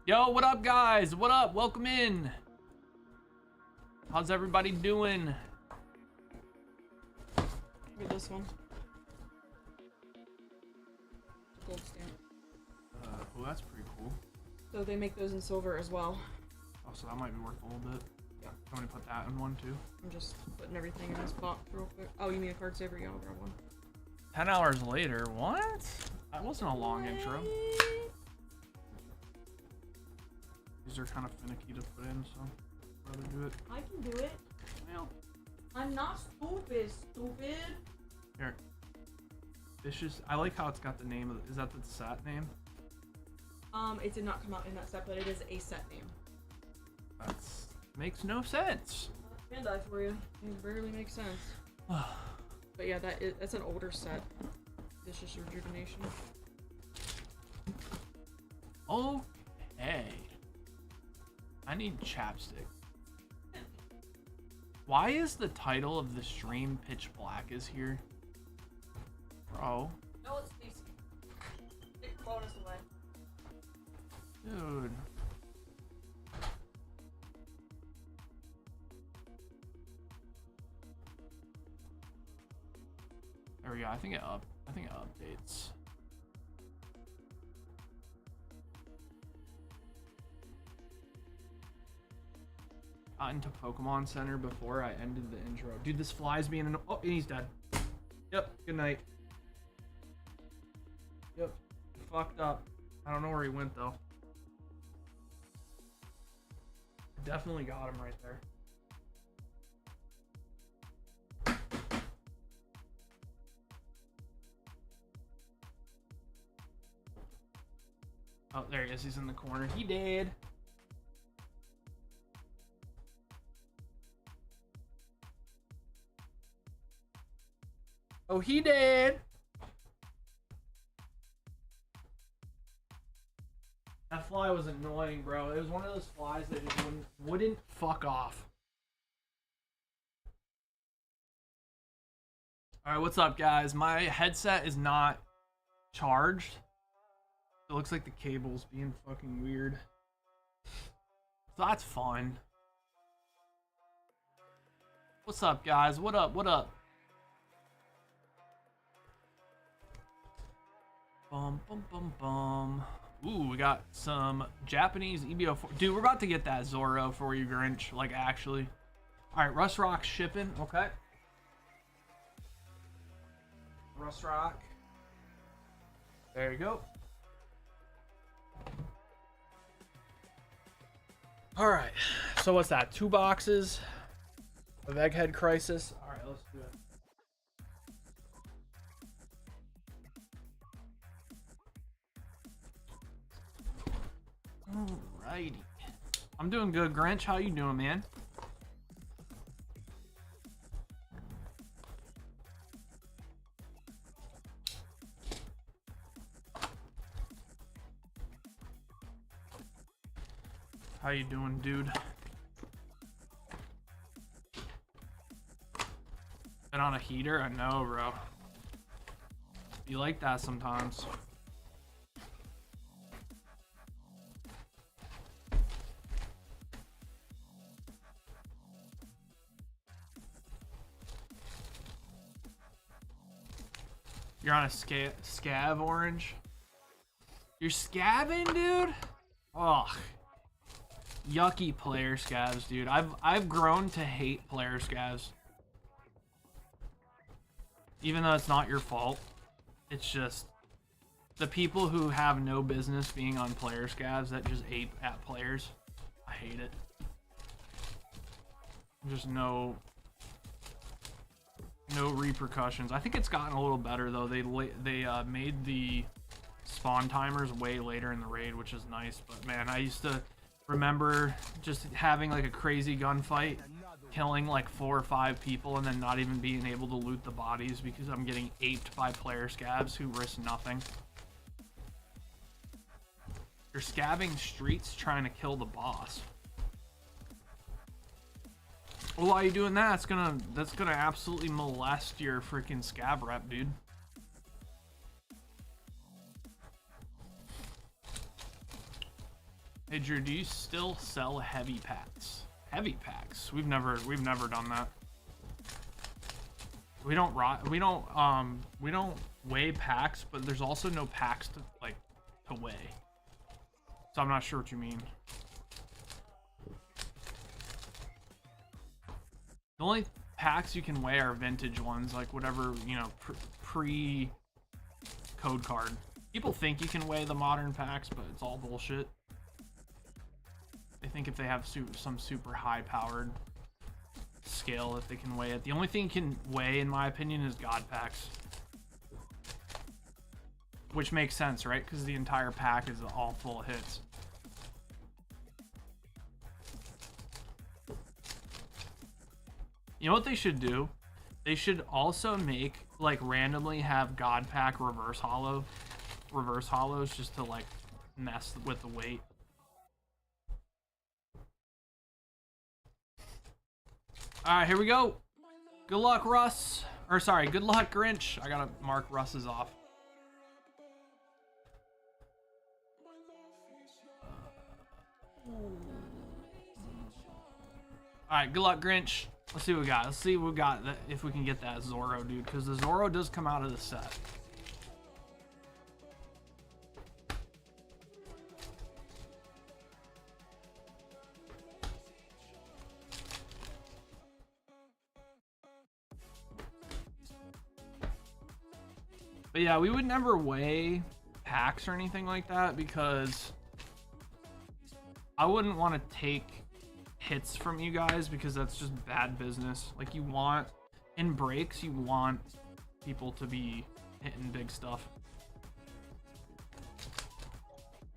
Yo, what up, guys? What up? Welcome in. How's everybody doing? Look at this one. Gold stamp. Oh, that's pretty cool. So they make those in silver as well. Oh, so that might be worth a little bit. Yeah. I'm gonna put that in one too. I'm just putting everything in this box real quick. Oh, you need a card saver? Yeah, I'll grab one. 10 hours later, what? That wasn't a long intro. These are kind of finicky to put in, so I'd rather do it. I can do it. Well, I'm not stupid, stupid. here. This just, I like how it's got the name of, is that the set name? It did not come out in that set, but it is a set name. That's, makes no sense. Bandai for you. It barely makes sense. But yeah, that's an older set. Vicious Rejuvenation. Okay. I need chapstick. Why is the title of the stream Pitch Black is here? Bro. No, it's Stacy. Take your bonus away. Dude. we go. I think it updates. Got into Pokemon Center before I ended the intro. Dude, this fly's being an... Oh, and he's dead. Yep, good night. Yep, fucked up. I don't know where he went, though. Definitely got him right there. Oh, there he is. He's in the corner. He did. Oh, he did. That fly was annoying, bro. It was one of those flies that just wouldn't fuck off. All right, what's up, guys? My headset is not charged. It looks like the cable's being fucking weird. So that's fun. What's up, guys? What up? What up? Bum, bum, bum, bum. Ooh, we got some Japanese EBO4. Dude, we're about to get that Zoro for you, Grinch. Like, actually. All right, Rust Rock shipping. Okay. Rust Rock. There you go. All right. So what's that? 2 boxes of Egghead Crisis. All right, let's do it. Alrighty. I'm doing good, Grinch. How you doing, man? How you doing, dude? Been on a heater? I know, bro. You like that sometimes. You're on a scav orange. You're scabbing, dude? Ugh. Yucky player scavs, dude. I've grown to hate player scavs. Even though it's not your fault. It's just the people who have no business being on player scavs that just ape at players. I hate it. Just no repercussions. I think it's gotten a little better though. They made the spawn timers way later in the raid, which is nice. But man, I used to remember just having like a crazy gunfight, killing like 4 or 5 people, and then not even being able to loot the bodies because I'm getting aped by player scavs who risk nothing. You're scabbing streets trying to kill the boss. Well, why are you doing that? That's gonna absolutely molest your freaking scab rep, dude. Hey Drew, do you still sell heavy packs? Heavy packs? We've never done that. We don't weigh packs, but there's also no packs to weigh. So I'm not sure what you mean. The only packs you can weigh are vintage ones, like whatever, you know, pre code card. People think you can weigh the modern packs, but it's all bullshit. They think if they have some super high powered scale that they can weigh it. The only thing you can weigh, in my opinion, is god packs. Which makes sense, right? Because the entire pack is all full of hits. You know what they should do? They should also make, like, randomly have God Pack reverse hollows just to, like, mess with the weight. Alright, here we go. Good luck, Russ. Or, sorry, good luck, Grinch. I gotta mark Russ's off. Alright, good luck, Grinch. Let's see what we got. Let's see what we got if we can get that Zorro, dude, because the Zorro does come out of the set. But yeah, we would never weigh packs or anything like that because I wouldn't want to take hits from you guys because that's just bad business. Like, you want, in breaks, you want people to be hitting big stuff.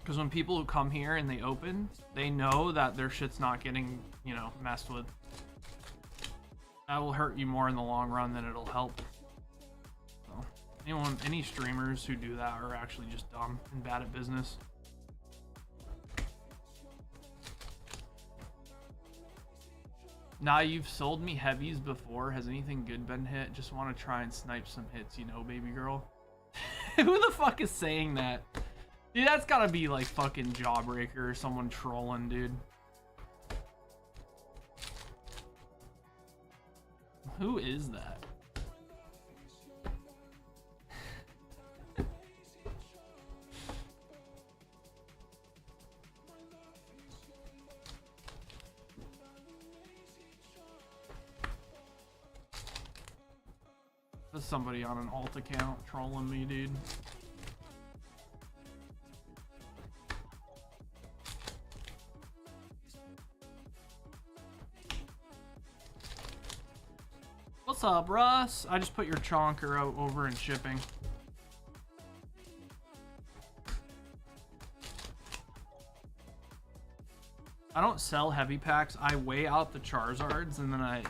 Because when people who come here and they open, they know that their shit's not getting, you know, messed with. That will hurt you more in the long run than it'll help. So, any streamers who do that are actually just dumb and bad at business. Nah, you've sold me heavies before. Has anything good been hit? Just want to try and snipe some hits, you know, baby girl. Who the fuck is saying that? Dude, that's gotta be like fucking Jawbreaker or someone trolling, dude. Who is that? That's somebody on an alt account trolling me, dude. What's up, Russ? I just put your chonker out over in shipping. I don't sell heavy packs. I weigh out the Charizards and then I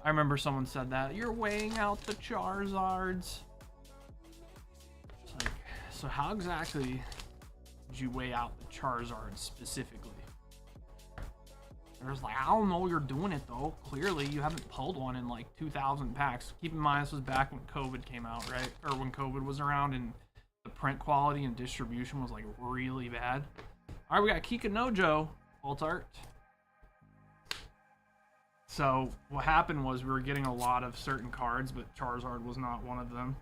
remember someone said that. You're weighing out the Charizards. It's like, so how exactly did you weigh out the Charizards specifically? There's like, I don't know, you're doing it though. Clearly, you haven't pulled one in like 2,000 packs. Keep in mind, this was back when COVID came out, right? Or when COVID was around and the print quality and distribution was like really bad. All right, we got Kika Nojo, alt art. So what happened was we were getting a lot of certain cards, but Charizard was not one of them.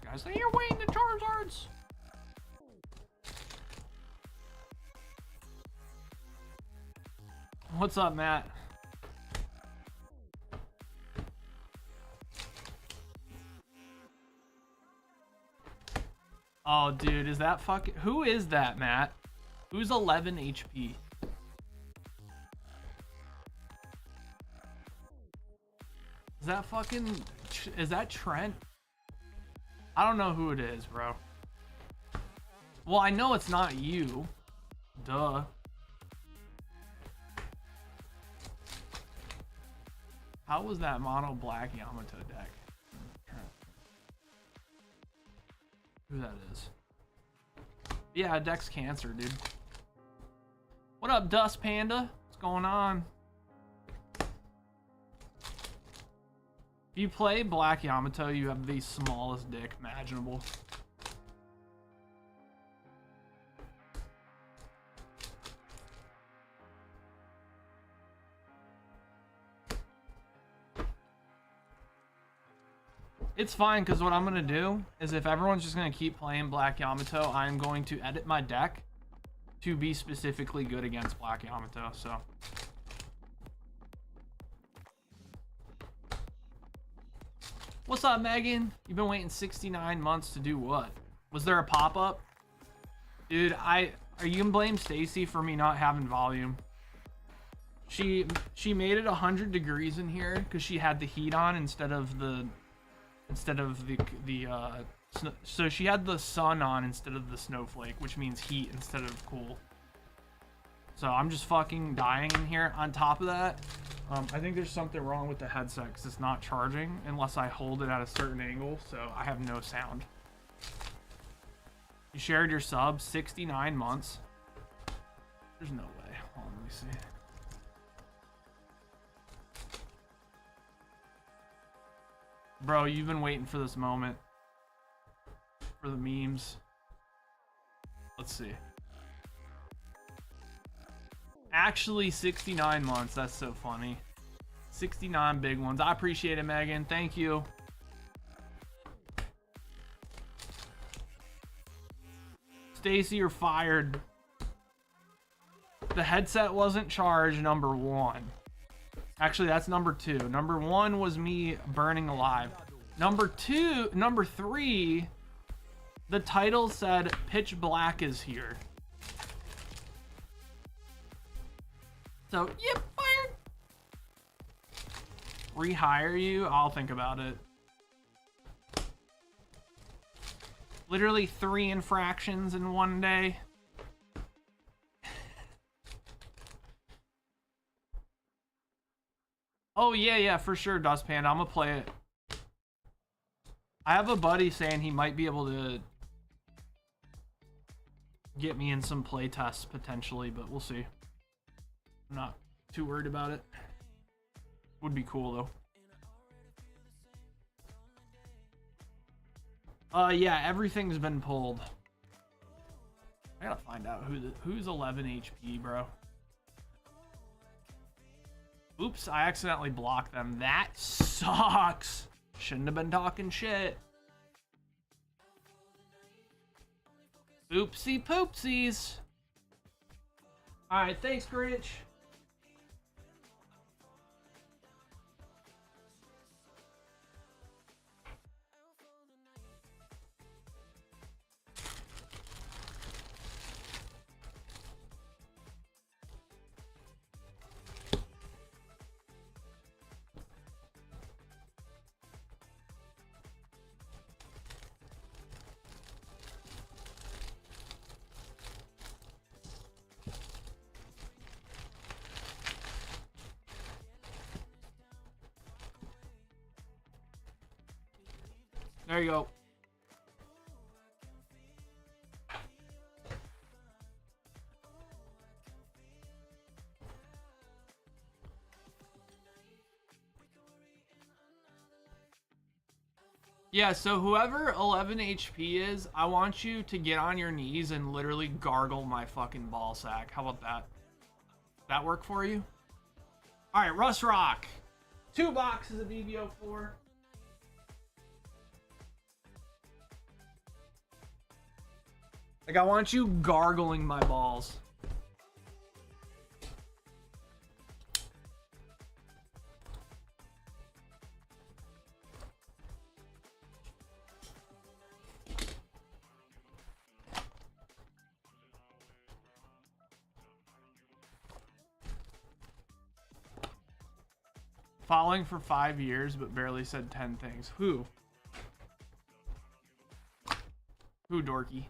This guy's like, you're weighing the Charizards. What's up, Matt? Oh, dude, is that fucking... Who is that, Matt? Who's 11 HP? Is that fucking... Is that Trent? I don't know who it is, bro. Well, I know it's not you. Duh. How was that mono black Yamato deck? Who that is? Yeah, deck's cancer, dude. What up, Dust Panda? What's going on? If you play black Yamato, you have the smallest dick imaginable. It's fine, because what I'm going to do is if everyone's just going to keep playing Black Yamato, I'm going to edit my deck to be specifically good against Black Yamato, so. What's up, Megan? You've been waiting 69 months to do what? Was there a pop-up? Dude, you can blame Stacy for me not having volume. She made it 100 degrees in here because she had the heat on instead of the so she had the sun on instead of the snowflake, which means heat instead of cool. So I'm just fucking dying in here. On top of that, I think there's something wrong with the headset because it's not charging unless I hold it at a certain angle, so I have no sound. You shared your sub, 69 months. There's no way. Hold on, let me see. Bro, you've been waiting for this moment. For the memes. Let's see. Actually, 69 months. That's so funny. 69 big ones. I appreciate it, Megan. Thank you. Stacy, you're fired. The headset wasn't charged, number 1. Actually, that's number 2. Number 1 was me burning alive. Number 3, the title said Pitch Black is here. So, yep, fired. Rehire you? I'll think about it. Literally 3 infractions in one day. Oh, yeah, for sure, Dust Panda. I'm gonna play it. I have a buddy saying he might be able to get me in some play tests potentially, but we'll see. I'm not too worried about it. Would be cool, though. Yeah, everything's been pulled. I gotta find out who's 11 HP, bro. Oops, I accidentally blocked them. That sucks. Shouldn't have been talking shit. Oopsie poopsies. Alright, thanks, Grinch. There you go. Yeah, so whoever 11 HP is, I want you to get on your knees and literally gargle my fucking ball sack. How about that? That work for you? Alright, Russ Rock. 2 boxes of BBO4. Like, I want you gargling my balls. Following for 5 years, but barely said 10 things. Who? Who, dorky?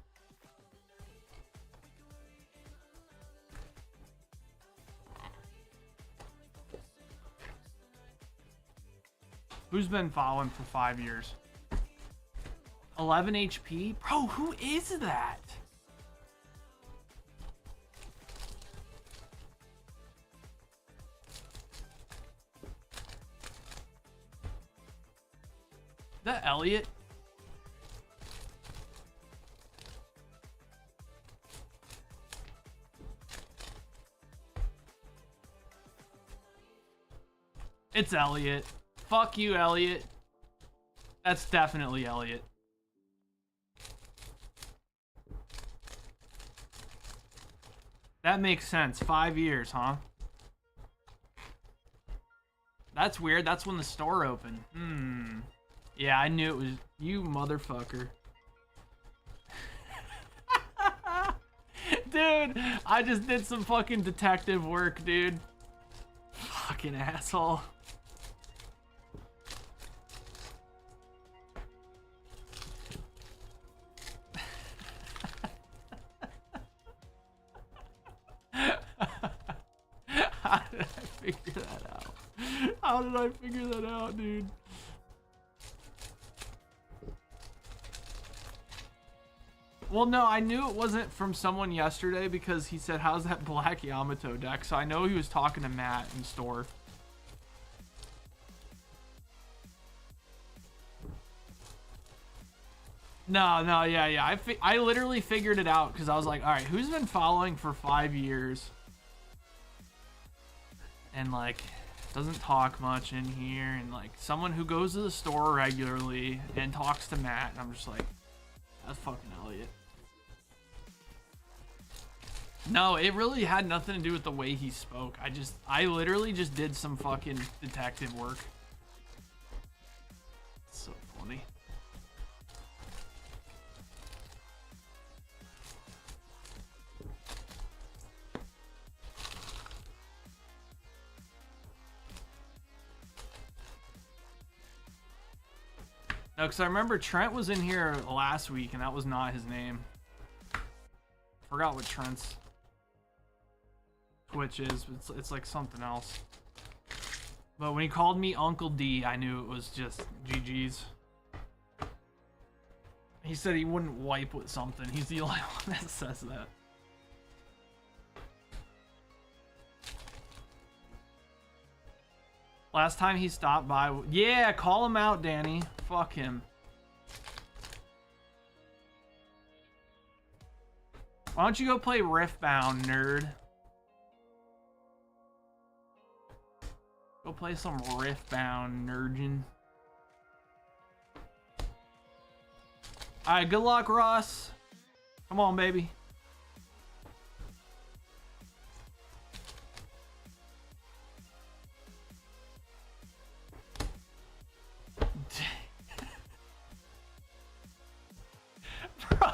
Who's been following for 5 years? 11 HP? Bro, who is that? That Elliot? It's Elliot. Fuck you, Elliot. That's definitely Elliot. That makes sense. 5 years, huh? That's weird. That's when the store opened. Yeah, I knew it was you, motherfucker. Dude, I just did some fucking detective work, dude. Fucking asshole. How did I figure that out? How did I figure that out, dude? Well, no, I knew it wasn't from someone yesterday because he said, how's that Black Yamato deck? So I know he was talking to Matt in store. No, yeah. I literally figured it out because I was like, all right, who's been following for 5 years? and like doesn't talk much in here, and like someone who goes to the store regularly and talks to Matt, and I'm just like, that's fucking Elliot. No, it really had nothing to do with the way he spoke. I literally just did some fucking detective work. It's so funny. No, because I remember Trent was in here last week, and that was not his name. Forgot what Trent's Twitch is, but it's like something else. But when he called me Uncle D, I knew it was just GG's. He said he wouldn't wipe with something. He's the only one that says that. Last time he stopped by... Yeah, call him out, Danny. Fuck him. Why don't you go play Riftbound, nerd? Go play some Riftbound, nerdin. Alright, good luck, Ross. Come on, baby. Bro.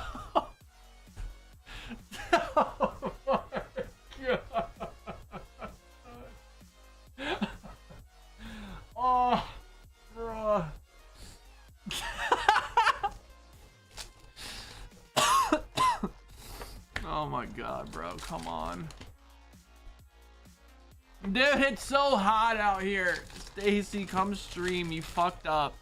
Oh my God. Oh, bro. Oh my God, bro. Come on. Dude, it's so hot out here. Stacy, come stream. You fucked up.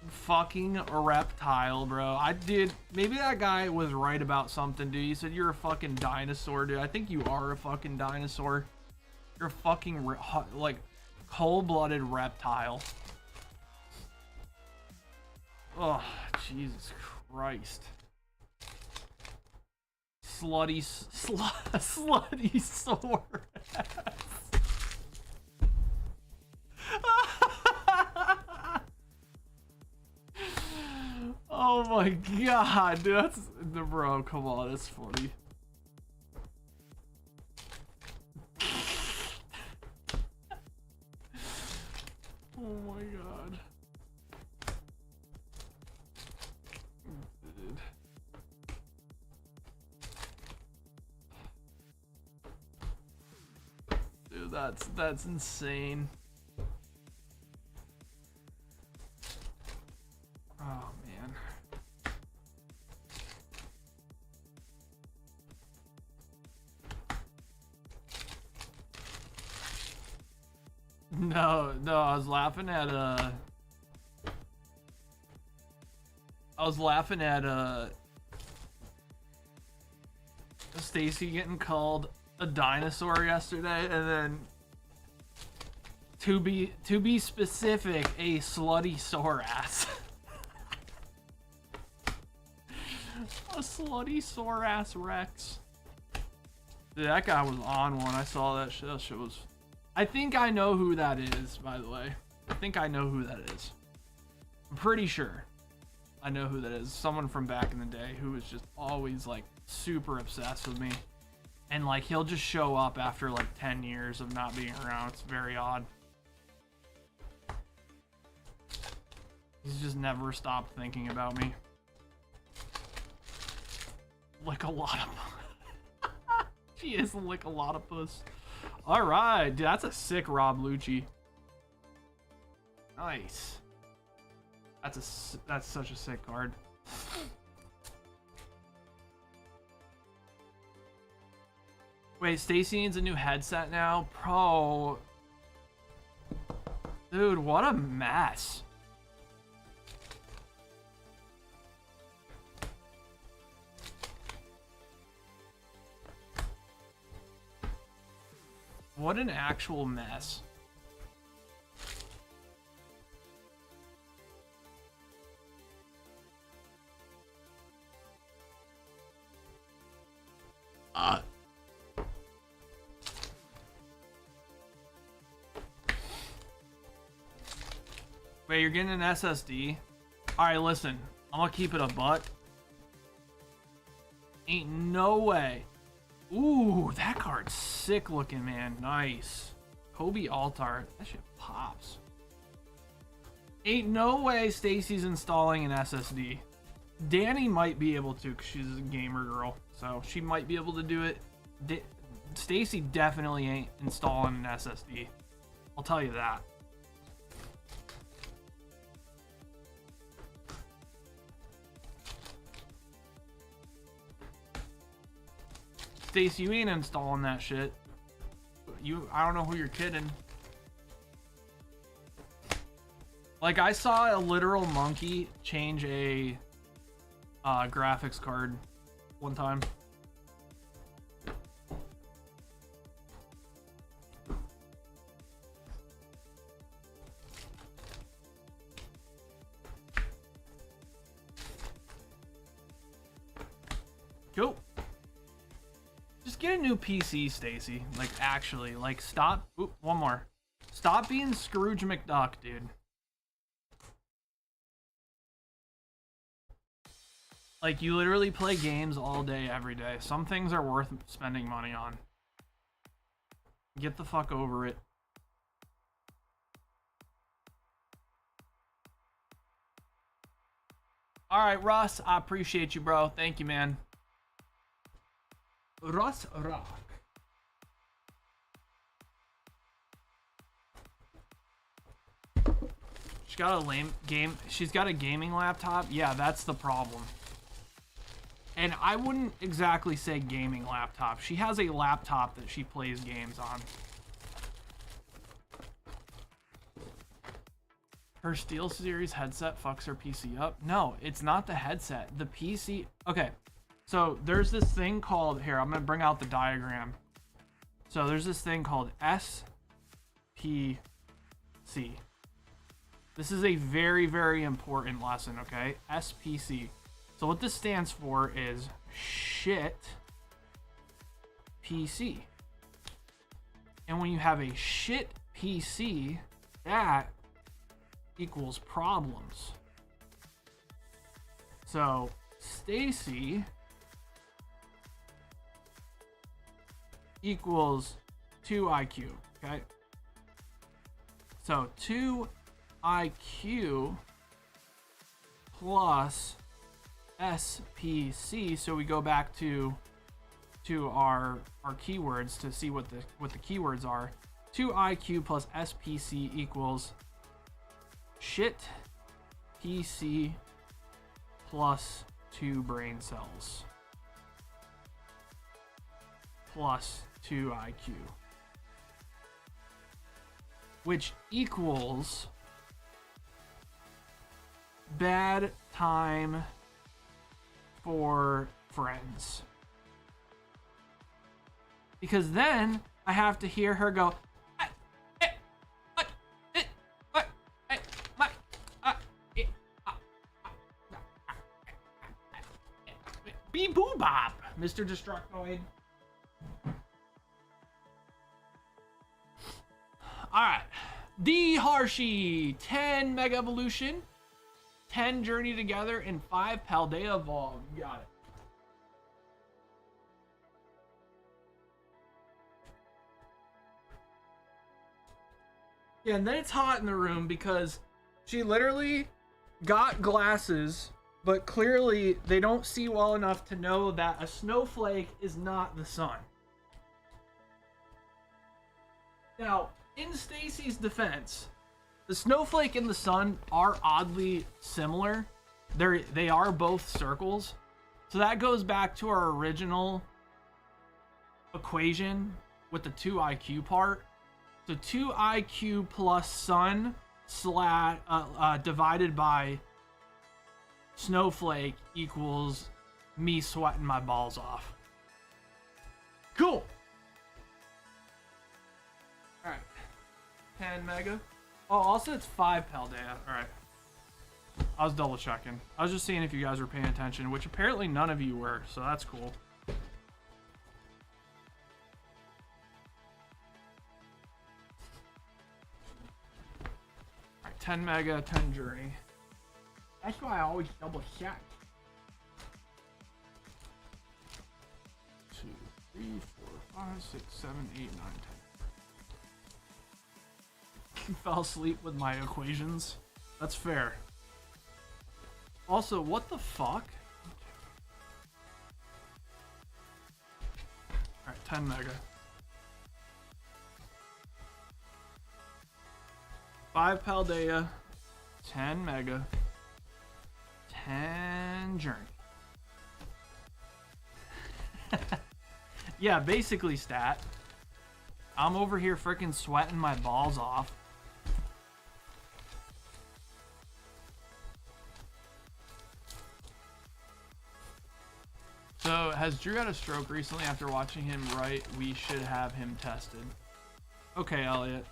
Fucking reptile, bro. Dude, maybe that guy was right about something, dude. He said you're a fucking dinosaur, dude. I think you are a fucking dinosaur. You're a fucking, like, cold-blooded reptile. Oh, Jesus Christ. Slutty sore ass. Oh my God, dude, that's bro. Come on, that's funny. Oh my God, dude, that's insane. Oh man. No, I was laughing at Stacy getting called a dinosaur yesterday, and then to be specific, a slutty sore ass. A slutty sore ass Rex. Dude, that guy was on one. I saw that shit. That shit was... I think I know who that is, by the way. I think I know who that is. I'm pretty sure I know who that is. Someone from back in the day who was just always, like, super obsessed with me. And, like, he'll just show up after, like, 10 years of not being around. It's very odd. He's just never stopped thinking about me. Lick a lot of... She is lick a lot of puss. Alright, dude, that's a sick Rob Lucci. Nice. That's such a sick card. Wait, Stacy needs a new headset now? Bro. Dude, what a mess. What an actual mess. Wait, you're getting an SSD? Alright, listen. I'm gonna keep it a buck. Ain't no way. Ooh, that card's sick looking, man. Nice. Kobe Altar. That shit pops. Ain't no way Stacy's installing an SSD. Danny might be able to because she's a gamer girl. So she might be able to do it. Stacy definitely ain't installing an SSD. I'll tell you that. Stacy, you ain't installing that shit. I don't know who you're kidding. Like, I saw a literal monkey change a graphics card one time. Cool. Just get a new PC, Stacy. Like, actually, like, stop. Oop, one more. Stop being Scrooge McDuck, dude. Like, you literally play games all day, every day. Some things are worth spending money on. Get the fuck over it. Alright, Russ, I appreciate you, bro. Thank you, man. Russ Rock. She's got a lame game. She's got a gaming laptop. Yeah, that's the problem. And I wouldn't exactly say gaming laptop. She has a laptop that she plays games on. Her SteelSeries headset fucks her PC up. No, it's not the headset. The PC... Okay, so there's this thing called... Here, I'm going to bring out the diagram. So there's this thing called SPC. This is a very, very important lesson, okay? SPC. So what this stands for is shit PC. And when you have a shit PC, that equals problems. So Stacy equals 2 IQ, okay? So 2 IQ plus SPC, so we go back to our keywords to see what the keywords are. 2 IQ plus SPC equals shit PC plus 2 brain cells plus 2 IQ, which equals bad time for friends. Because then I have to hear her go, be boo bop, Mr. Destructoid. Alright. D Harshi, 10 Mega Evolution, 10 Journey Together, and 5 Paldea Evolve. Got it. Yeah, and then it's hot in the room because she literally got glasses, but clearly they don't see well enough to know that a snowflake is not the sun. Now, in Stacy's defense, the snowflake and the sun are oddly similar. They are both circles. So that goes back to our original equation with the 2 IQ part. So 2 IQ plus sun divided by snowflake equals me sweating my balls off. Cool. All right. 10 Mega. Oh, also it's 5 Paldea. All right. I was double checking. I was just seeing if you guys were paying attention, which apparently none of you were, so that's cool. All right, 10 mega, 10 journey. That's why I always double check. 2, 3, 4, 5, 6, 7, 8, 9, 10. You fell asleep with my equations. That's fair. Also, what the fuck? Alright, 10 mega. 5 Paldea, 10 mega, 10 journey. Yeah, basically stat. I'm over here freaking sweating my balls off. So, has Drew had a stroke recently? After watching him write, we should have him tested. Okay, Elliot.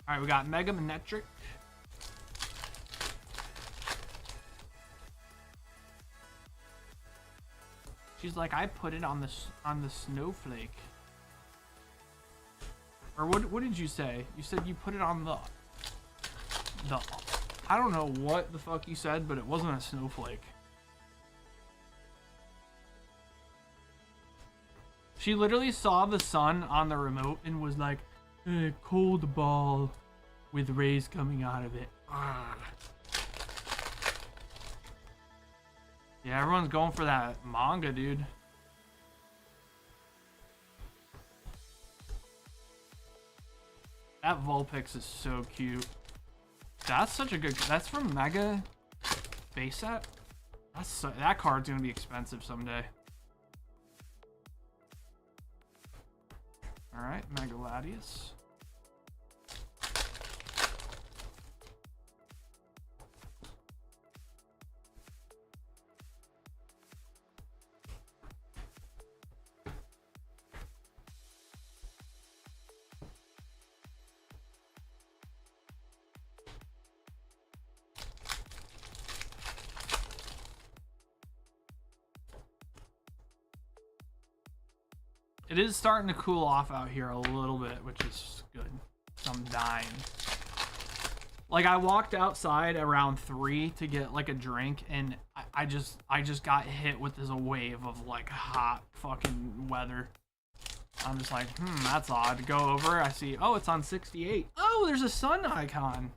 Alright, we got Mega Manetric. She's like, I put it on the snowflake. Or what did you say? You said you put it on the I don't know what the fuck you said, but it wasn't a snowflake. She literally saw the sun on the remote and was like, cold ball with rays coming out of it. Ah. Yeah, everyone's going for that manga, dude. That Vulpix is so cute. That's such a good... That's from Mega base set? That card's gonna be expensive someday. Alright, Mega Latias. It is starting to cool off out here a little bit, which is good. I'm dying. Like, I walked outside around 3 to get like a drink, and I just got hit with this wave of like hot fucking weather. I'm just like, that's odd. Go over, I see, oh, it's on 68. Oh, there's a sun icon.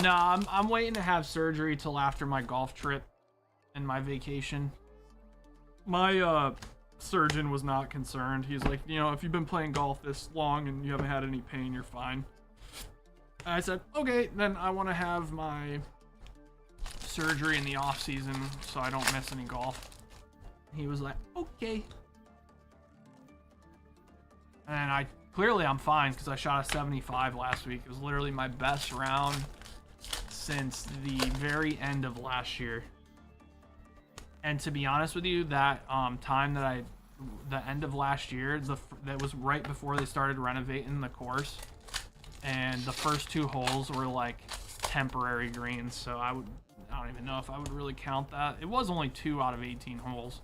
No, I'm waiting to have surgery till after my golf trip and my vacation. My surgeon was not concerned. He's like, you know, if you've been playing golf this long and you haven't had any pain, you're fine. And I said, okay, then I want to have my surgery in the off season so I don't miss any golf. He was like, okay. And I'm fine because I shot a 75 last week. It was literally my best round since the very end of last year. And to be honest with you, that time that the end of last year, that was right before they started renovating the course, and the first 2 holes were like temporary greens, so I don't even know if I would really count that. It was only 2 out of 18 holes,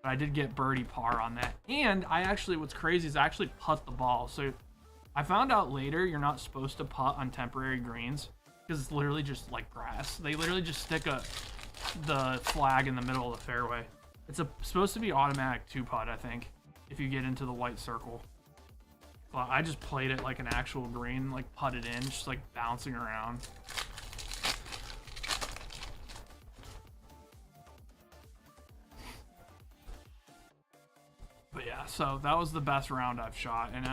but I did get birdie par on that. And what's crazy is I actually putt the ball. So I found out later you're not supposed to putt on temporary greens because it's literally just like grass. They literally just stick the flag in the middle of the fairway. It's supposed to be automatic 2-putt, I think, if you get into the white circle. But I just played it like an actual green, like putted in, just like bouncing around. But yeah, so that was the best round I've shot, and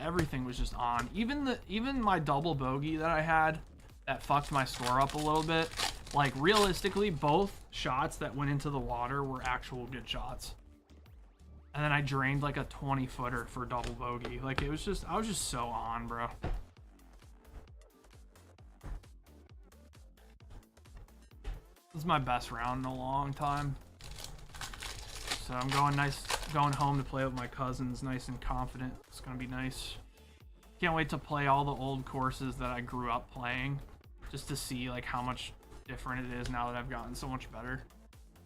everything was just on. Even my double bogey that I had that fucked my score up a little bit. Like, realistically, both shots that went into the water were actual good shots. And then I drained like a 20-footer for double bogey. Like, I was just so on, bro. This is my best round in a long time. So I'm going home to play with my cousins, nice and confident. It's gonna be nice. Can't wait to play all the old courses that I grew up playing, just to see like how much different it is now that I've gotten so much better.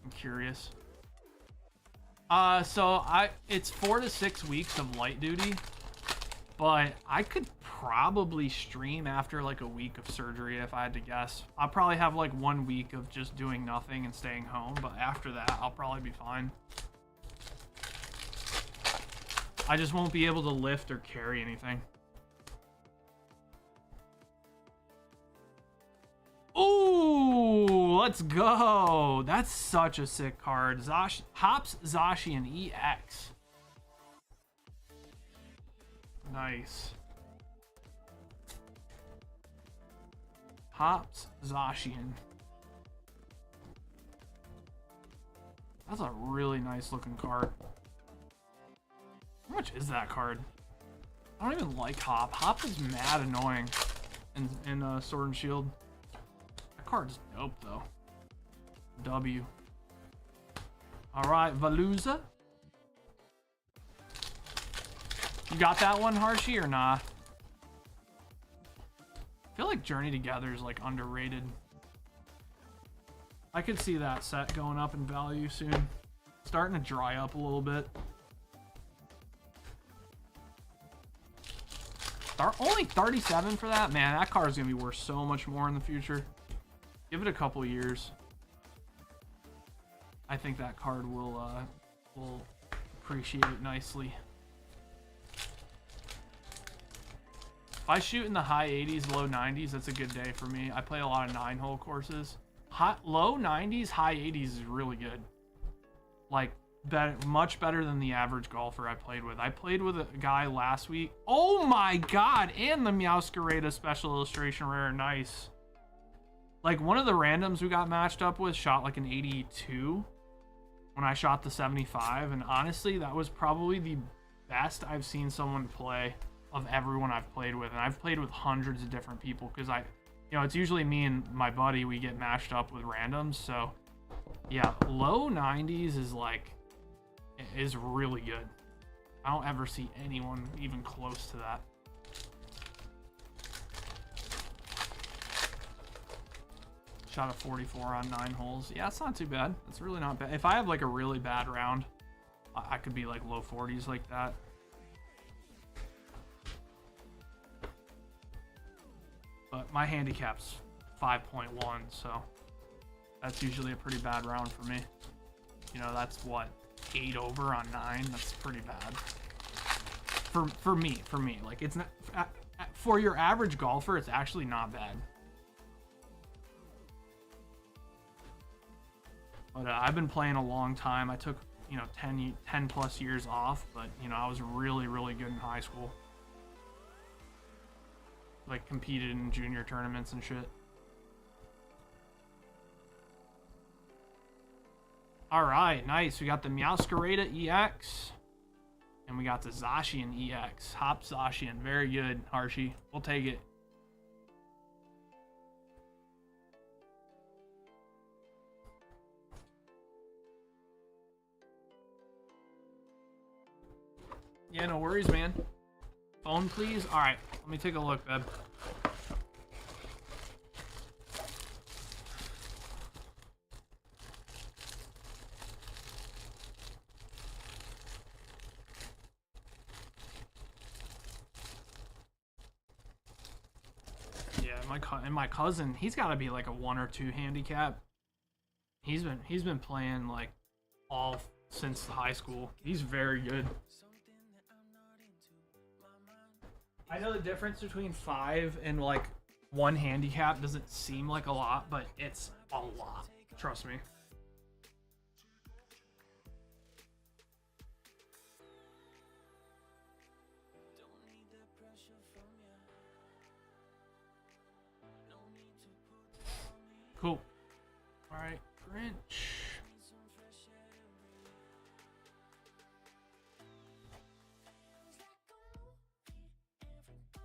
I'm curious. So it's 4 to 6 weeks of light duty, but I could probably stream after like a week of surgery if I had to guess. I'll probably have like 1 week of just doing nothing and staying home, but after that, I'll probably be fine. I just won't be able to lift or carry anything. Ooh, let's go. That's such a sick card. Hops Zacian EX. Nice. Hops Zacian. That's a really nice looking card. How much is that card? I don't even like Hop. Hop is mad annoying in Sword and Shield. Card's dope though. W. All right, Veluza. You got that one, Harshie, or nah? I feel like Journey Together is like underrated. I could see that set going up in value soon. Starting to dry up a little bit. Only 37 for that? Man, that card is gonna be worth so much more in the future. Give it a couple years. I think that card will appreciate nicely. If I shoot in the high 80s, low 90s, that's a good day for me. I play a lot of 9-hole courses. Low 90s, high 80s is really good. Like, much better than the average golfer I played with. I played with a guy last week. Oh my god! And the Meowscarada Special Illustration Rare. Nice. Like, one of the randoms we got matched up with shot like an 82 when I shot the 75, and honestly, that was probably the best I've seen someone play of everyone I've played with. And I've played with hundreds of different people because it's usually me and my buddy, we get matched up with randoms. So yeah, low 90s is really good. I don't ever see anyone even close to that. Shot a 44 on 9 holes. Yeah, it's not too bad. It's really not bad. If I have like a really bad round, I could be like low 40s like that. But my handicap's 5.1, so that's usually a pretty bad round for me. You know, that's what, 8 over on 9. That's pretty bad. For me. Like, it's not for your average golfer. It's actually not bad. But I've been playing a long time. I took, 10 plus years off, but, I was really, really good in high school. Like, competed in junior tournaments and shit. All right, nice. We got the Meowscarada EX, and we got the Zacian EX. Hop Zacian, very good, Harshie. We'll take it. Yeah, no worries, man. Phone, please? All right, let me take a look, Beb. Yeah, my cousin, he's got to be like a 1 or 2 handicap. He's been playing like all since high school. He's very good. I know the difference between 5 and like 1 handicap doesn't seem like a lot, but it's a lot. Trust me. Cool. All right, Grinch.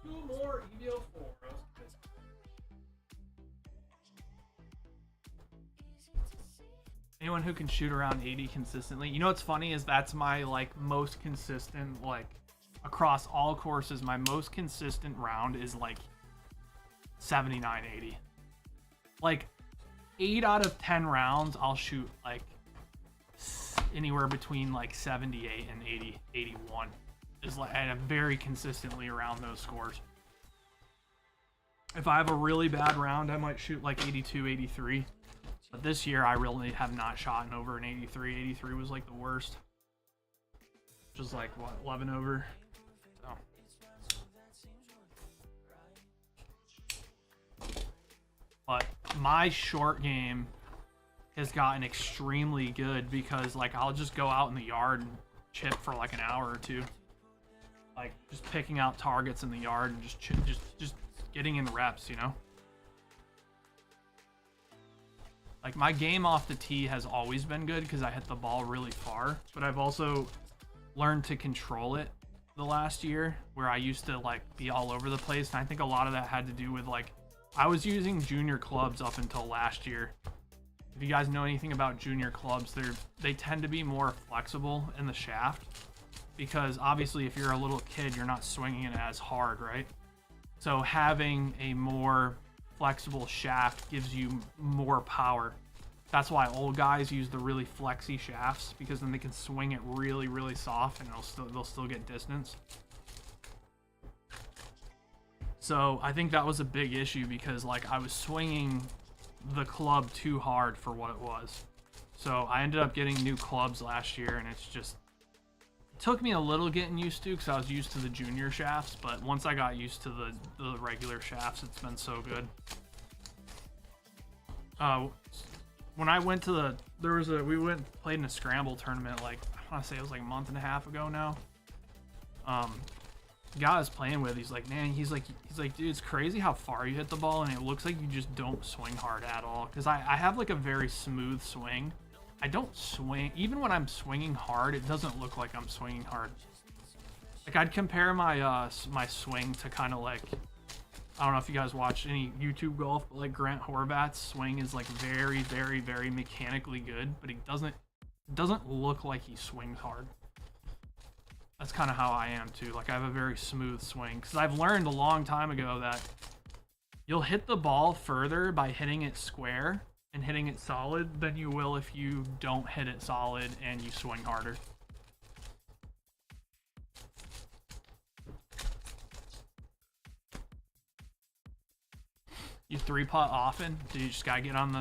Two more EVO 4. Anyone who can shoot around 80 consistently. You know what's funny is that's my like most consistent, like across all courses, my most consistent round is like 79, 80. Like 8 out of 10 rounds, I'll shoot like anywhere between like 78 and 80, 81. Is like at a very consistently around those scores. If I have a really bad round, I might shoot like 82, 83. But this year, I really have not shot over an 83. 83 was like the worst. Which was like, what, 11 over? So. But my short game has gotten extremely good because, like, I'll just go out in the yard and chip for like an hour or two. Like, just picking out targets in the yard and just getting in reps, you know? Like, my game off the tee has always been good because I hit the ball really far, but I've also learned to control it the last year, where I used to, like, be all over the place, and I think a lot of that had to do with, like, I was using junior clubs up until last year. If you guys know anything about junior clubs, they tend to be more flexible in the shaft, because obviously if you're a little kid, you're not swinging it as hard, right? So having a more flexible shaft gives you more power. That's why old guys use the really flexy shafts, because then they can swing it really, really soft and they'll still get distance. So I think that was a big issue because, like, I was swinging the club too hard for what it was. So I ended up getting new clubs last year, and it's just, it took me a little getting used to because I was used to the junior shafts, but once I got used to the regular shafts, it's been so good. When I went to we played in a scramble tournament, like, I want to say it was like a month and a half ago now. The guy I was playing with, he's like, man, he's like, dude, it's crazy how far you hit the ball, and it looks like you just don't swing hard at all. Because I have like a very smooth swing. I don't swing, even when I'm swinging hard, it doesn't look like I'm swinging hard. Like, I'd compare my my swing to kind of like, I don't know if you guys watch any YouTube golf, but like Grant Horvat's swing is like very, very, very mechanically good, but he doesn't look like he swings hard. That's kind of how I am too. Like, I have a very smooth swing because I've learned a long time ago that you'll hit the ball further by hitting it square and hitting it solid than you will if you don't hit it solid and you swing harder. You 3-putt often? Dude, you just gotta get on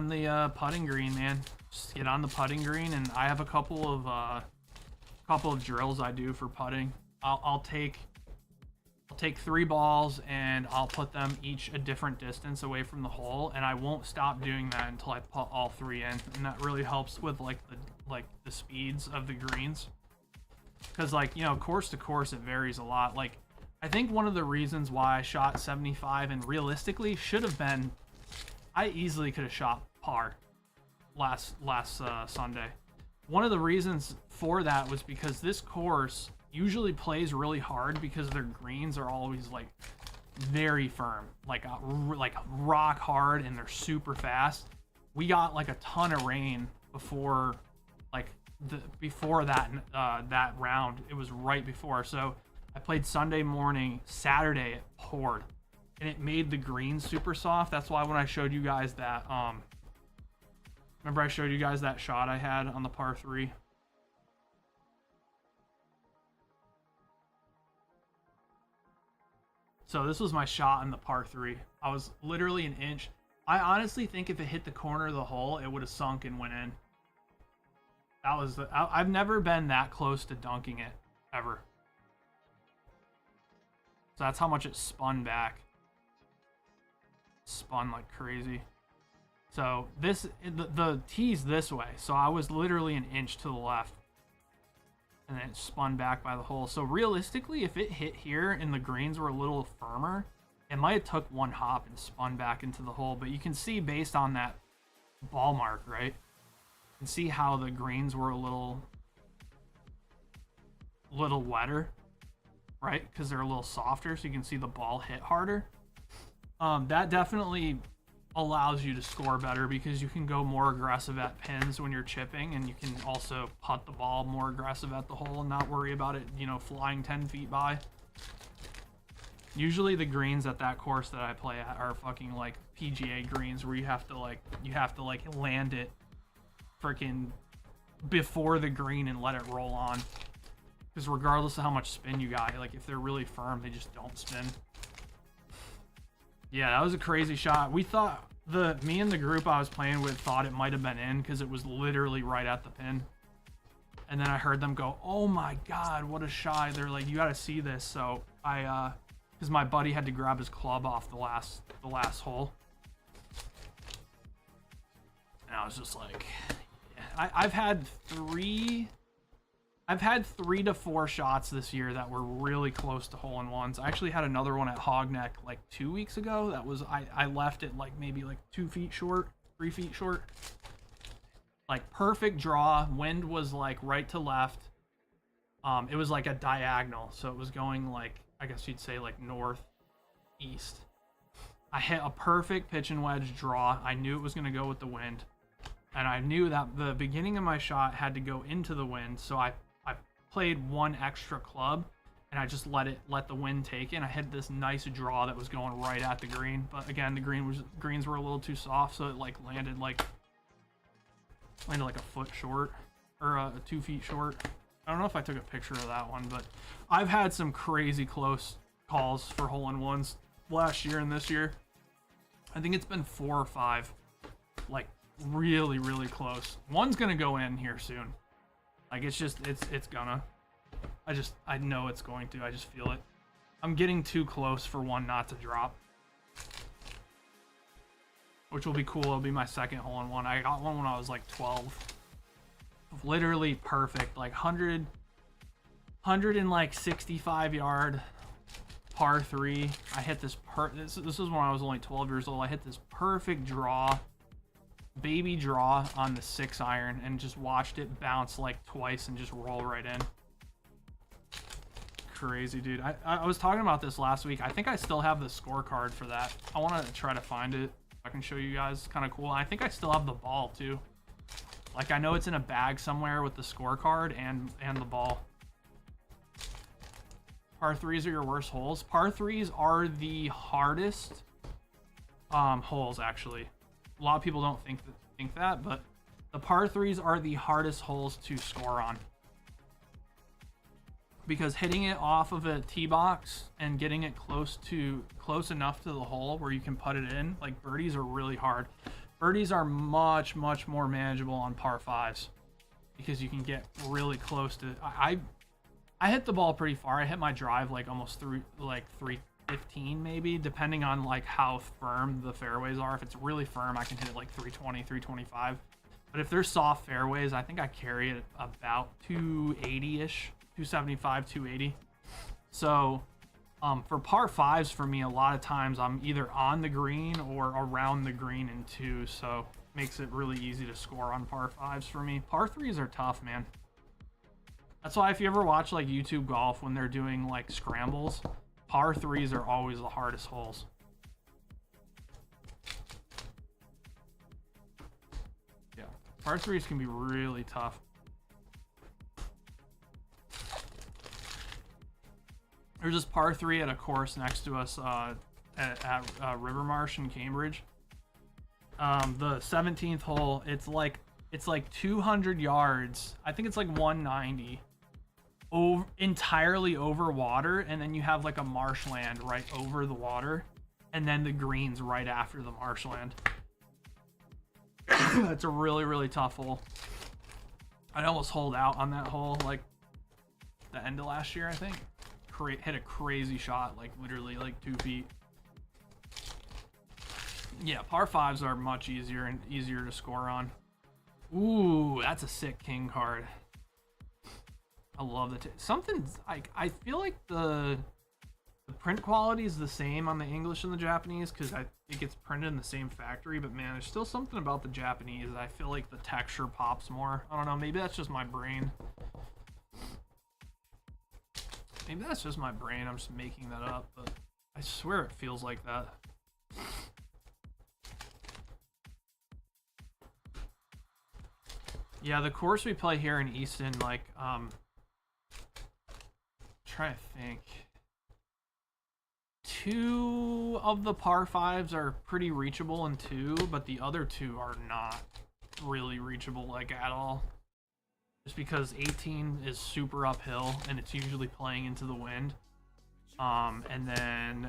the putting green, man. Just get on the putting green, and I have a couple of drills I do for putting. I'll take 3 balls and I'll put them each a different distance away from the hole, and I won't stop doing that until I put all 3 in, and that really helps with like the speeds of the greens, because, like, you know, course to course it varies a lot. Like, I think one of the reasons why I shot 75 and realistically should have been, I easily could have shot par last Sunday. One of the reasons for that was because this course usually plays really hard because their greens are always like very firm, like rock hard, and they're super fast. We got like a ton of rain before, like before that round. It was right before, so I played Sunday morning. Saturday it poured, and it made the greens super soft. That's why when I showed you guys that, remember I showed you guys that shot I had on the par 3? So this was my shot on the par 3. I was literally an inch. I honestly think if it hit the corner of the hole, it would have sunk and went in. That was I've never been that close to dunking it, ever. So that's how much it spun back. Spun like crazy. So the tee's this way, so I was literally an inch to the left, and then it spun back by the hole. So realistically, if it hit here and the greens were a little firmer, it might have took 1 hop and spun back into the hole. But you can see based on that ball mark, right? You can see how the greens were a little wetter, right? Because they're a little softer, so you can see the ball hit harder. That definitely allows you to score better because you can go more aggressive at pins when you're chipping, and you can also putt the ball more aggressive at the hole and not worry about it, you know, flying 10 feet by. Usually the greens at that course that I play at are fucking like PGA greens where you have to like land it freaking before the green and let it roll on. Because regardless of how much spin you got, like if they're really firm, they just don't spin. Yeah, that was a crazy shot. We thought me and the group I was playing with thought it might have been in because it was literally right at the pin. And then I heard them go, "Oh my god, what a shot!" They're like, "You got to see this." So I, because my buddy had to grab his club off the last hole, and I was just like, yeah. I've had 3 to 4 shots this year that were really close to hole-in-ones. I actually had another one at Hogneck like 2 weeks ago. That was I left it like maybe like 2 feet short, 3 feet short. Like perfect draw. Wind was like right to left. It was like a diagonal, so it was going like, I guess you'd say like northeast. I hit a perfect pitch and wedge draw. I knew it was gonna go with the wind, and I knew that the beginning of my shot had to go into the wind. So I played 1 extra club, and I just let the wind take it. And I hit this nice draw that was going right at the green. But again, the greens were a little too soft, so it like landed like a foot short, or 2 feet short. I don't know if I took a picture of that one, but I've had some crazy close calls for hole-in-ones last year and this year. I think it's been 4 or 5, like really, really close. One's gonna go in here soon. Like it's gonna. I know it's going to. I just feel it. I'm getting too close for one not to drop, which will be cool. It'll be my second hole-in-one. I got one when I was like 12. Literally perfect, like 165 yard par 3. I hit this this was when I was only 12 years old. I hit this perfect draw, baby draw on the 6 iron, and just watched it bounce like twice and just roll right in. Crazy, dude. I was talking about this last week. I think I still have the scorecard for that. I want to try to find it. I can show you guys. Kind of cool. I think I still have the ball too. Like I know it's in a bag somewhere with the scorecard and the ball. Par 3s are your worst holes. Par 3s are the hardest holes, actually. A lot of people don't think that, but the par 3s are the hardest holes to score on. Because hitting it off of a tee box and getting it close enough to the hole where you can put it in, like birdies are really hard. Birdies are much, much more manageable on par 5s because you can get really close to. I hit the ball pretty far. I hit my drive like almost 315 maybe, depending on like how firm the fairways are. If it's really firm, I can hit it like 320, 325. But if they're soft fairways, I think I carry it about 280-ish, 275, 280. So for par 5s, for me, a lot of times I'm either on the green or around the green in 2, so makes it really easy to score on par 5s for me. Par 3s are tough, man. That's why if you ever watch like YouTube golf when they're doing like scrambles, par 3s are always the hardest holes. Yeah, par 3s can be really tough. There's this par 3 at a course next to us at Rivermarsh in Cambridge. The 17th hole, it's like 200 yards. I think it's like 190. Entirely over water, and then you have like a marshland right over the water, and then the greens right after the marshland. That's a really, really tough hole. I almost holed out on that hole like the end of last year, I think. Hit a crazy shot, like literally like 2 feet. Yeah, par 5s are much easier and easier to score on. Ooh, that's a sick king card. I love the something's like, I feel like the print quality is the same on the English and the Japanese because it gets printed in the same factory, but man, there's still something about the Japanese. I feel like the texture pops more. I don't know, maybe that's just my brain. Maybe that's just my brain. I'm just making that up, but I swear it feels like that. Yeah, the course we play here in Easton, like, trying to think. 2 of the par 5s are pretty reachable in 2, but the other 2 are not really reachable, like, at all. Just because 18 is super uphill, and it's usually playing into the wind. And then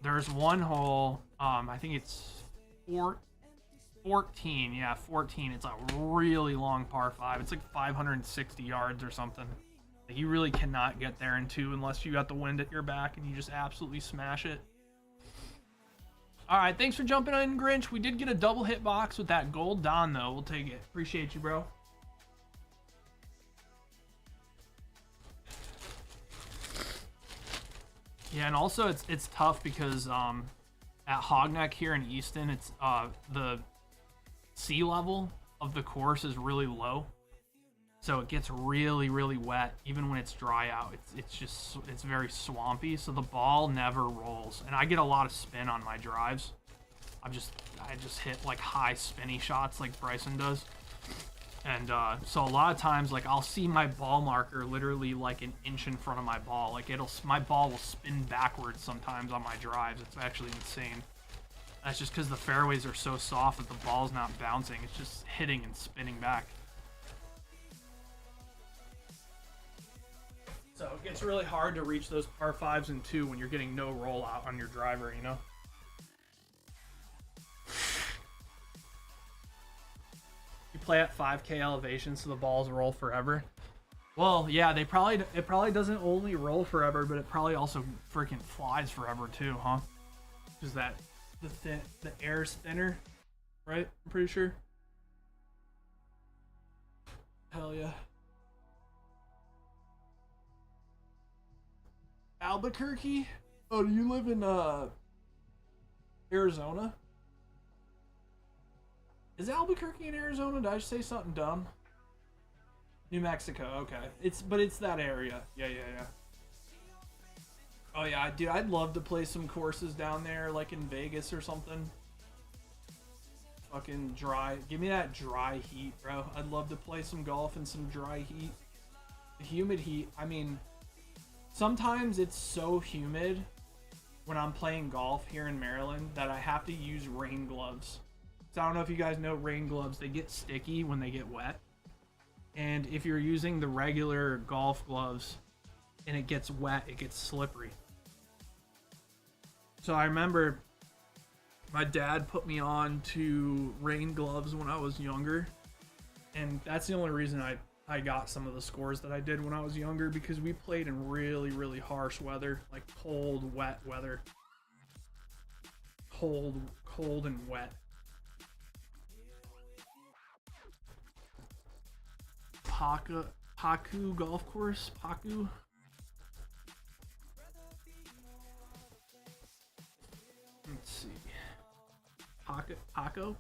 there's one hole, I think it's 14, yeah, 14. It's a really long par 5. It's like 560 yards or something. You really cannot get there in 2 unless you got the wind at your back and you just absolutely smash it. Alright, thanks for jumping in, Grinch. We did get a double hit box with that gold Don, though. We'll take it. Appreciate you, bro. Yeah, and also it's tough because at Hogneck here in Easton, it's the sea level of the course is really low. So it gets really, really wet even when it's dry out. It's very swampy, so the ball never rolls. And I get a lot of spin on my drives. I just hit like high spinny shots like Bryson does. And so a lot of times, like, I'll see my ball marker literally like an inch in front of my ball. Like my ball will spin backwards sometimes on my drives. It's actually insane. That's just because the fairways are so soft that the ball's not bouncing. It's just hitting and spinning back. So it gets really hard to reach those par 5s in 2 when you're getting no rollout on your driver, you know? You play at 5K elevation so the balls roll forever. Well, yeah, it probably doesn't only roll forever, but it probably also freaking flies forever too, huh? Because the air's thinner, right? I'm pretty sure. Hell yeah. Albuquerque? Oh, do you live in Arizona? Is Albuquerque in Arizona? Did I just say something dumb? New Mexico, okay. It's that area. Yeah. Oh yeah, dude, I'd love to play some courses down there, like in Vegas or something. Fucking dry. Give me that dry heat, bro. I'd love to play some golf in some dry heat. The humid heat, I mean, sometimes it's so humid when I'm playing golf here in Maryland that I have to use rain gloves. So I don't know if you guys know rain gloves, they get sticky when they get wet. And if you're using the regular golf gloves and it gets wet, it gets slippery. So I remember my dad put me on to rain gloves when I was younger. And that's the only reason I got some of the scores that I did when I was younger, because we played in really, really harsh weather, like cold, wet weather. Cold and wet. Paku golf course? Paku? Let's see. Paco?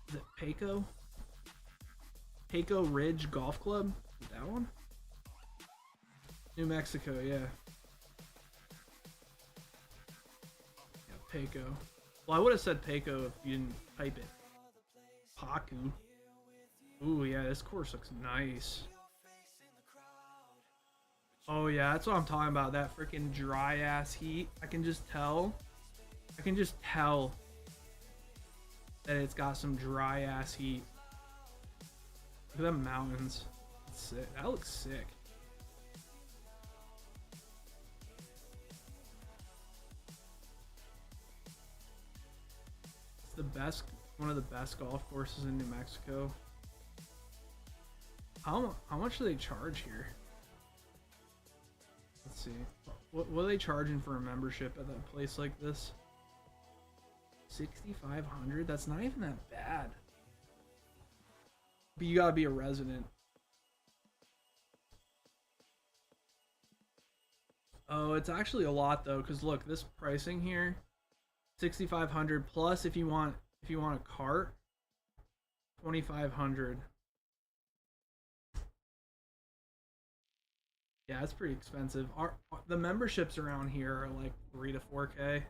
Is it Paco? Paco Ridge Golf Club? That one? New Mexico, yeah. Yeah, Paco. Well, I would have said Paco if you didn't type it. Paku. Ooh, yeah, this course looks nice. Oh, yeah, that's what I'm talking about. That freaking dry-ass heat. I can just tell that it's got some dry-ass heat. Look at them mountains. That's sick. That looks sick. It's the best, one of the best golf courses in New Mexico. How much do they charge here? Let's see. What are they charging for a membership at a place like this? 6,500? That's not even that bad. But you gotta be a resident. Oh, it's actually a lot though, because look, this pricing here, 6,500 plus if you want a cart, 2,500. Yeah, it's pretty expensive. The memberships around here are like 3 to 4K.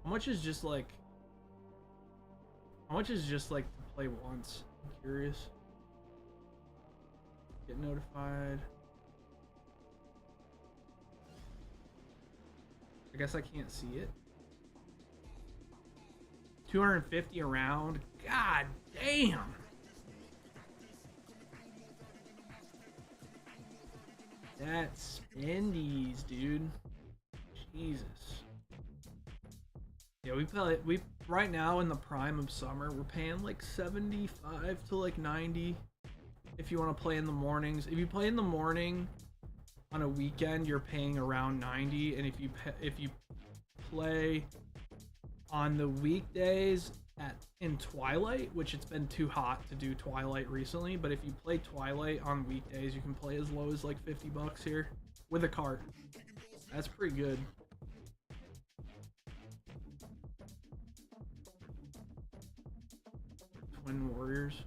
How much is just like to play once? I'm curious. Get notified. I guess I can't see it. 250 around. God damn. That's spendies, dude. Jesus. Yeah, we right now in the prime of summer, we're paying like 75 to like 90 if you want to play in the mornings. If you play in the morning on a weekend, you're paying around 90, and if you play on the weekdays in Twilight, which it's been too hot to do Twilight recently, but if you play Twilight on weekdays, you can play as low as like 50 bucks here with a cart. That's pretty good. Twin Warriors.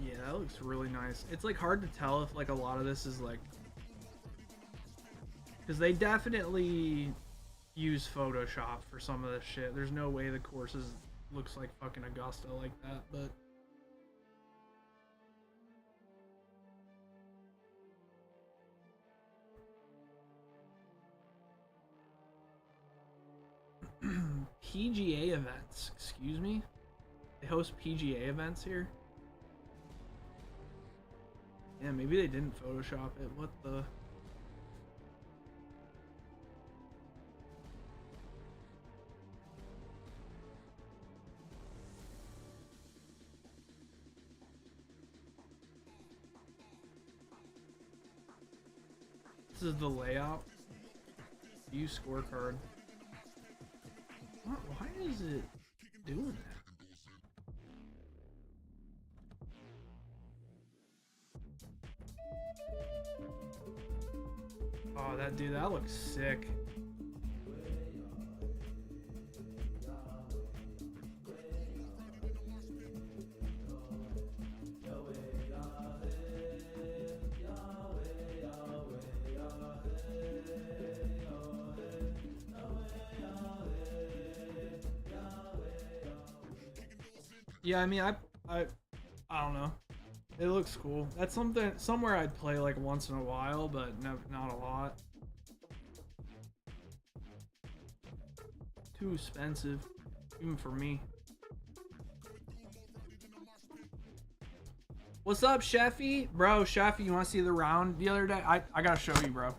Yeah, that looks really nice. It's like hard to tell if like a lot of this is like, because they definitely use Photoshop for some of this shit. There's no way the courses looks like fucking Augusta like that, but PGA events, excuse me? They host PGA events here? Yeah, maybe they didn't Photoshop it. What the? This is the layout. View scorecard. What? Why is it doing that? Oh, that dude, that looks sick. Yeah, I mean, I don't know. It looks cool. That's somewhere I'd play like once in a while, but not a lot. Too expensive, even for me. What's up, Sheffy? Bro, Sheffy, you want to see the round the other day? I gotta show you, bro.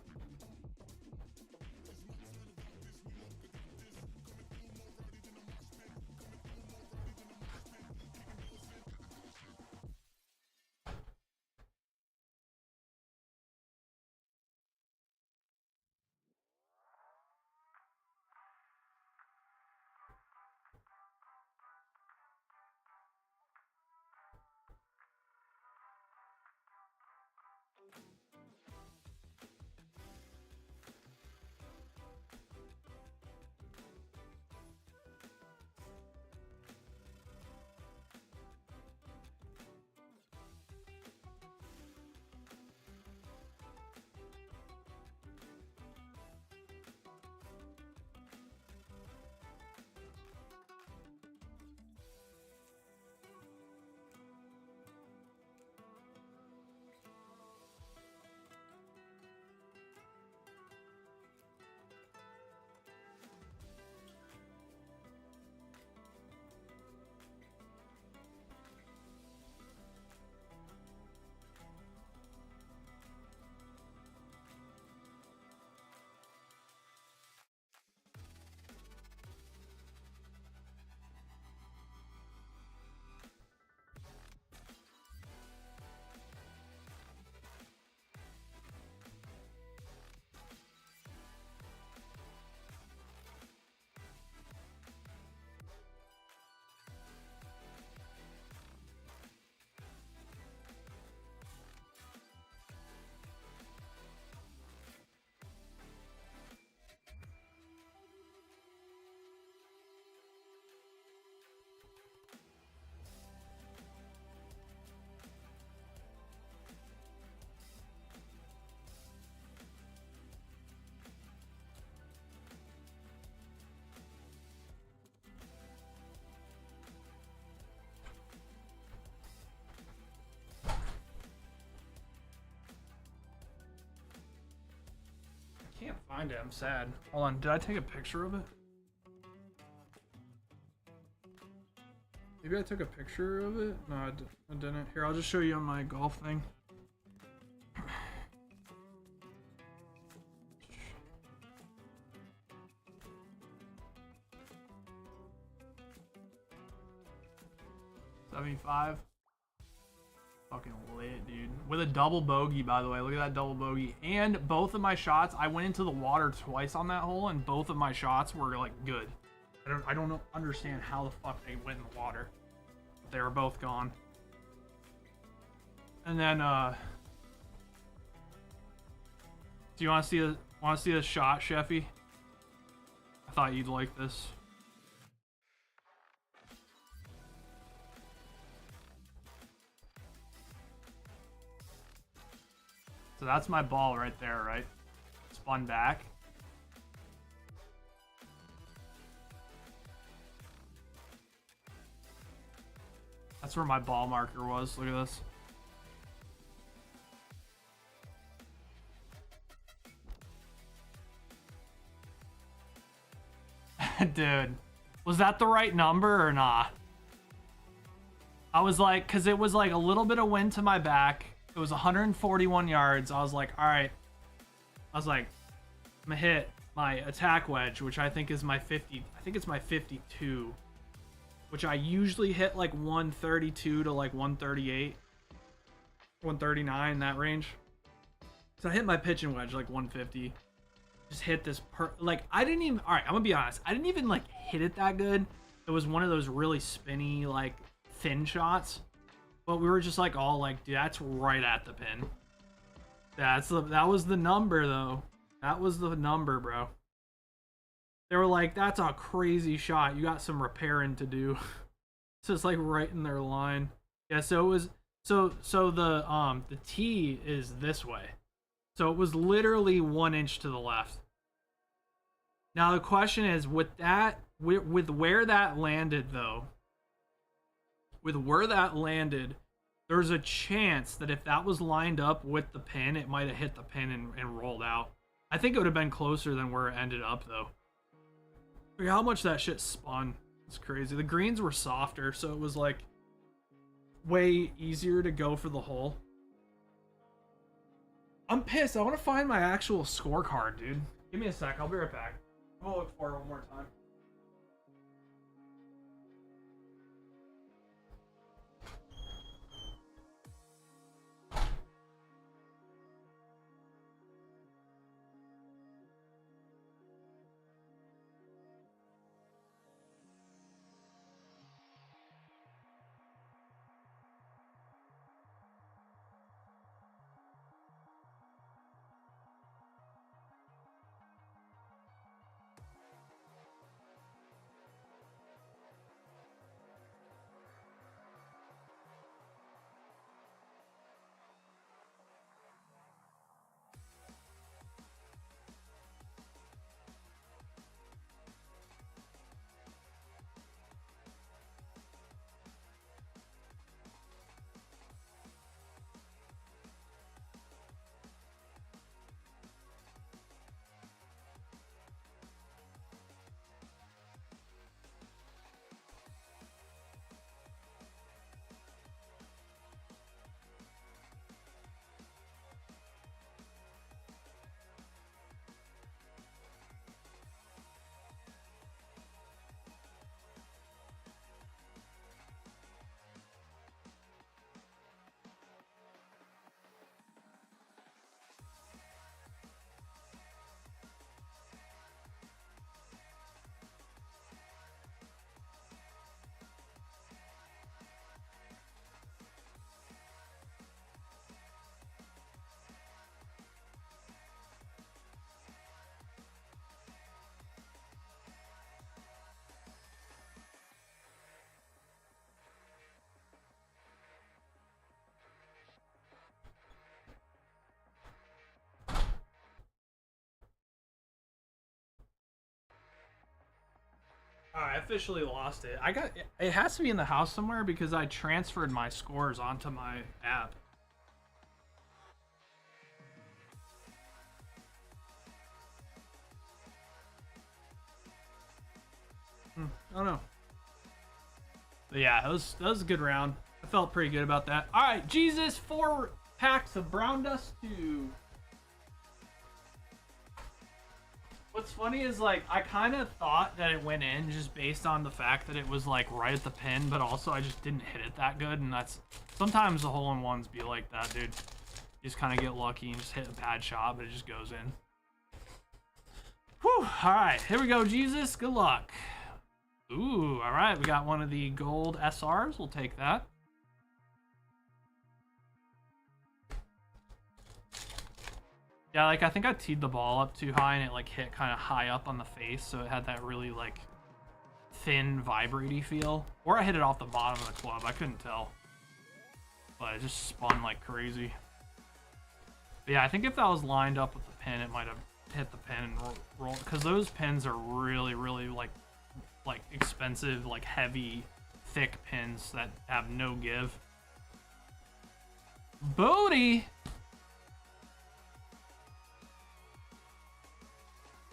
find it. I'm sad. Hold on. Did I take a picture of it? Maybe I took a picture of it? No, I didn't. Here, I'll just show you on my golf thing. $75. Fucking lit, dude. With a double bogey, by the way. Look at that double bogey. And both of my shots, I went into the water twice on that hole, and both of my shots were, like, good. I don't understand how the fuck they went in the water. They were both gone. And then, do you want to see a shot, Sheffy? I thought you'd like this. So that's my ball right there, right? Spun back. That's where my ball marker was. Look at this. Dude, was that the right number or not? I was like, because it was like a little bit of wind to my back. It was 141 yards. I was like, all right. I was like, I'm gonna hit my attack wedge, which I think is my 50. I think it's my 52, which I usually hit like 132 to like 138, 139, that range. So I hit my pitching wedge like 150. Just hit this like I didn't even. All right, I'm gonna be honest. I didn't even like hit it that good. It was one of those really spinny like thin shots. But we were just like all like, dude, that's right at the pin. That was the number though. That was the number, bro. They were like, that's a crazy shot. You got some repairing to do. So it's like right in their line. Yeah, so it was so the tee is this way. So it was literally 1 inch to the left. Now the question is with where that landed though. With where that landed, there's a chance that if that was lined up with the pin, it might have hit the pin and rolled out. I think it would have been closer than where it ended up, though. Look at how much that shit spun. It's crazy. The greens were softer, so it was, like, way easier to go for the hole. I'm pissed. I want to find my actual scorecard, dude. Give me a sec. I'll be right back. I'm gonna look for it one more time. I officially lost it. It has to be in the house somewhere because I transferred my scores onto my app. I don't know. But yeah, that was a good round. I felt pretty good about that. All right, Jesus, 4 packs of Brown Dust 2. What's funny is, like, I kind of thought that it went in just based on the fact that it was, like, right at the pin, but also I just didn't hit it that good, and that's... Sometimes the hole-in-ones be like that, dude. You just kind of get lucky and just hit a bad shot, but it just goes in. Whew, alright, here we go, Jesus. Good luck. Ooh, alright, we got one of the gold SRs. We'll take that. Yeah, like, I think I teed the ball up too high and it, like, hit kind of high up on the face, so it had that really, like, thin, vibraty feel. Or I hit it off the bottom of the club. I couldn't tell. But it just spun like crazy. But yeah, I think if that was lined up with the pin, it might have hit the pin and roll. Because those pins are really, really, like expensive, like, heavy, thick pins that have no give. Booty!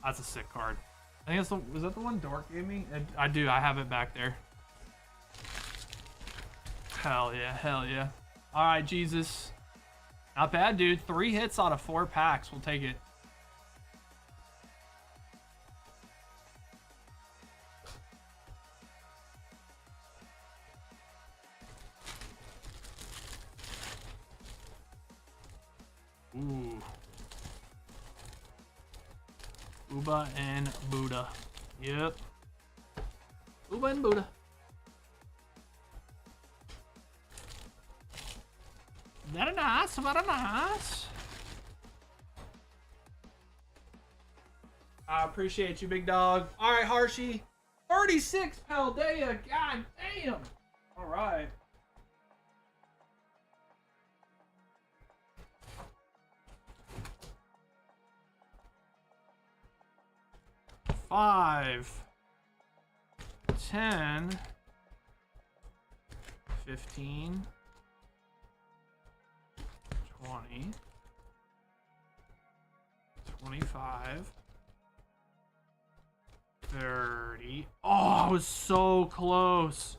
That's a sick card. I think that's the, was that the one Dork gave me? I do, I have it back there. Hell yeah, hell yeah. Alright, Jesus. Not bad, dude. 3 hits out of 4 packs. We'll take it. Ooh. Uba and Buddha. Yep. Uba and Buddha. Very nice, very nice. I appreciate you, big dog. All right, Harshy. 36 Paldea. God damn. All right. Five, 10, 15, 20, 25, 30. Oh, I was so close.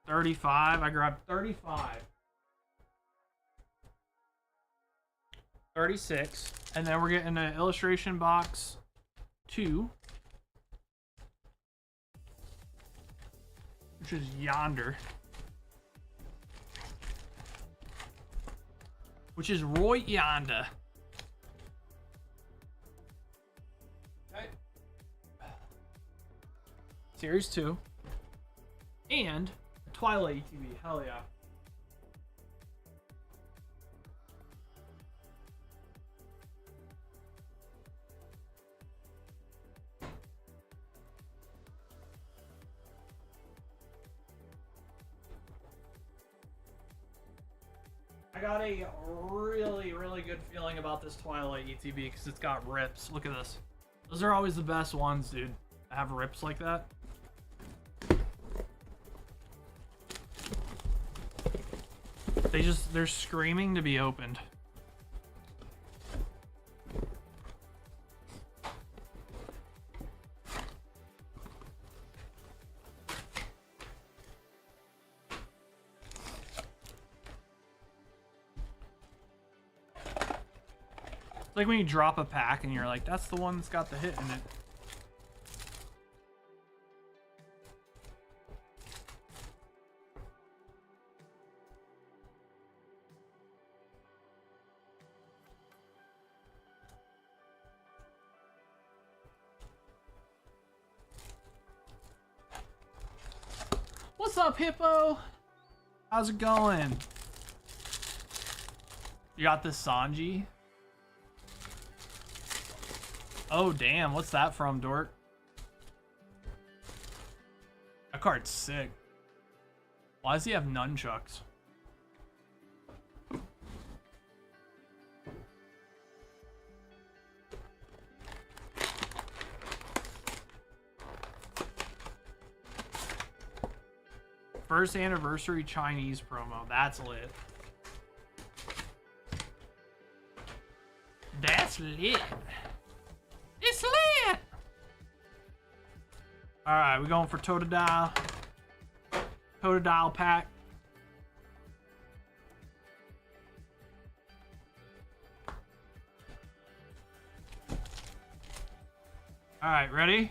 35. I grabbed 35. 36. And then we're getting an illustration box 2. Which is yonder. Which is right yonder. Okay. Series 2. And Twilight ETB. Hell yeah. I got a really, really good feeling about this Twilight ETB because it's got rips. Look at this. Those are always the best ones, dude. I have rips like that. They're screaming to be opened. Like when you drop a pack and you're like, that's the one that's got the hit in it. What's up, Hippo? How's it going? You got this Sanji? Oh, damn. What's that from, Dork? That card's sick. Why does he have nunchucks? First anniversary Chinese promo. That's lit. That's lit. It's lit! All right, we're going for Totodile. Totodile pack. All right, ready?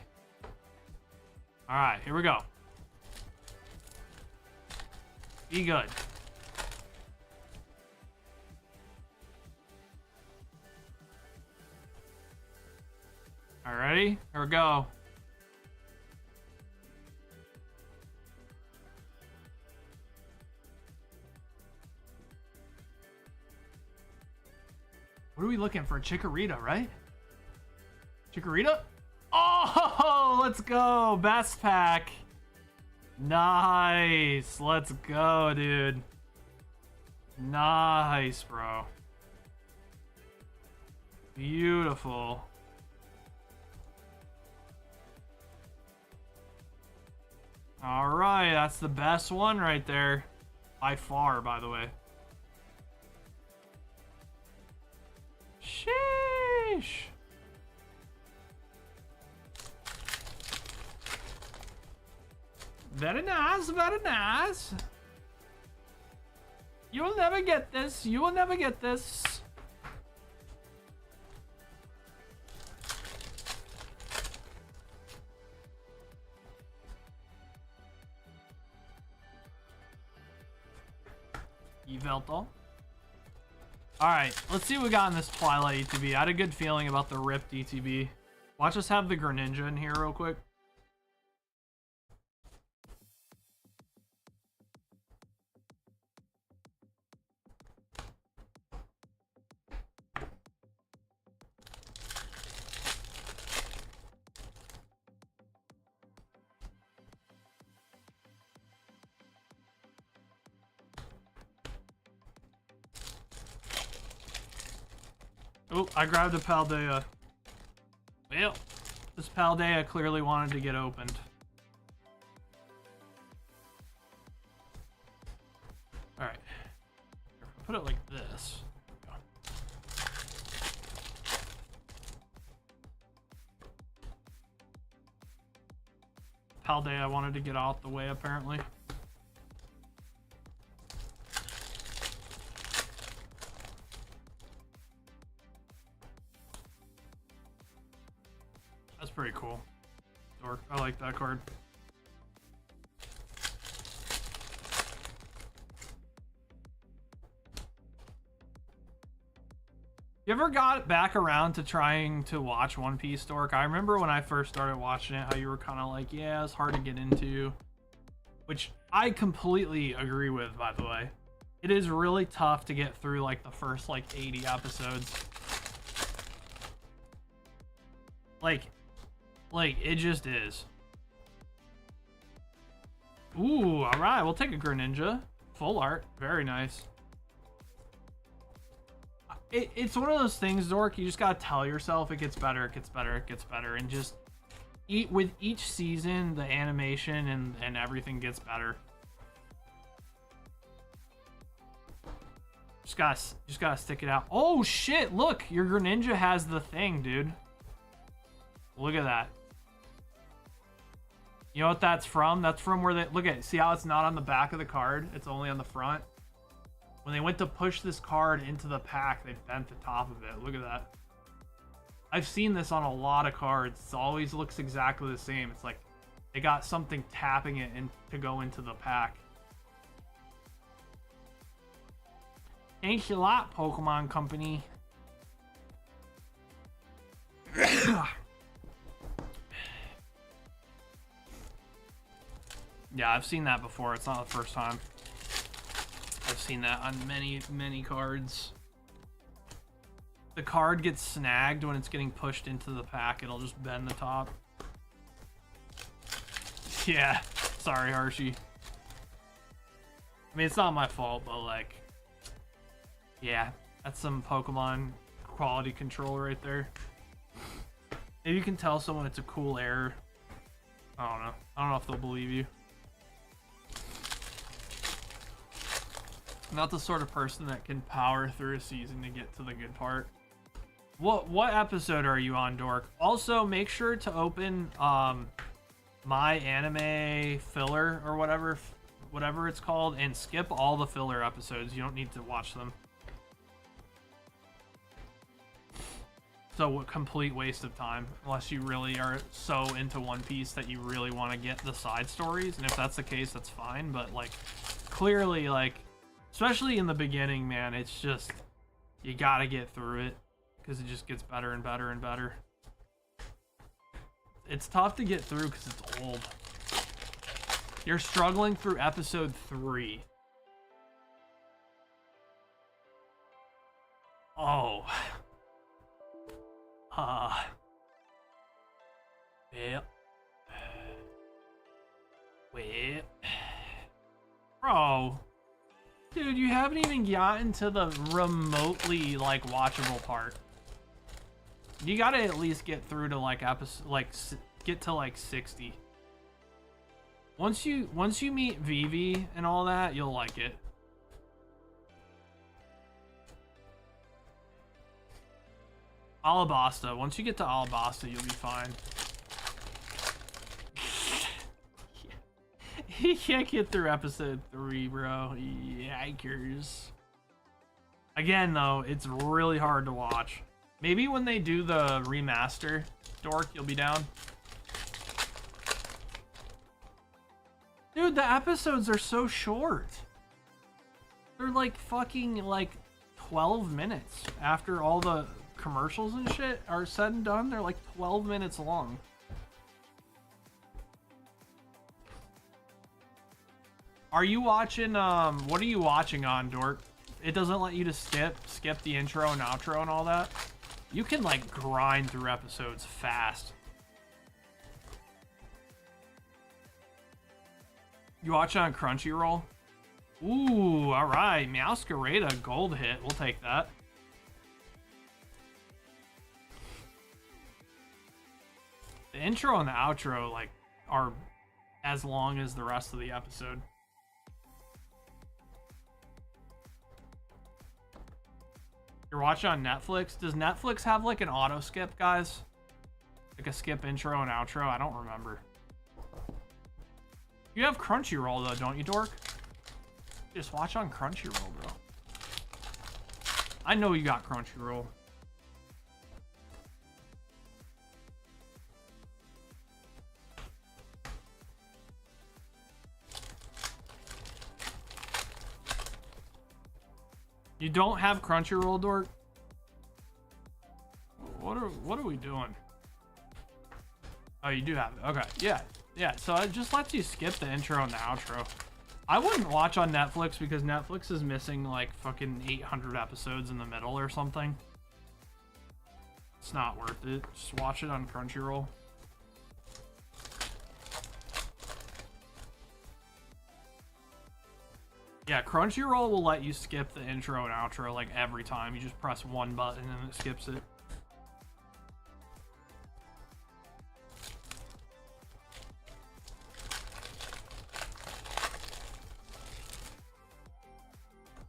All right, here we go. Be good. All right, ready? Here we go. What are we looking for? Chikorita, right? Chikorita? Oh, let's go. Best pack. Nice. Let's go, dude. Nice, bro. Beautiful. All right, that's the best one right there. By far, by the way. Sheesh. Very nice, very nice. You will never get this. You will never get this. Yveltal. Alright, let's see what we got in this Twilight ETB. I had a good feeling about the ripped ETB. Watch us have the Greninja in here real quick. Oh, I grabbed a Paldea. Well, this Paldea clearly wanted to get opened. Alright. Put it like this. Paldea wanted to get out the way, apparently. That's pretty cool. Dork. I like that card. You ever got back around to trying to watch One Piece, Dork? I remember when I first started watching it, how you were kind of like, yeah, it's hard to get into. Which I completely agree with, by the way. It is really tough to get through, like, the first, like, 80 episodes. Like, it just is. Ooh, alright, we'll take a Greninja. Full art. Very nice. It's one of those things, Dork, you just gotta tell yourself it gets better, it gets better, it gets better, and just with each season, the animation and everything gets better. Just gotta stick it out. Oh shit, look, your Greninja has the thing, dude. Look at that. You know what that's from? That's from where they, look at it, see how it's not on the back of the card, it's only on the front? When they went to push this card into the pack, they bent the top of it. Look at that. I've seen this on a lot of cards. It always looks exactly the same. It's like they got something tapping it in to go into the pack. Thanks a lot, Pokemon Company. Yeah, I've seen that before. It's not the first time. I've seen that on many cards. The card gets snagged when it's getting pushed into the pack. It'll just bend the top. Yeah, sorry, Hershey. I mean, it's not my fault, but like, yeah, that's some Pokemon quality control right there. Maybe you can tell someone it's a cool error. I don't know. I don't know if they'll believe you. I'm not the sort of person that can power through a season to get to the good part. What episode are you on, Dork? Also, make sure to open My Anime filler or whatever it's called, and skip all the filler episodes. You don't need to watch them. So a complete waste of time, unless you really are so into One Piece that you really want to get the side stories. And if that's the case, that's fine. But like, clearly, like, especially in the beginning, man, it's just, you gotta get through it because it just gets better and better and better. It's tough to get through because it's old. You're struggling through episode 3. Oh. Well. Well. Bro. Dude, you haven't even gotten to the remotely, like, watchable part. You gotta at least get through to, like, get to, like, 60. Once you meet Vivi and all that, you'll like it. Alabasta. Once you get to Alabasta, you'll be fine. You can't get through episode 3, bro. Yikers. Again, though, it's really hard to watch. Maybe when they do the remaster, Dork, you'll be down. Dude, the episodes are so short. They're like fucking like 12 minutes after all the commercials and shit are said and done. They're like 12 minutes long. Are you watching, what are you watching on, Dork? It doesn't let you to skip the intro and outro and all that. You can like grind through episodes fast. You watch it on Crunchyroll? Ooh, alright. Meowscarada gold hit. We'll take that. The intro and the outro, like, are as long as the rest of the episode. You're watching on Netflix? Does Netflix have, like, an auto skip, guys? Like a skip intro and outro? I don't remember. You have Crunchyroll, though, don't you, Dork? Just watch on Crunchyroll, bro. I know you got Crunchyroll. You don't have Crunchyroll, Dork? What are we doing? Oh, you do have it. Okay, yeah. Yeah, so it just lets you skip the intro and the outro. I wouldn't watch on Netflix because Netflix is missing like fucking 800 episodes in the middle or something. It's not worth it. Just watch it on Crunchyroll. Yeah, Crunchyroll will let you skip the intro and outro like every time. You just press one button and it skips it.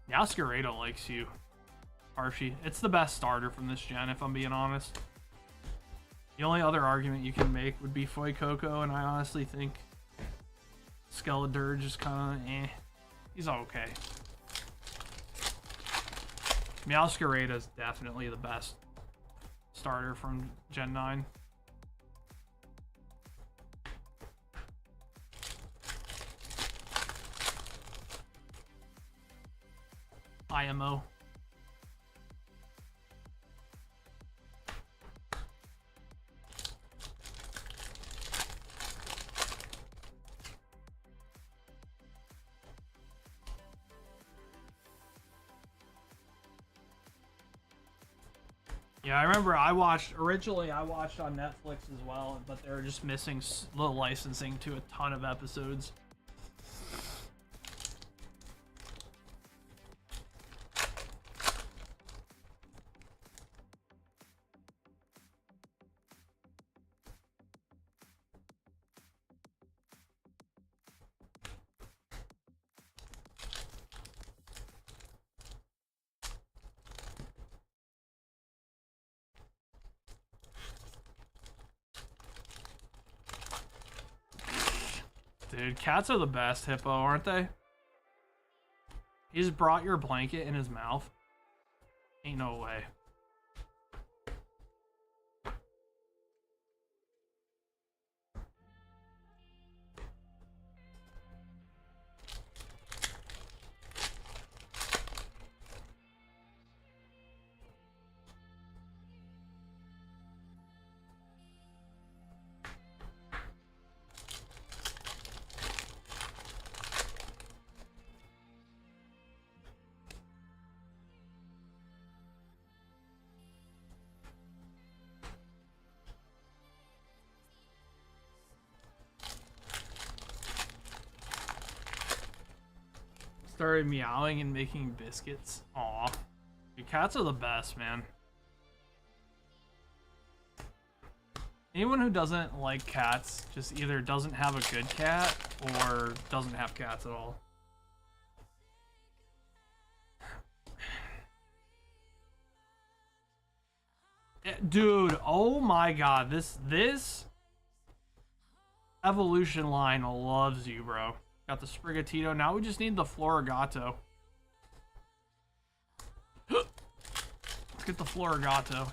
Meowscarada likes you, Archie. It's the best starter from this gen, if I'm being honest. The only other argument you can make would be Fuecoco, and I honestly think Skeledirge is kind of eh. He's okay. Meowscarada is definitely the best starter from Gen 9. IMO. Yeah, I remember originally I watched on Netflix as well, but they were just missing the licensing to a ton of episodes. Dude, cats are the best, Hippo, aren't they? He just brought your blanket in his mouth. Ain't no way. Started meowing and making biscuits. Aw. Your cats are the best, man. Anyone who doesn't like cats just either doesn't have a good cat or doesn't have cats at all. Dude, oh my god, this evolution line loves you, bro. Got the Sprigatito. Now we just need the Florigato. Let's get the Florigato.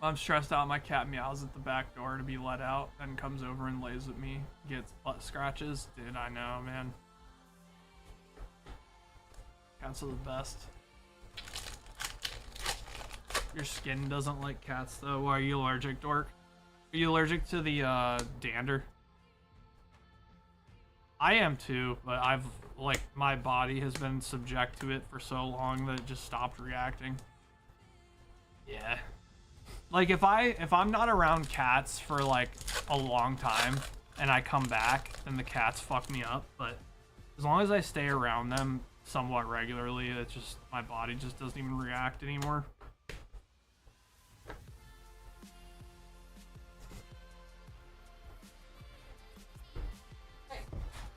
I'm stressed out. My cat meows at the back door to be let out, then comes over and lays with me. Gets butt scratches. Dude, I know, man. Cats are the best. Your skin doesn't like cats, though. Why are you allergic, Dork? Are you allergic to the dander? I am too, but I've like my body has been subject to it for so long that it just stopped reacting. Yeah. Like if I'm not around cats for like a long time and I come back, then the cats fuck me up. But as long as I stay around them somewhat regularly, it's just my body just doesn't even react anymore.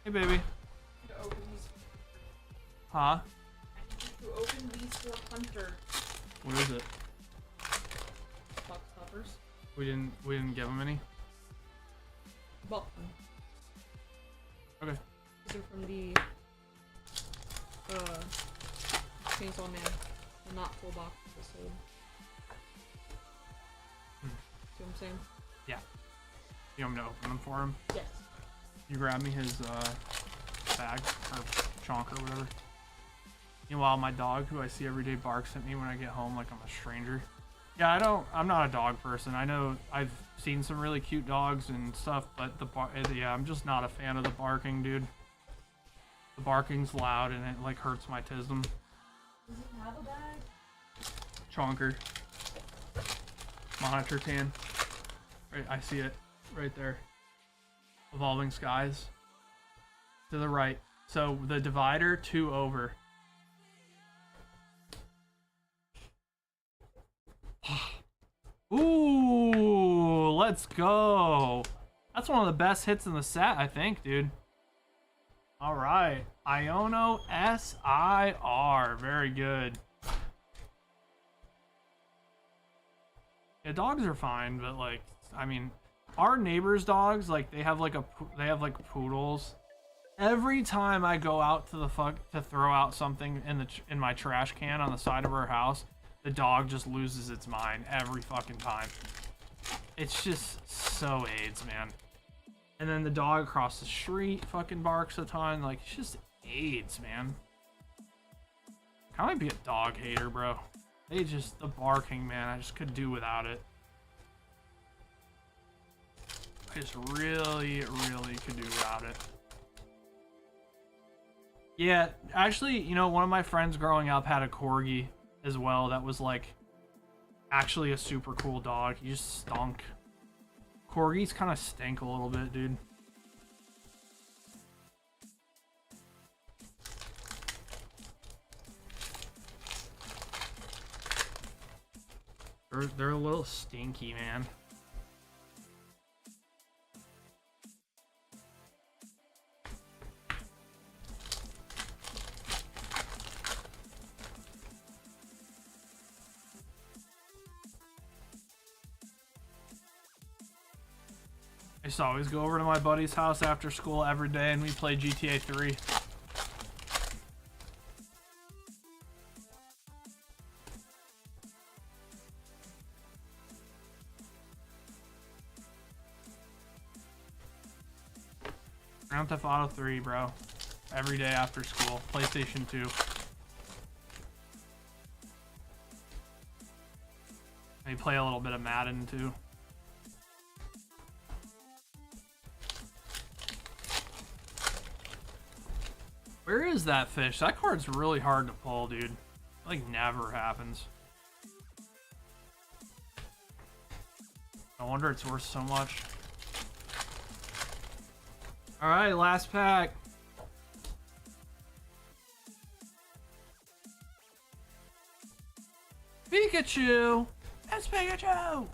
Hey, baby. Huh? I need you to open these for Hunter. What is it? Box toppers. We didn't give him any. Bought them. Okay. These are from the Chainsaw Man. The not full box that sold. See what I'm saying? Yeah. You want me to open them for him? Yes. You grab me his bag or chonk or whatever. Meanwhile, my dog, who I see every day, barks at me when I get home like I'm a stranger. Yeah, I'm not a dog person. I know I've seen some really cute dogs and stuff, but yeah, I'm just not a fan of the barking, dude. The barking's loud and it like hurts my tism. Does it have a bag? Chonker. Monitor tan. Right, I see it right there. Evolving Skies. To the right. So the divider, 2 over. Ooh, let's go. That's one of the best hits in the set, I think, dude. All right. Iono SIR. Very good. Yeah, dogs are fine, but like, I mean, our neighbors' dogs, like they have like poodles. Every time I go out to throw out something in my trash can on the side of our house, the dog just loses its mind every fucking time. It's just so AIDS, man. And then the dog across the street fucking barks a ton. Like, it's just AIDS, man. I might be a dog hater, bro. The barking, man, I just could do without it. I just really could do without it. Yeah, actually, you know, one of my friends growing up had a corgi as well that was like actually a super cool dog. He just stunk. Corgis kind of stink a little bit, dude. They're a little stinky, man. I used to always go over to my buddy's house after school every day and we played GTA 3. Grand Theft Auto 3, bro. Every day after school. PlayStation 2. And you play a little bit of Madden too. Where is that fish? That card's really hard to pull, dude. Like, never happens. No wonder it's worth so much. Alright, last pack. Pikachu! It's Pikachu!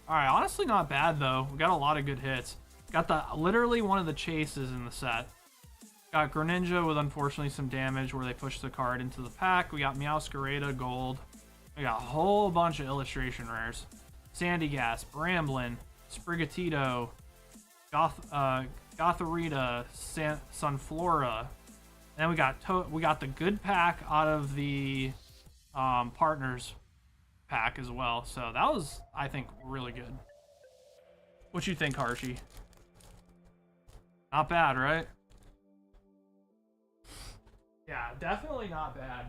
Alright, honestly not bad though. We got a lot of good hits. Got the literally one of the chases in the set. Got Greninja with unfortunately some damage where they pushed the card into the pack. We got Meowscarada gold. We got a whole bunch of illustration rares. Sandygas, Bramblin, Sprigatito, Gothorita, Sunflora. And then we got the good pack out of the partners pack as well. So that was, I think, really good. What you think, Harshy? Not bad, right? Yeah, definitely not bad.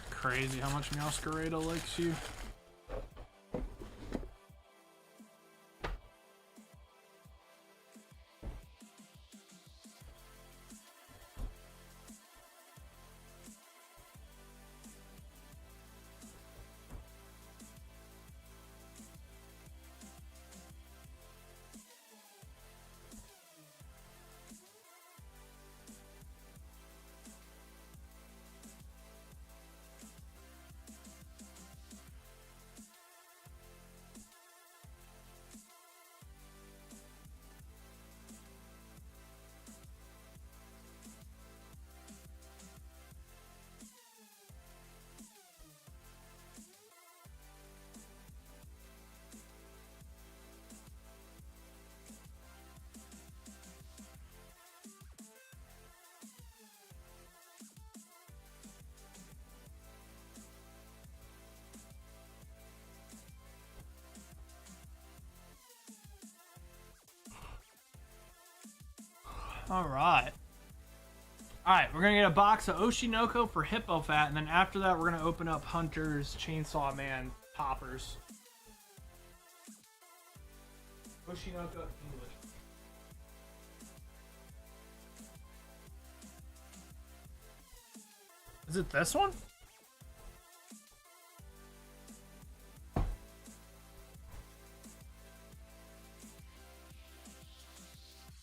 Crazy how much Meowscarada likes you. Alright. Alright, we're gonna get a box of Oshinoko for Hippo Fat, and then after that, we're gonna open up Hunter's Chainsaw Man toppers. Oshinoko English. Is it this one?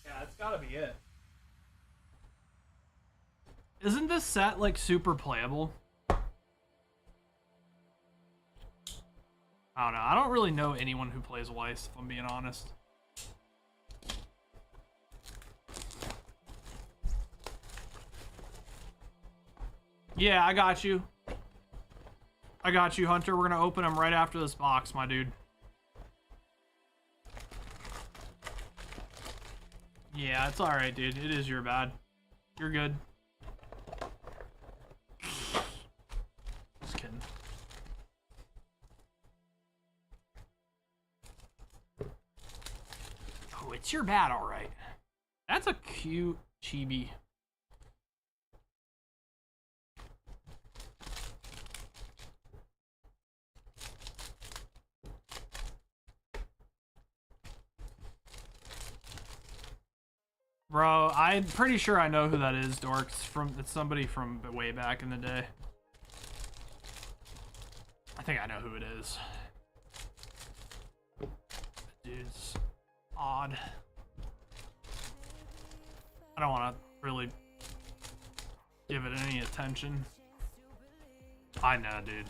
Yeah, it's gotta be it. Isn't this set, like, super playable? I don't know. I don't really know anyone who plays Weiss, if I'm being honest. Yeah, I got you. I got you, Hunter. We're gonna open them right after this box, my dude. Yeah, it's alright, dude. It is your bad. You're good. Just kidding. Oh, it's your bad, alright. That's a cute chibi. Bro, I'm pretty sure I know who that is, Dork. It's somebody from way back in the day. I think I know who it is. Dude's odd. I don't want to really give it any attention. I know, dude.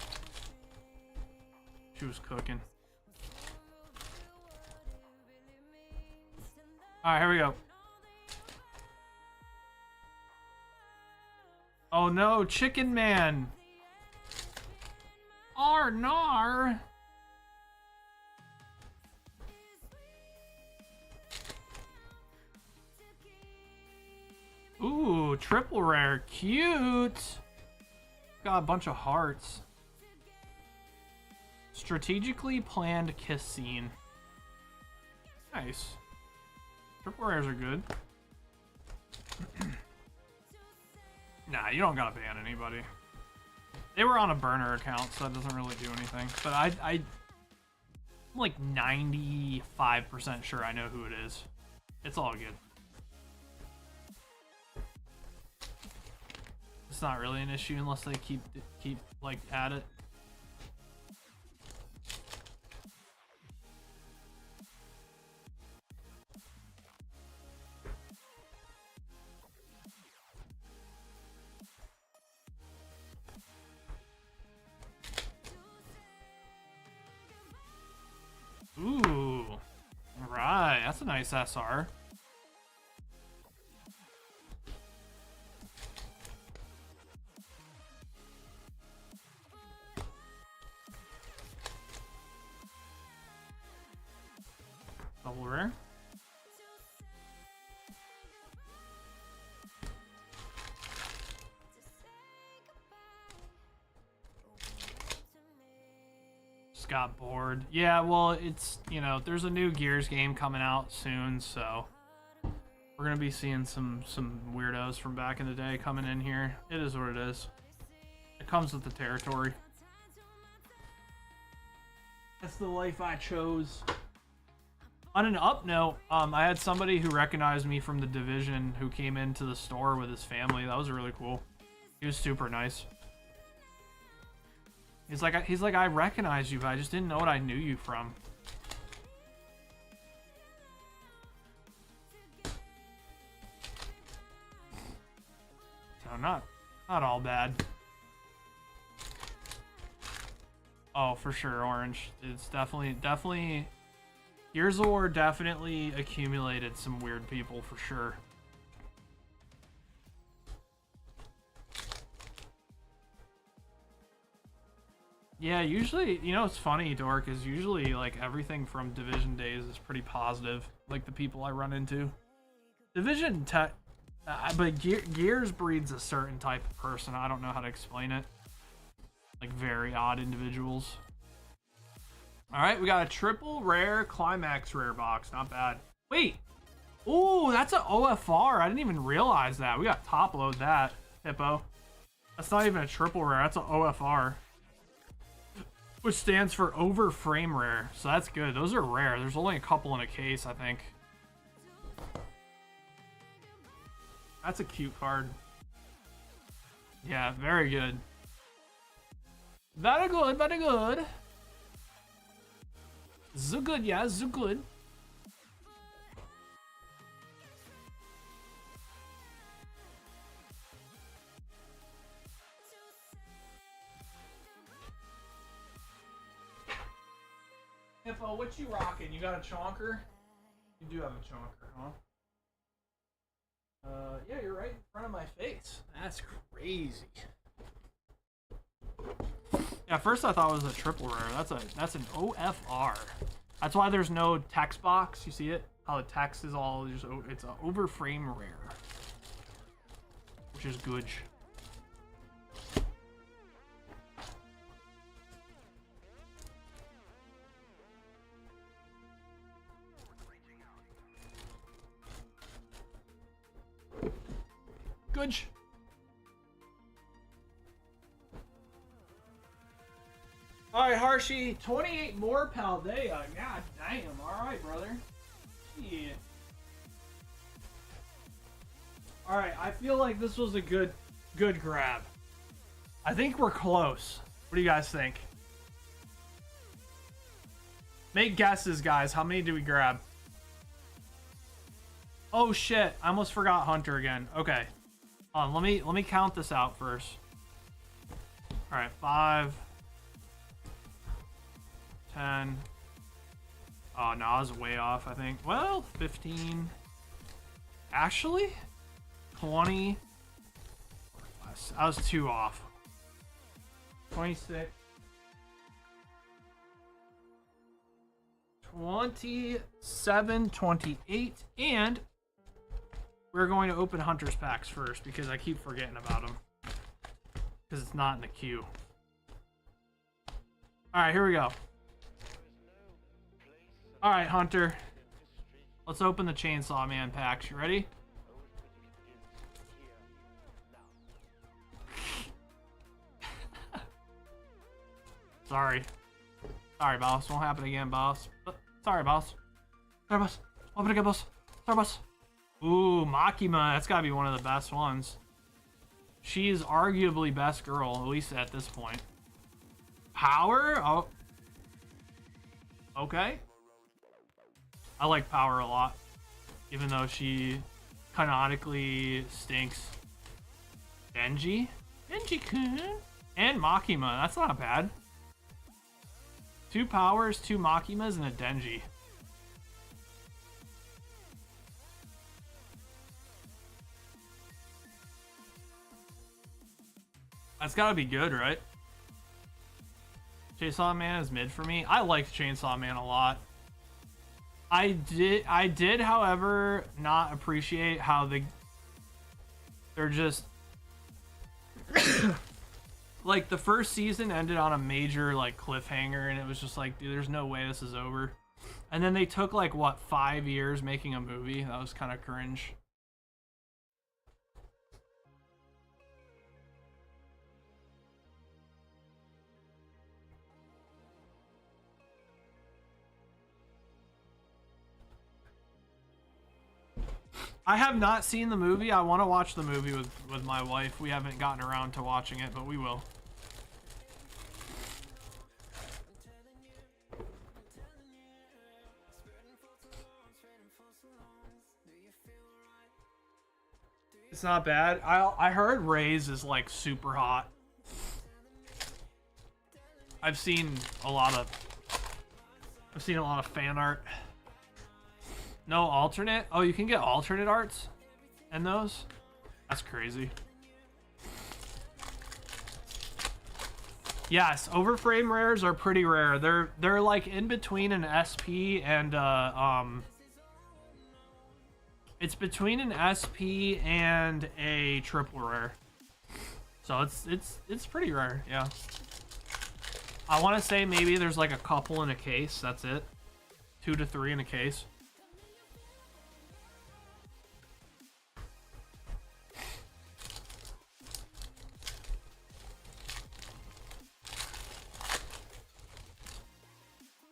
She was cooking. Alright, here we go. Oh no, Chicken Man! Arnar! Ooh, triple rare. Cute! Got a bunch of hearts. Strategically planned kiss scene. Nice. Triple rares are good. Nah, you don't gotta ban anybody. They were on a burner account, so that doesn't really do anything. But I'm like 95% sure I know who it is. It's all good. It's not really an issue unless they keep like at it. Ooh, all right, that's a nice SR. Double rare. Just got bored. Yeah, well, it's, you know, there's a new Gears game coming out soon, so we're gonna be seeing some weirdos from back in the day coming in here. It is what it is. It comes with the territory. That's the life I chose. On an up note, I had somebody who recognized me from the Division who came into the store with his family. That was really cool. He was super nice. He's like, I recognize you, but I just didn't know what I knew you from. So not all bad. Oh, for sure, orange. It's definitely. Gears of War definitely accumulated some weird people for sure. Yeah, usually, you know, it's funny, Dork, is usually like everything from Division days is pretty positive. Like the people I run into. Division but Gears breeds a certain type of person. I don't know how to explain it. Like very odd individuals. All right, we got a triple rare climax rare box. Not bad. Wait. Ooh, that's an OFR. I didn't even realize that. We got top load that, Hippo. That's not even a triple rare. That's an OFR. Which stands for over frame rare. So that's good. Those are rare. There's only a couple in a case, I think. That's a cute card. Yeah, very good. Very good, very good. So good, yeah, so good. Hippo, what you rocking? You got a chonker? You do have a chonker, huh? Yeah, you're right in front of my face. That's crazy. Yeah, at first I thought it was a triple rare. That's an OFR. That's why there's no text box. You see it? How the text is all just, it's an over frame rare, which is good. Good. All right, Harshi, 28 more Paldea. God damn. All right, brother. Yeah. All right, I feel like this was a good grab. I think we're close. What do you guys think? Make guesses, guys. How many do we grab? Oh shit! I almost forgot Hunter again. Okay. Let me count this out first. All right, 5, 10. Oh no, I was way off. I think. Well, 15. Actually, 20. I was 2 off. 26. 27, 28, and we're going to open Hunter's packs first because I keep forgetting about them because it's not in the queue. All right, here we go. All right, Hunter. Let's open the Chainsaw Man packs. You ready? Sorry. Sorry, boss. Won't happen again, boss. Sorry, boss. Sorry, boss. Open it again, boss. Sorry, boss. Ooh, Makima. That's gotta be one of the best ones. She is arguably best girl, at least at this point. Power? Oh. Okay. I like Power a lot. Even though she canonically stinks. Denji? Denji-kun? And Makima. That's not bad. 2 Powers, 2 Makimas, and a Denji. That's gotta be good, right? Chainsaw Man is mid for me. I liked Chainsaw Man a lot. I did, however, not appreciate how they're just like the first season ended on a major like cliffhanger, and it was just like, dude, there's no way this is over. And then they took like what 5 years making a movie. That was kind of cringe. I have not seen the movie. I want to watch the movie with my wife. We haven't gotten around to watching it, but we will. It's not bad. I heard Ray's is like super hot. I've seen a lot of fan art. No alternate? Oh, you can get alternate arts in those? That's crazy. Yes, overframe rares are pretty rare. They're like in between an SP and it's between an SP and a triple rare. So it's pretty rare, yeah. I want to say maybe there's like a couple in a case, that's it. 2 to 3 in a case.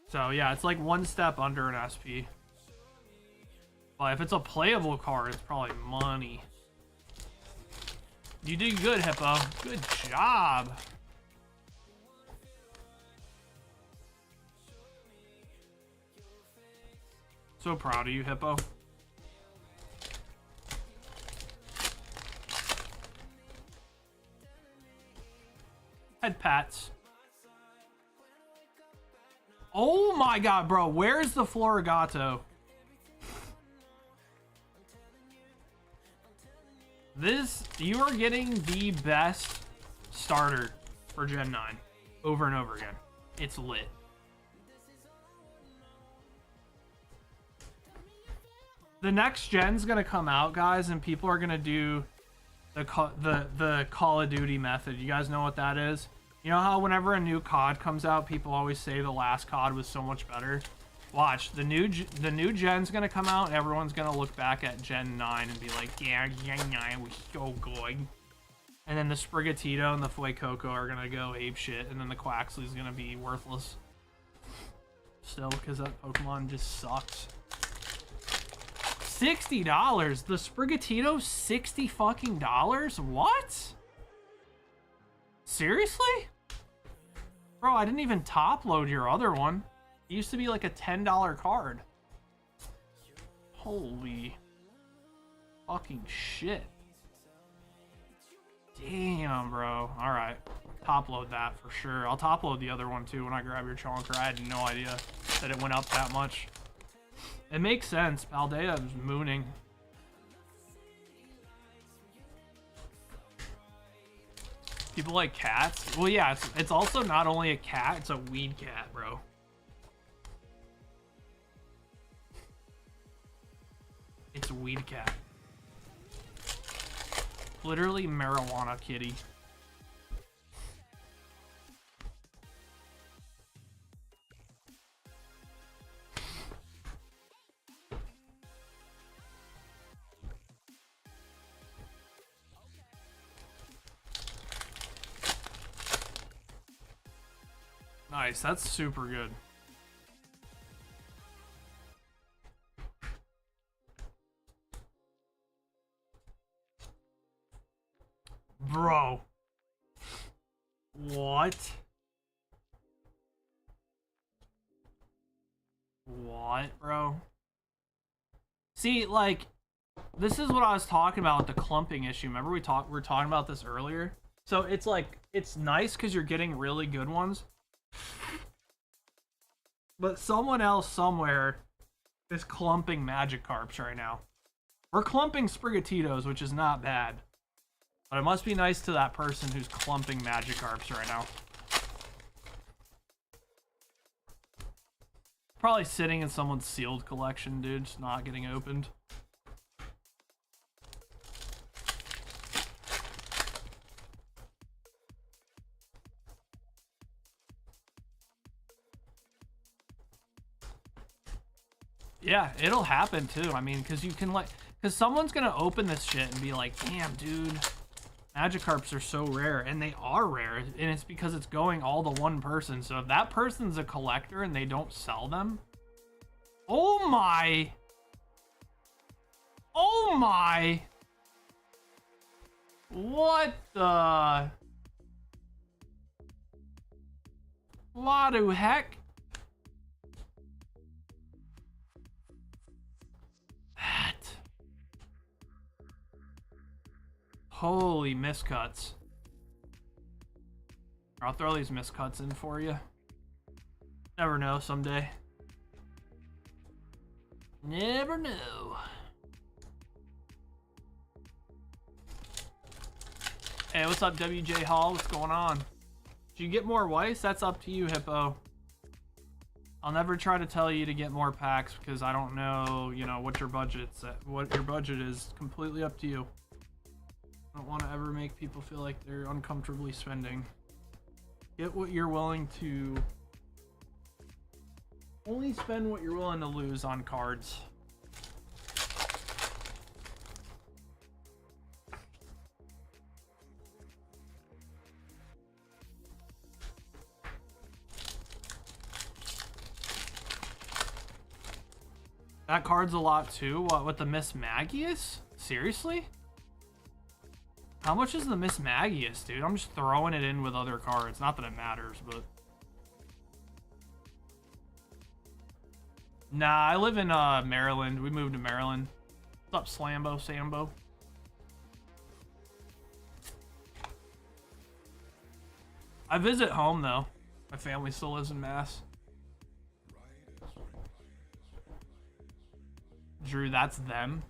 So yeah, it's like 1 step under an SP. But if it's a playable card, it's probably money. You did good, Hippo. Good job. So proud of you, Hippo. Head pats. Oh my god, bro. Where's the Florigato? You are getting the best starter for Gen 9 over and over again. It's lit. The next gen's gonna come out, guys, and people are gonna do the Call of Duty method. You guys know what that is? You know how whenever a new COD comes out, people always say the last COD was so much better? Watch, the new gen's gonna come out, and everyone's gonna look back at Gen 9 and be like, yeah, Gen 9 was so good. And then the Sprigatito and the Fuecoco are gonna go ape shit, and then the Quaxly's gonna be worthless. Still, because that Pokemon just sucks. $60! The Sprigatito, $60 fucking dollars? What? Seriously? Bro, I didn't even top load your other one. It used to be like a $10 card. Holy fucking shit. Damn, bro. All right. Top load that for sure. I'll top load the other one too when I grab your chonker. I had no idea that it went up that much. It makes sense. Paldea is mooning. People like cats. Well, yeah, it's also not only a cat, it's a weed cat, bro. It's a weed cat. Literally marijuana kitty. Nice, that's super good. Bro. What? What, bro? See, like, this is what I was talking about with the clumping issue. Remember we were talking about this earlier? So it's like, it's nice because you're getting really good ones. But someone else somewhere is clumping Magikarps right now. We're clumping Sprigatitos, which is not bad. But it must be nice to that person who's clumping Magikarps right now. Probably sitting in someone's sealed collection, dude, just not getting opened. Yeah, it'll happen too. I mean, because you can like, because someone's gonna open this shit and be like, damn, dude, Magikarps are so rare, and they are rare, and it's because it's going all to one person. So if that person's a collector and they don't sell them, oh my, oh my, what the, what the heck? Holy miscuts. I'll throw these miscuts in for you. Never know someday. Never know. Hey, what's up, WJ Hall? What's going on? Did you get more Weiss? That's up to you, Hippo. I'll never try to tell you to get more packs because I don't know, you know, what your budget's at. What your budget is completely up to you. I don't want to ever make people feel like they're uncomfortably spending. Get what you're willing to. Only spend what you're willing to lose on cards. That card's a lot too. What, with the Miss Magius? Seriously? How much is the Miss Magius, dude? I'm just throwing it in with other cards. Not that it matters, but... Nah, I live in Maryland. We moved to Maryland. What's up, Slambo, Sambo? I visit home, though. My family still lives in Mass. Drew, that's them?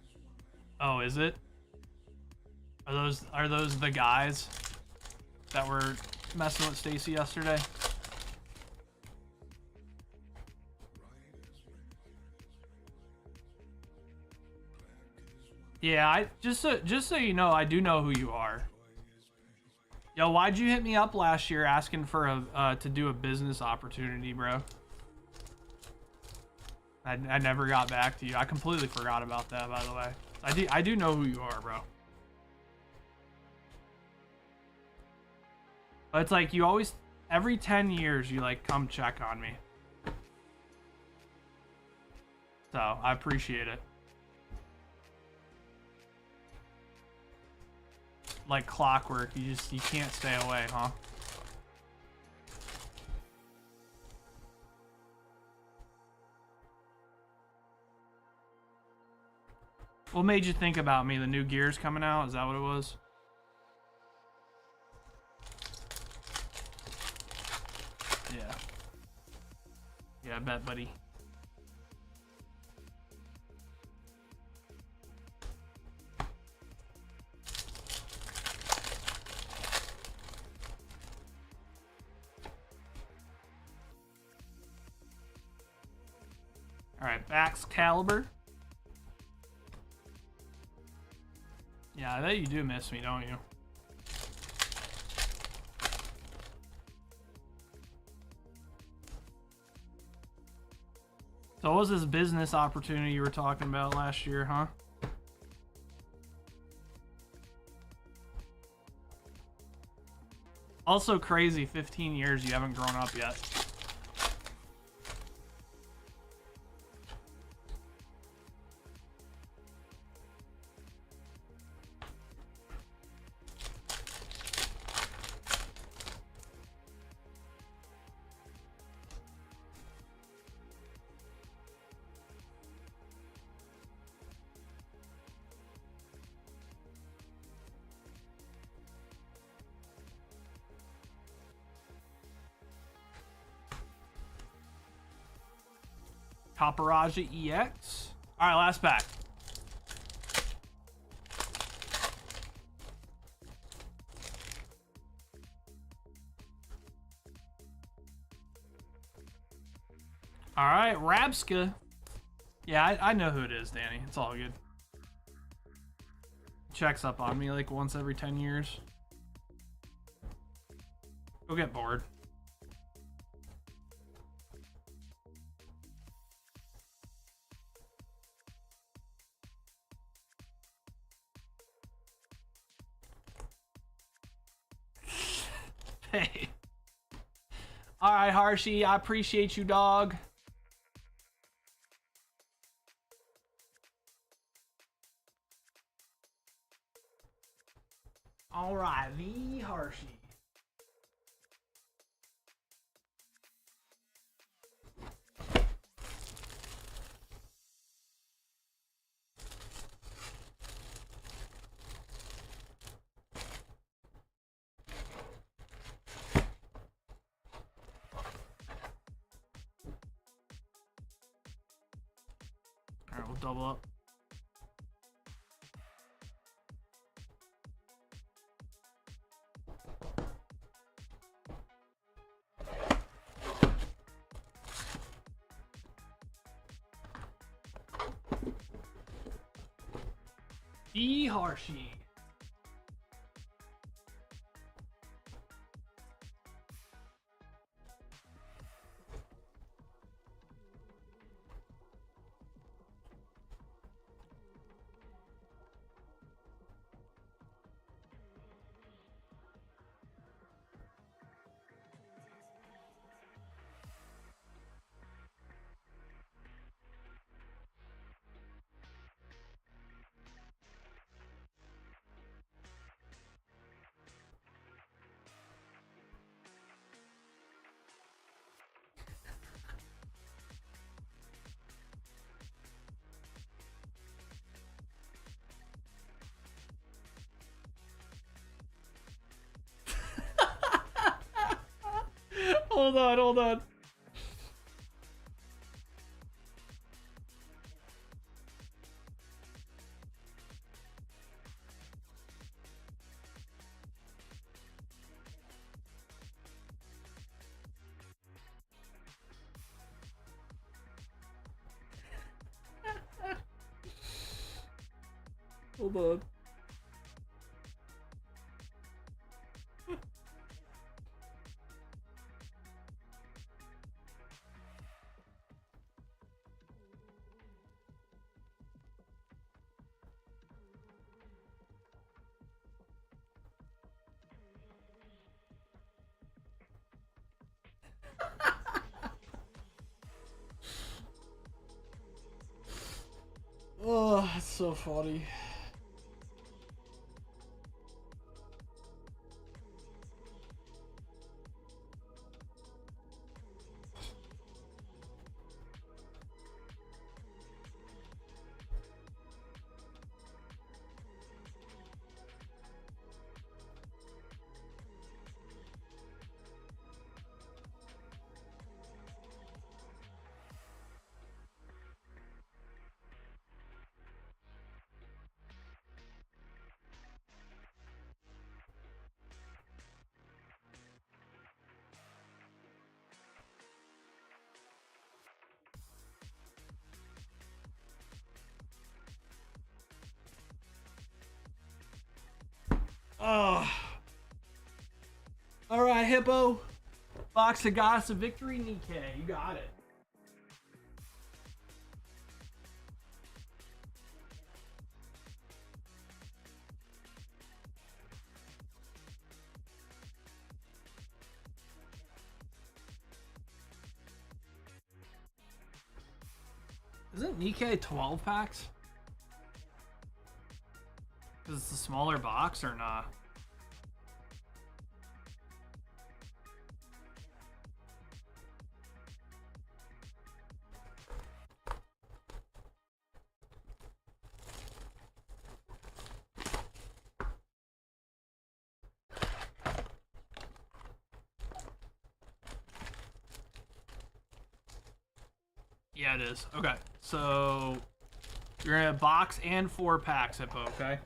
Oh, is it? Are those the guys that were messing with Stacy yesterday? Yeah, just so you know, I do know who you are. Yo, why'd you hit me up last year asking for a to do a business opportunity, bro? I never got back to you. I completely forgot about that, by the way. I do know who you are, bro. But it's like you always, every 10 years, you like come check on me. So I appreciate it. Like clockwork, you can't stay away, huh? What made you think about me? The new Gears coming out? Is that what it was? Yeah, I bet, buddy. Alright, Excalibur. Yeah, I bet you do miss me, don't you? So what was this business opportunity you were talking about last year, huh? Also crazy, 15 years you haven't grown up yet. Paparaja EX. All right, last pack. All right, Rabska. Yeah, I know who it is, Danny. It's all good. Checks up on me like once every 10 years. Go get bored. Hey. All right, Harshy. I appreciate you, dog. All right, the Harshy. All right, we'll double up. The Harshy. Hold on, hold on. Hold on. Oh, that's so funny. Oh. All right, Hippo. Box of Gossip Victory, Nikkei. You got it. Isn't Nikkei 12 packs? Because it's a smaller box or not? Yeah, it is. Okay, so you're gonna box and 4 packs, Hippo, okay?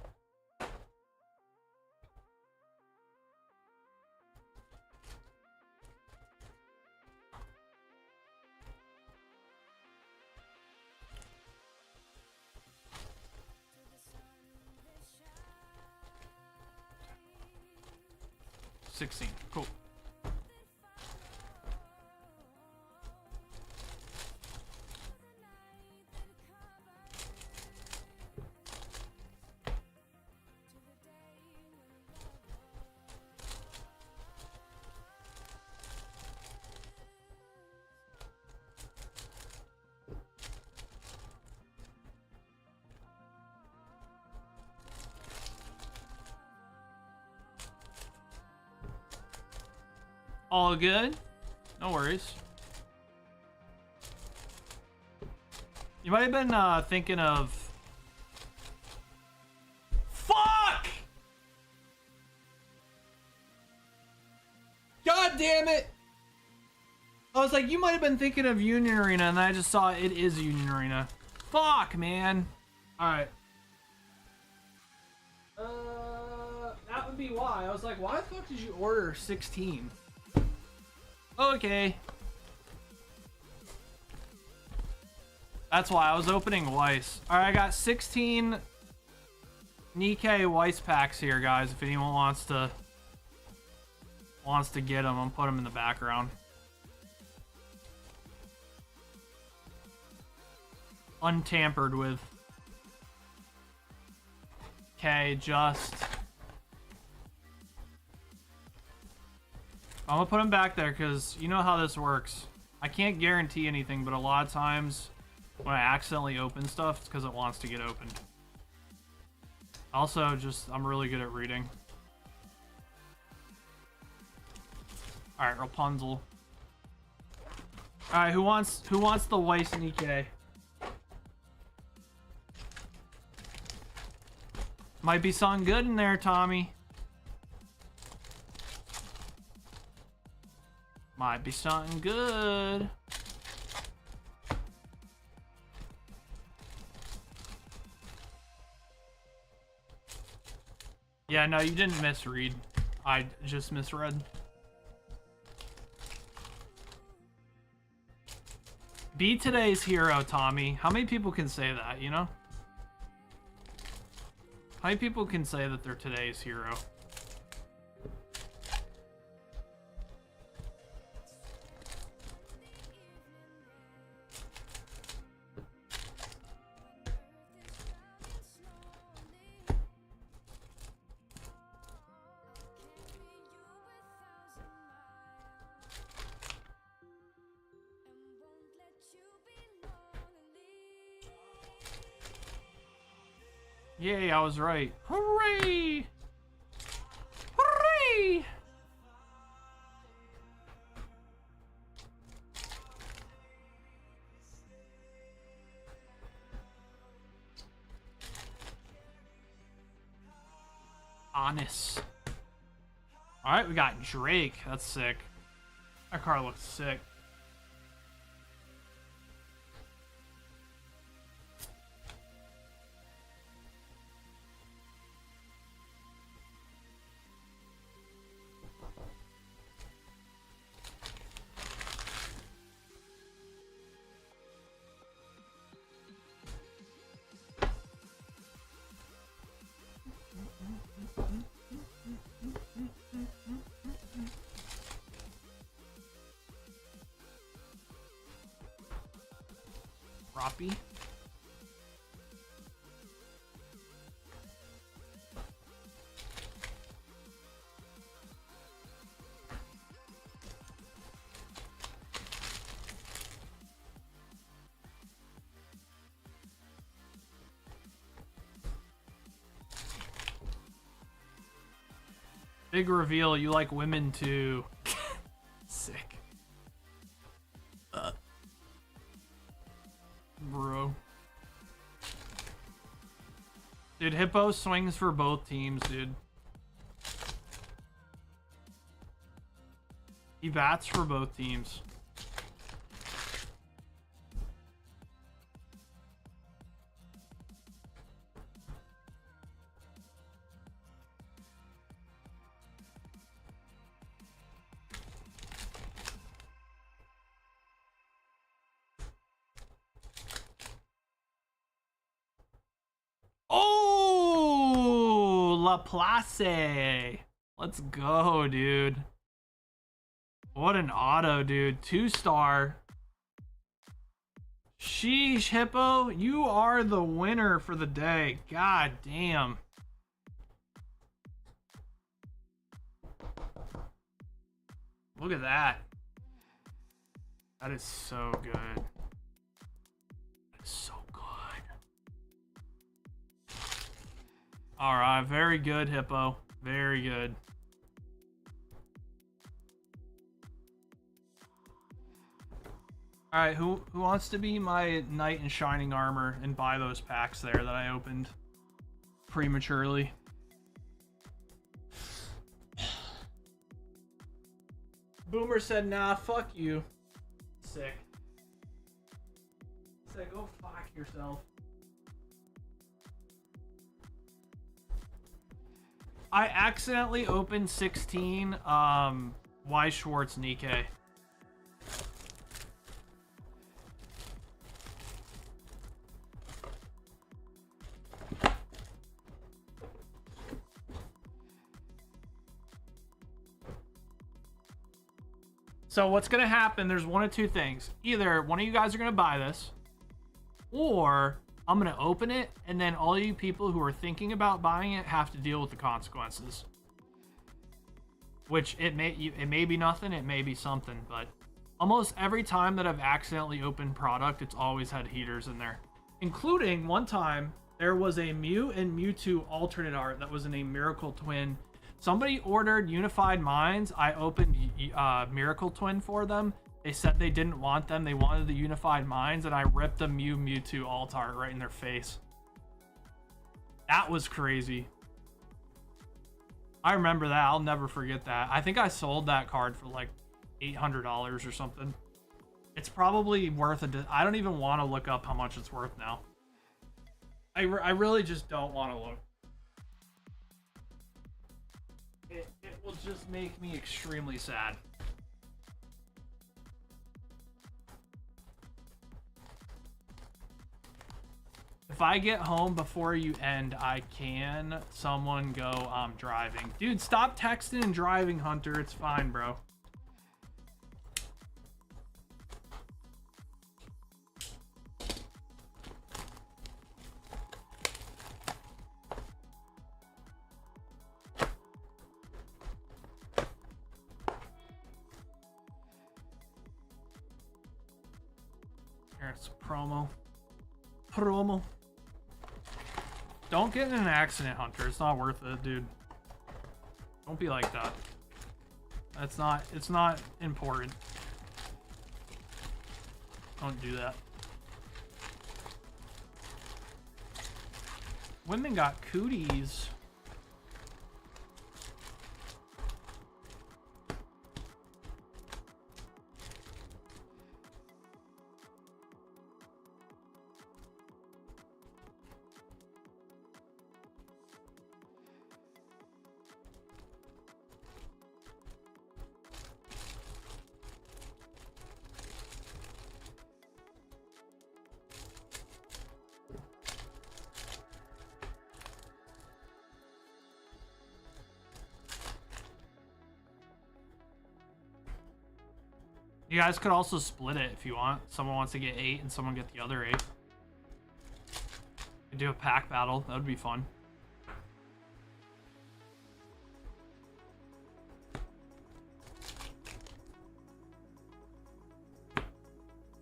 $16. Cool. All good. No worries. You might have been thinking of... Fuck! God damn it! I was like, you might have been thinking of Union Arena, and I just saw it is Union Arena. Fuck, man. Alright. That would be why. I was like, why the fuck did you order 16? Okay. That's why I was opening Weiss. Alright, I got 16 Nikkei Weiss packs here, guys. If anyone wants to get them, I'll put them in the background. Untampered with. Okay, just... I'm gonna put them back there because you know how this works. I can't guarantee anything, but a lot of times when I accidentally open stuff, it's because it wants to get opened. Also, I'm really good at reading. Alright, Rapunzel. Alright, who wants the Weiss Nikkei? Might be something good in there, Tommy. Might be something good. Yeah, no, you didn't misread. I just misread. Be today's hero, Tommy. How many people can say that, you know? How many people can say that they're today's hero? Yay, I was right. Hooray! Hooray! Honest. Alright, we got Drake. That's sick. That card looks sick. crappie. Big reveal, you like women too. Sick. Bro. Dude, Hippo swings for both teams, dude. He bats for both teams. Oh, Laplace. Let's go, dude. What an auto, dude. 2-star. Sheesh, Hippo. You are the winner for the day. God damn. Look at that. That is so good. That is so good. All right, very good, Hippo. Very good. All right, who wants to be my knight in shining armor and buy those packs there that I opened prematurely? Boomer said, "Nah, fuck you." Sick. Say, go fuck yourself. I accidentally opened 16 Weiss Schwartz Nikkei. So what's going to happen, there's one of two things. Either one of you guys are going to buy this, or I'm going to open it, and then all you people who are thinking about buying it have to deal with the consequences. Which it may be nothing, it may be something, but almost every time that I've accidentally opened product, it's always had heaters in there. Including one time, there was a Mew and Mewtwo alternate art that was in a Miracle Twin. Somebody ordered Unified Minds. I opened Miracle Twin for them. They said they didn't want them. They wanted the Unified Minds, and I ripped the Mewtwo alt art right in their face. That was crazy. I remember that. I'll never forget that. I think I sold that card for like $800 or something. It's probably worth I don't even want to look up how much it's worth now. I really just don't want to look. It will just make me extremely sad. If I get home before you end, I can. Someone go, I'm driving. Dude, stop texting and driving, Hunter. It's fine, bro. Here, it's a promo. Promo. Don't get in an accident, Hunter. It's not worth it, dude. Don't be like that. It's not important. Don't do that. Women got cooties. You guys could also split it if you want. Someone wants to get 8 and someone get the other 8. You do a pack battle. That would be fun.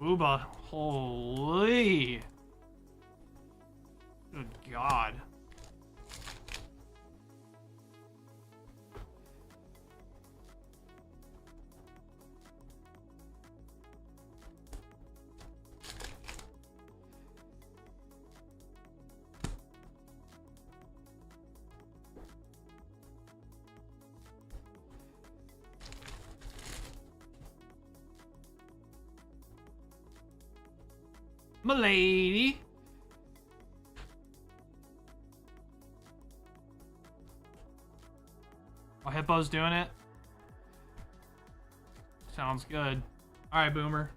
Booba. Holy. Good God. Milady. Oh, Hippo's doing it. Sounds good. All right, Boomer.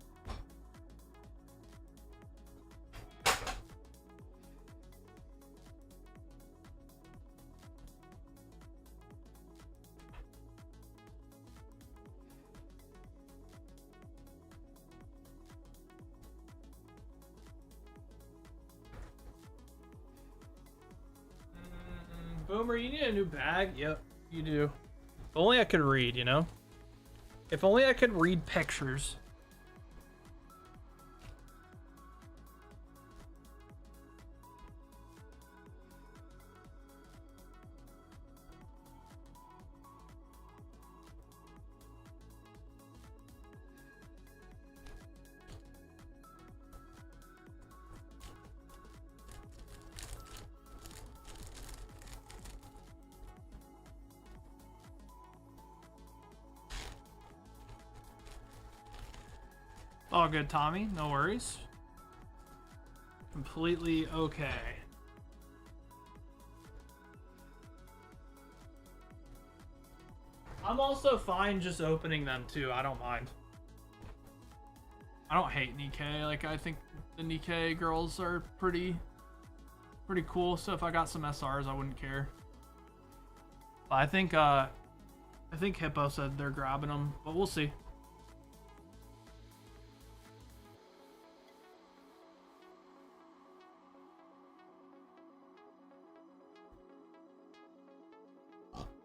Boomer, you need a new bag? Yep, you do. If only I could read, you know? If only I could read pictures. All good, Tommy. No worries. Completely okay. I'm also fine just opening them too. I don't mind. I don't hate Nikkei. Like, I think the Nikkei girls are pretty cool. So if I got some SRs, I wouldn't care. But I think Hippo said they're grabbing them, but we'll see.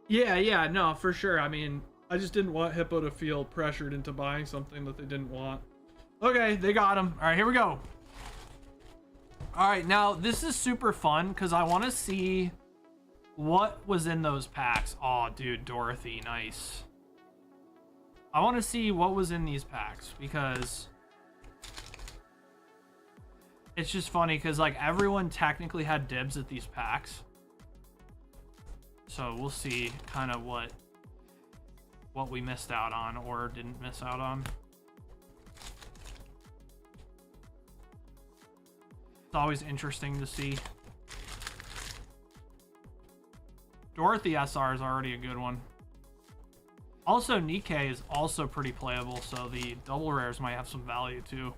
Yeah, no, for sure. I mean, I just didn't want Hippo to feel pressured into buying something that they didn't want. Okay, they got him. All right, here we go. All right, now this is super fun because I want to see what was in those packs. Oh, dude, Dorothy, nice. I want to see what was in these packs because it's just funny because, like, everyone technically had dibs at these packs. So we'll see kind of what we missed out on or didn't miss out on. It's always interesting to see. Dorothy SR is already a good one. Also, Nikkei is also pretty playable, so the double rares might have some value too.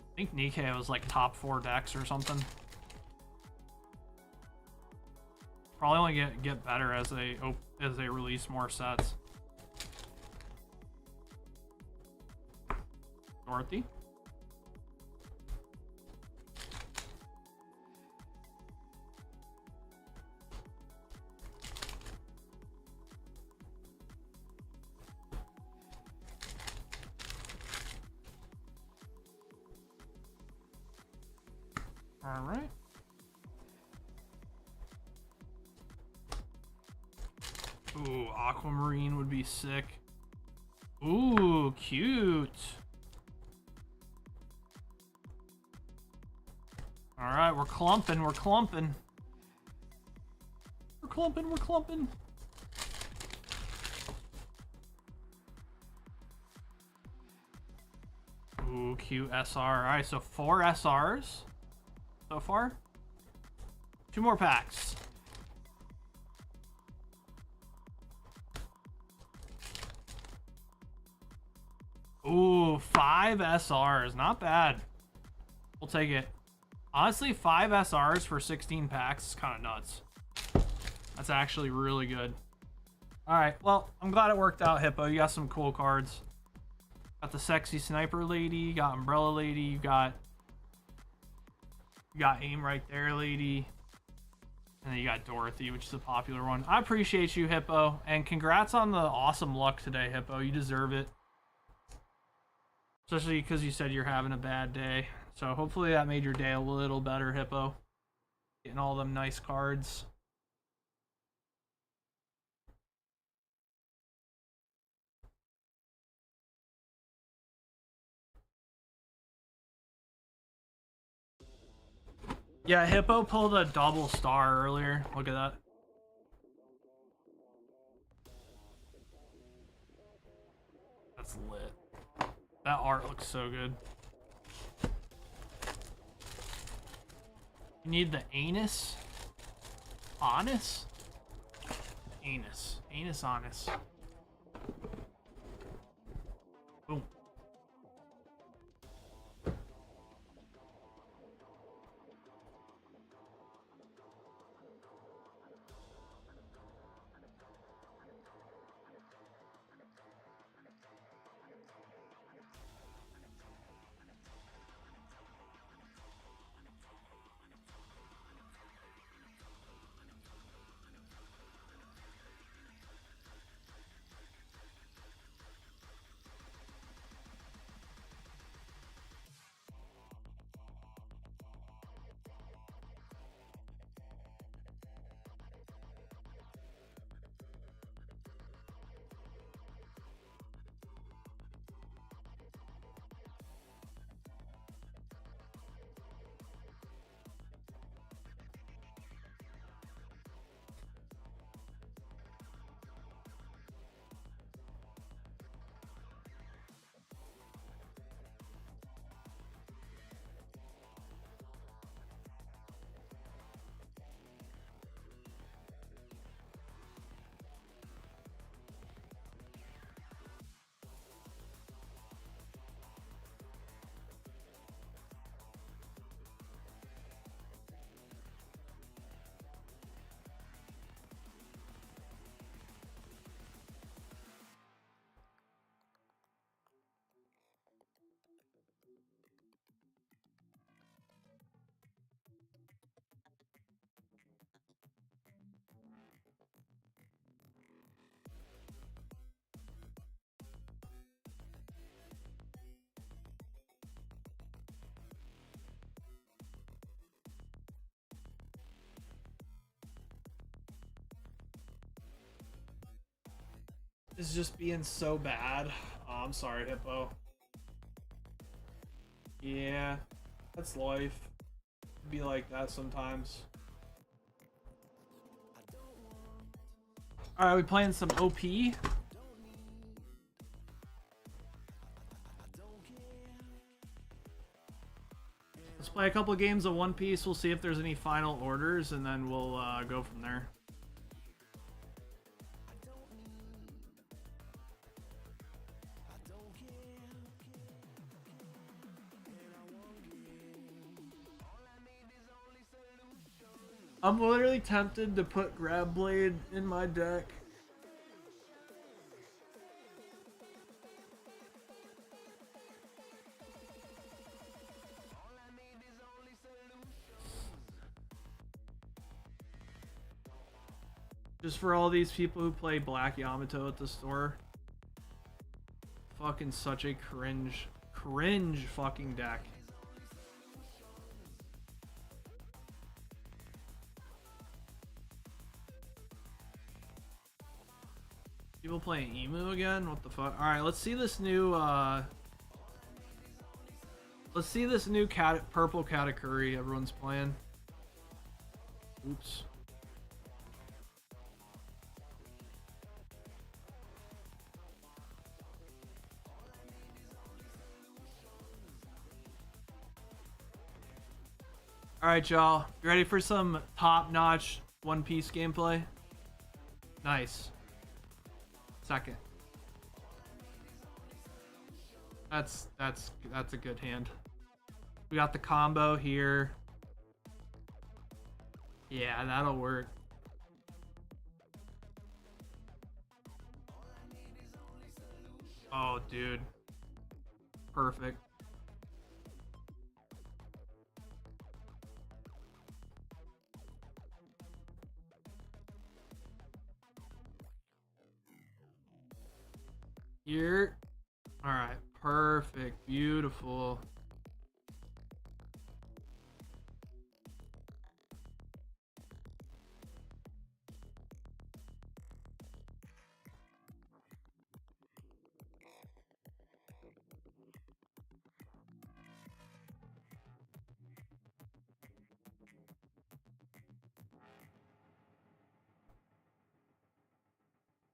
I think Nikkei was like top 4 decks or something. Probably only get better as they release more sets. Dorothy. All right. Ooh, aquamarine would be sick. Ooh, cute. All right, we're clumping. We're clumping. We're clumping. We're clumping. Ooh, cute SR. All right, so 4 SRs so far. 2 more packs. Ooh, 5 SRs. Not bad. We'll take it. Honestly, 5 SRs for 16 packs is kind of nuts. That's actually really good. All right, well, I'm glad it worked out, Hippo. You got some cool cards. Got the sexy sniper lady, you got umbrella lady, you got aim right there lady, and then you got Dorothy, which is a popular one. I appreciate you, Hippo, and congrats on the awesome luck today, Hippo. You deserve it, especially because you said you're having a bad day. So hopefully that made your day a little better, Hippo. Getting all them nice cards. Yeah, Hippo pulled a double star earlier. Look at that. That's lit. That art looks so good. You need the anus? Honest? Anus. Anus honest. Boom. This is just being so bad. Oh, I'm sorry, Hippo. Yeah, that's life. Be like that sometimes. Alright, we playing some OP? Let's play a couple of games of One Piece. We'll see if there's any final orders, and then we'll go from there. I'm literally tempted to put Grab Blade in my deck. Just for all these people who play Black Yamato at the store. Fucking such a cringe fucking deck. People playing Emu again? What the fuck? Alright, let's see this new, let's see this new purple Katakuri everyone's playing. Oops. Alright, y'all. You ready for some top-notch One Piece gameplay? Nice. Second. That's a good hand. We got the combo here. Yeah, that'll work. Oh, dude. Perfect. Here. All right. Perfect. Beautiful.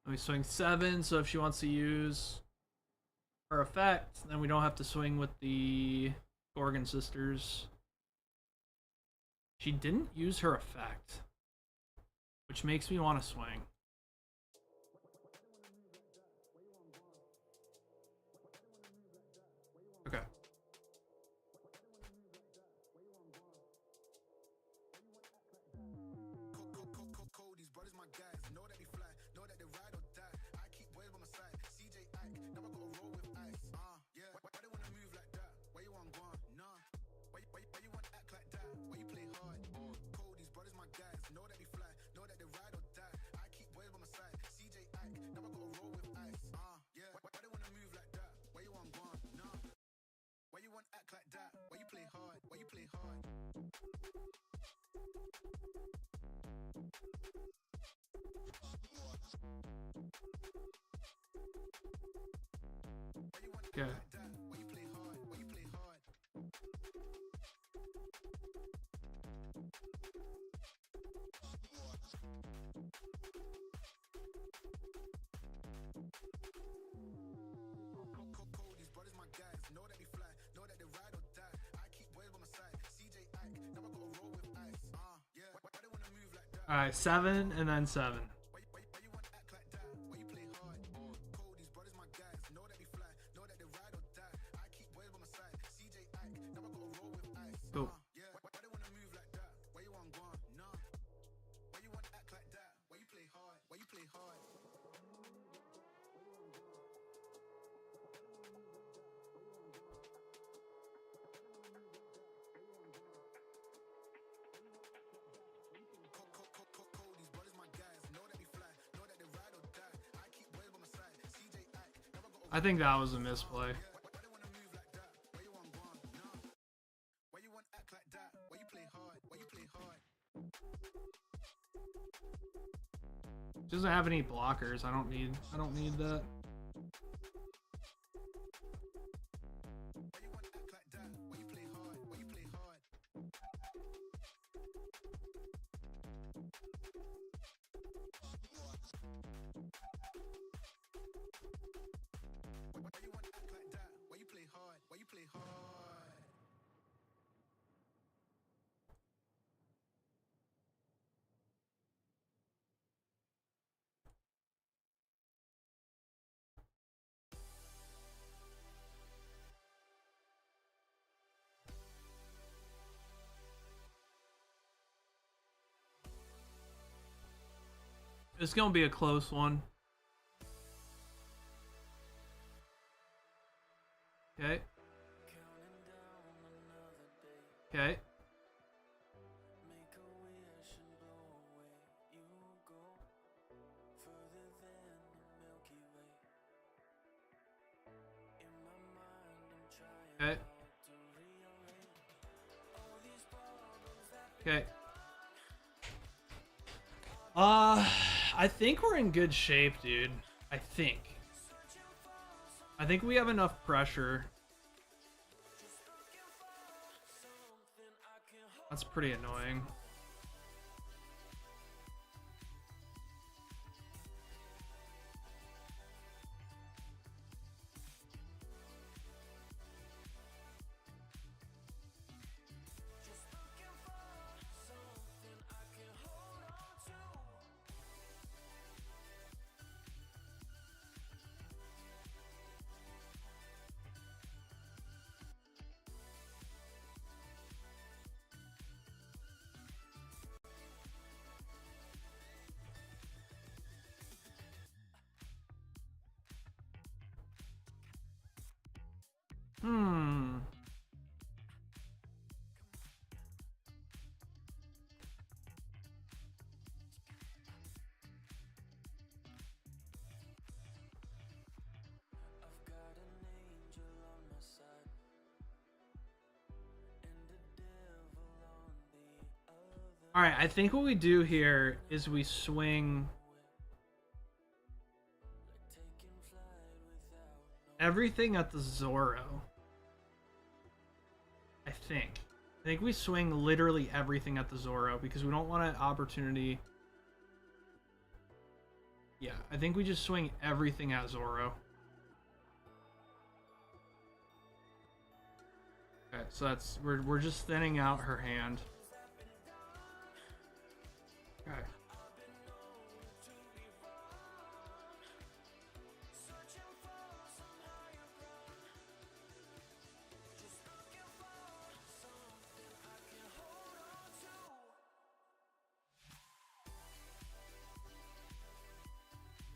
We swing 7, so if she wants to use her effect, then we don't have to swing with the Gorgon Sisters. She didn't use her effect, which makes me want to swing. Okay. Okay. All right, 7 and then 7. Go. I think that was a misplay. Doesn't have any blockers. I don't need that. It's gonna be a close one. Okay. Okay. Okay. Okay. I think we're in good shape, dude. I think we have enough pressure. That's pretty annoying. All right, I think what we do here is we swing everything at the Zoro. I think we swing literally everything at the Zoro because we don't want an opportunity. Yeah, I think we just swing everything at Zoro. Okay, so that's we're just thinning out her hand. Okay.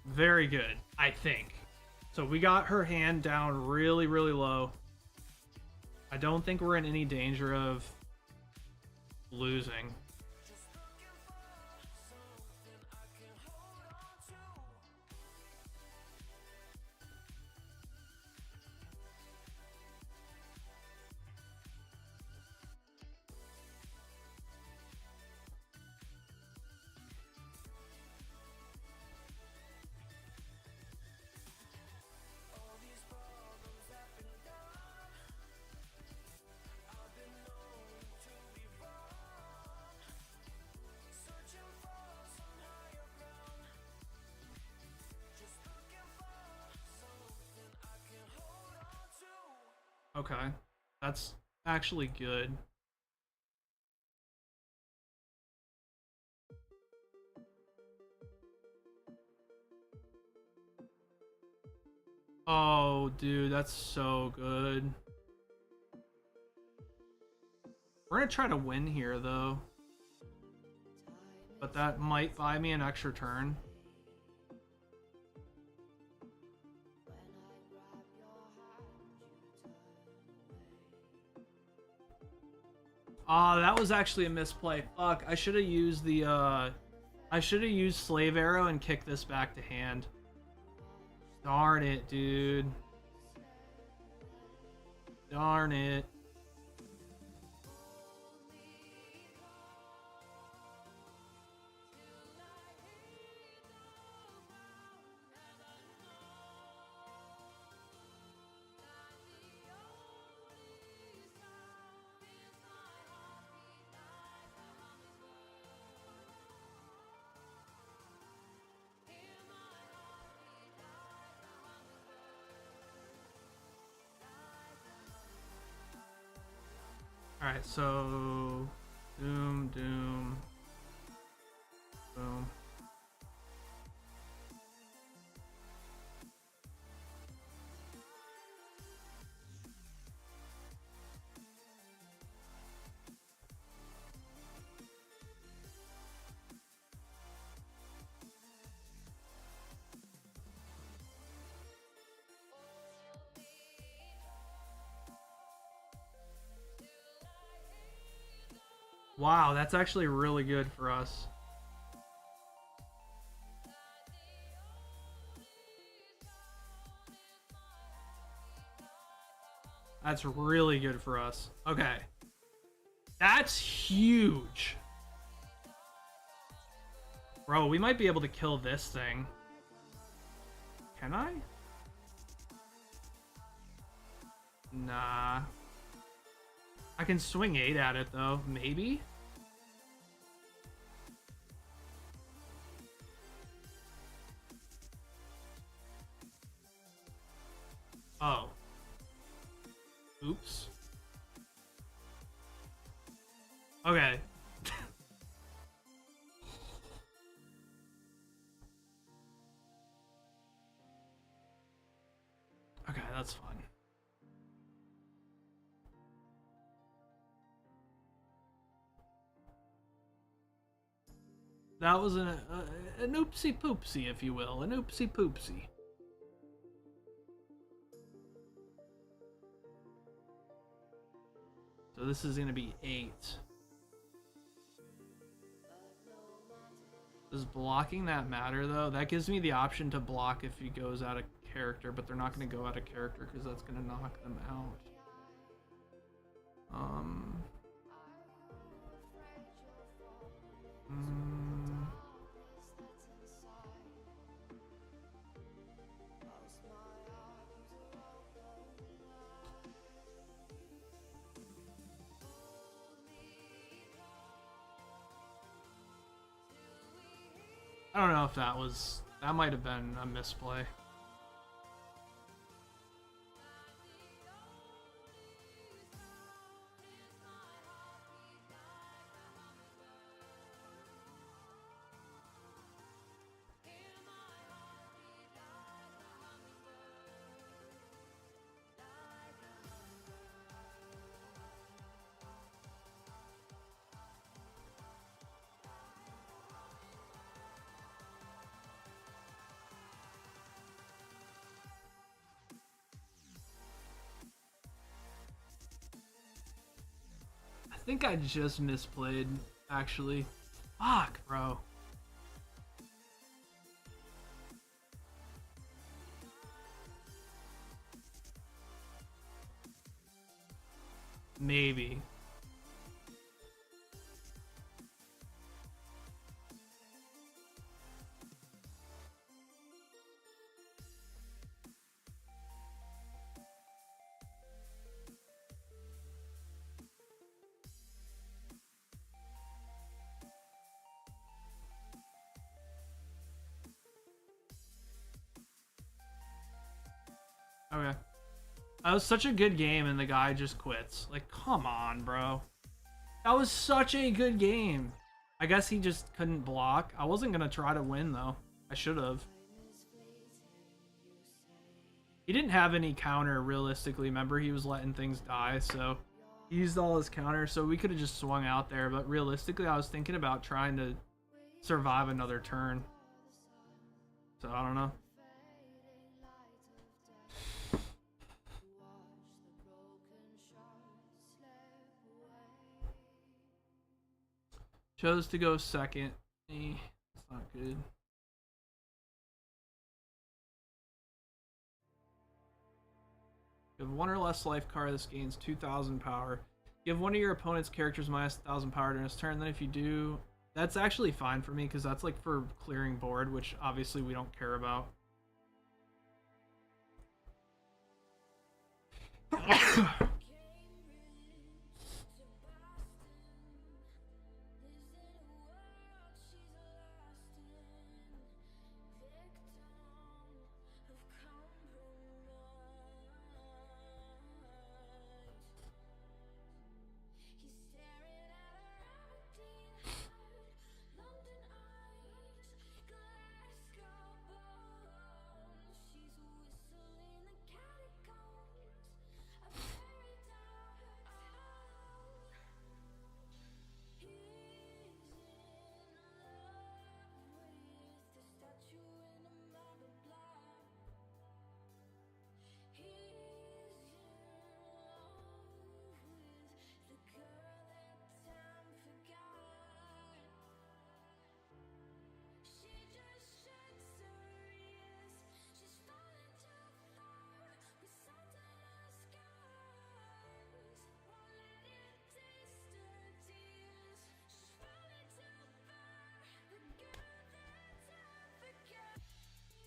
Very good, I think. So we got her hand down really, really low. I don't think we're in any danger of losing. Okay, that's actually good. Oh, dude, that's so good. We're gonna try to win here, though. But that might buy me an extra turn. Ah, that was actually a misplay. Fuck, I should have used the, I should have used Slave Arrow and kicked this back to hand. Darn it, dude. Darn it. Alright, so doom, doom, boom. Wow, that's actually really good for us. That's really good for us. Okay. That's huge. Bro, we might be able to kill this thing. Can I? Nah. I can swing 8 at it, though. Maybe? Oh. Oops. Okay. Okay, that's fine. That was an oopsie poopsie, if you will. An oopsie poopsie. So this is going to be 8. Does blocking that matter, though? That gives me the option to block if he goes out of character, but they're not going to go out of character because that's going to knock them out. Mm. I don't know if that might have been a misplay. I think I just misplayed, actually. Fuck, bro. Maybe. Okay. That was such a good game and the guy just quits. Like, come on, bro. That was such a good game. I guess he just couldn't block. I wasn't going to try to win, though. I should have. He didn't have any counter, realistically. Remember, he was letting things die, so he used all his counters, so we could have just swung out there. But realistically, I was thinking about trying to survive another turn. So, I don't know. Chose to go second. That's not good. You have one or less life card. This gains 2,000 power. Give one of your opponent's characters minus 1,000 power during his turn. Then if you do, that's actually fine for me because that's like for clearing board, which obviously we don't care about.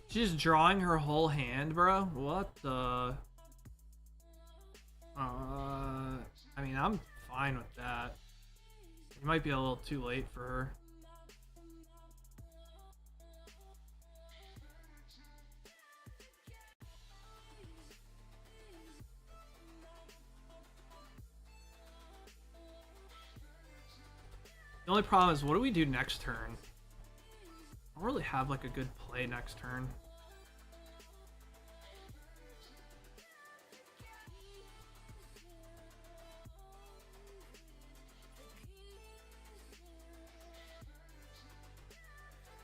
She's drawing her whole hand, bro. What the? I mean, I'm fine with that. It might be a little too late for her. The only problem is, what do we do next turn? I don't really have like a good play next turn.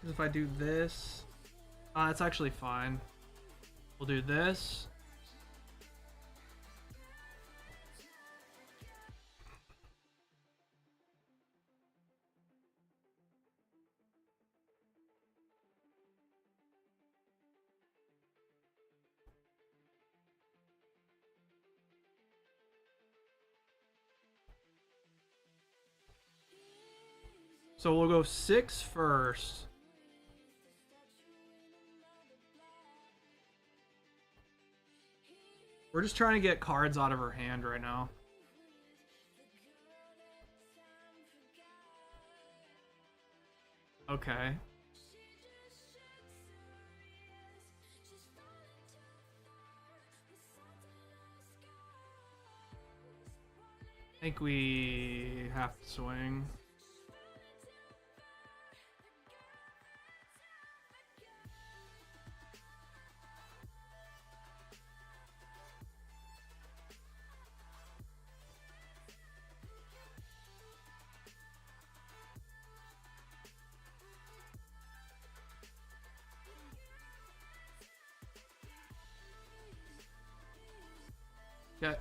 If I do this, that's actually fine. We'll do this. So we'll go 6 first. We're just trying to get cards out of her hand right now. Okay. I think we have to swing. Okay.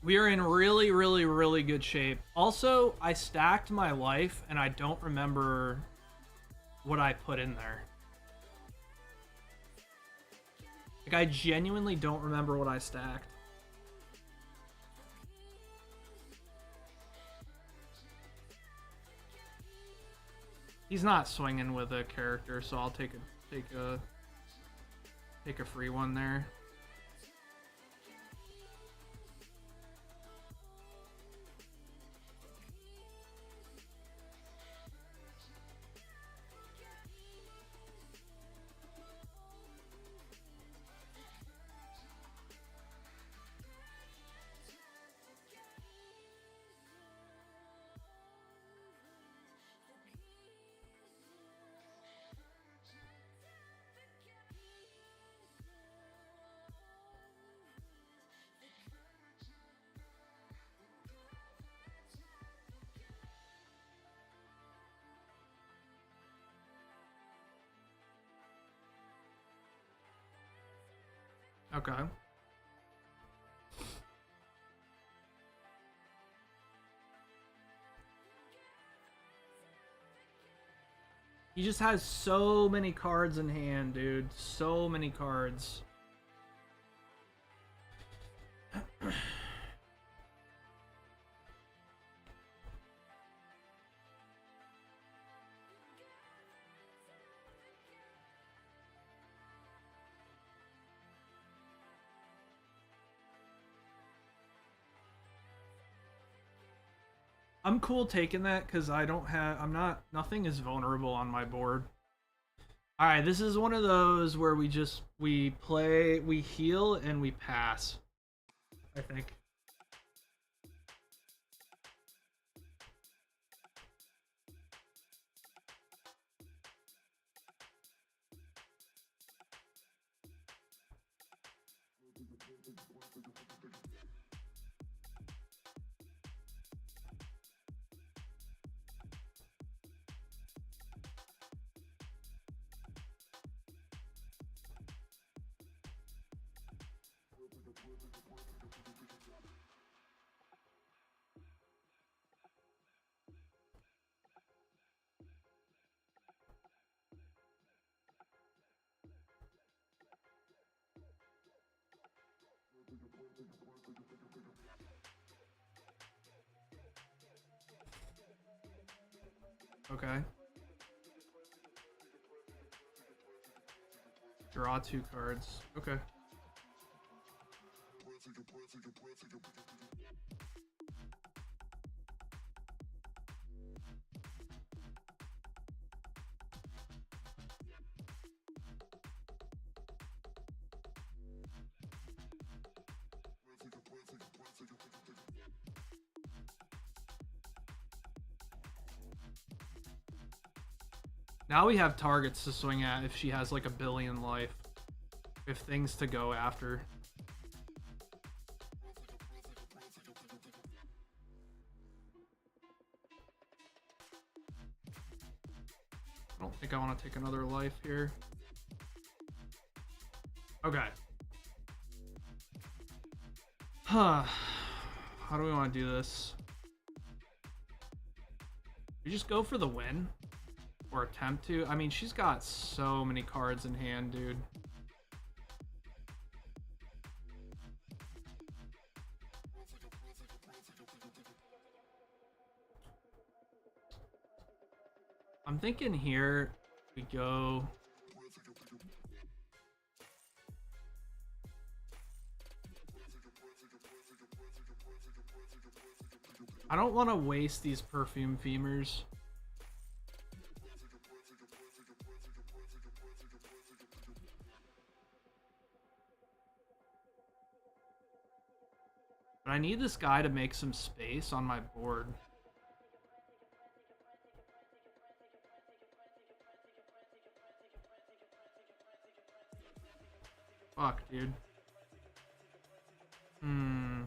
We are in really, really, really good shape. Also, I stacked my life, and I don't remember what I put in there. Like, I genuinely don't remember what I stacked. He's not swinging with a character, so I'll take a free one there. Okay. He just has so many cards in hand, dude. So many cards. I'm cool taking that because nothing is vulnerable on my board. Alright, this is one of those where we heal, and we pass. I think. Okay. Draw 2 cards. Okay. Now we have targets to swing at if she has like a billion life. We have things to go after. I don't think I want to take another life here. Okay. Huh. How do we want to do this? We just go for the win? Or attempt to? I mean, she's got so many cards in hand, dude. I'm thinking here we go. I don't want to waste these perfume femurs. But I need this guy to make some space on my board. Fuck, dude. Am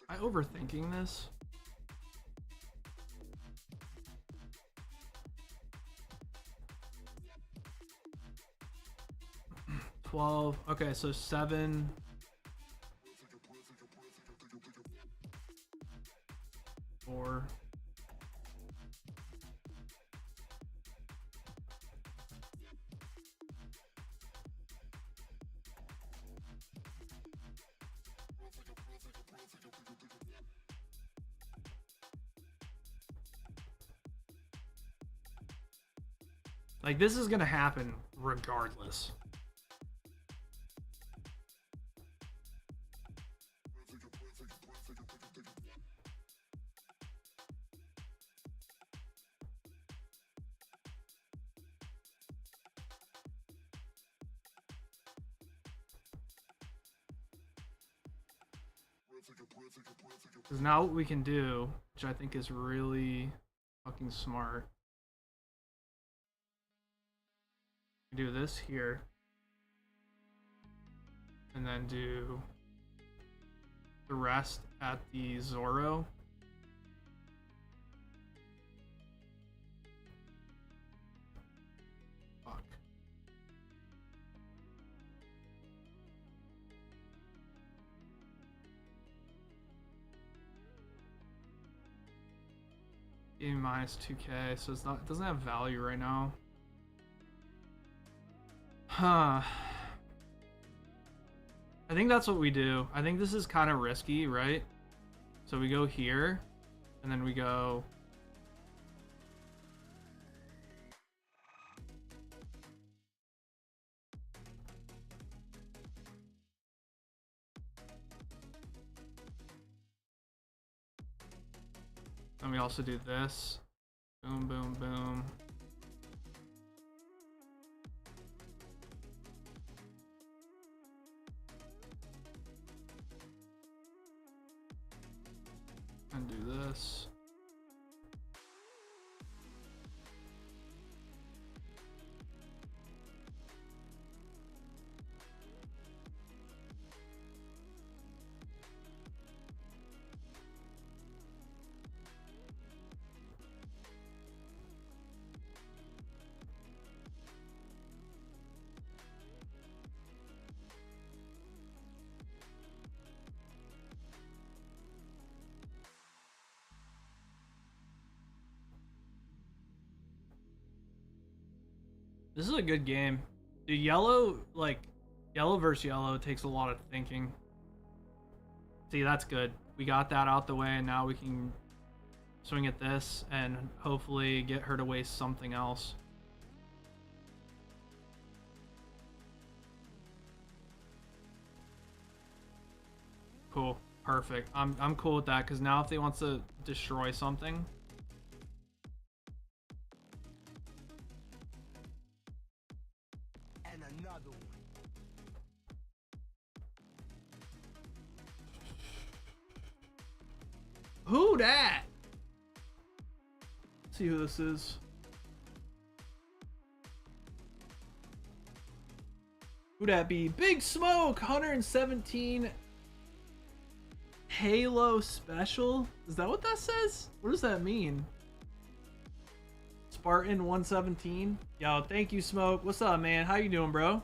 I overthinking this? $12. Okay, so 7. 4. Like, this is gonna happen regardless. Because now what we can do, which I think is really fucking smart, do this here, and then do the rest at the Zorro. Fuck. E minus 2K, so it's not, it doesn't have value right now. Huh. I think that's what we do. I think this is kind of risky, right? So we go here, and then we go... And we also do this. Boom, boom, boom. And do this. This is a good game. Dude, yellow, like, yellow versus yellow takes a lot of thinking. See, that's good. We got that out the way, and now we can swing at this and hopefully get her to waste something else. Cool. Perfect. I'm cool with that, because now if they want to destroy something... Who dat? See who this is. Who dat be? Big Smoke, 117 Halo Special. Is that what that says? What does that mean? Spartan 117. Yo, thank you, Smoke. What's up, man? How you doing, bro?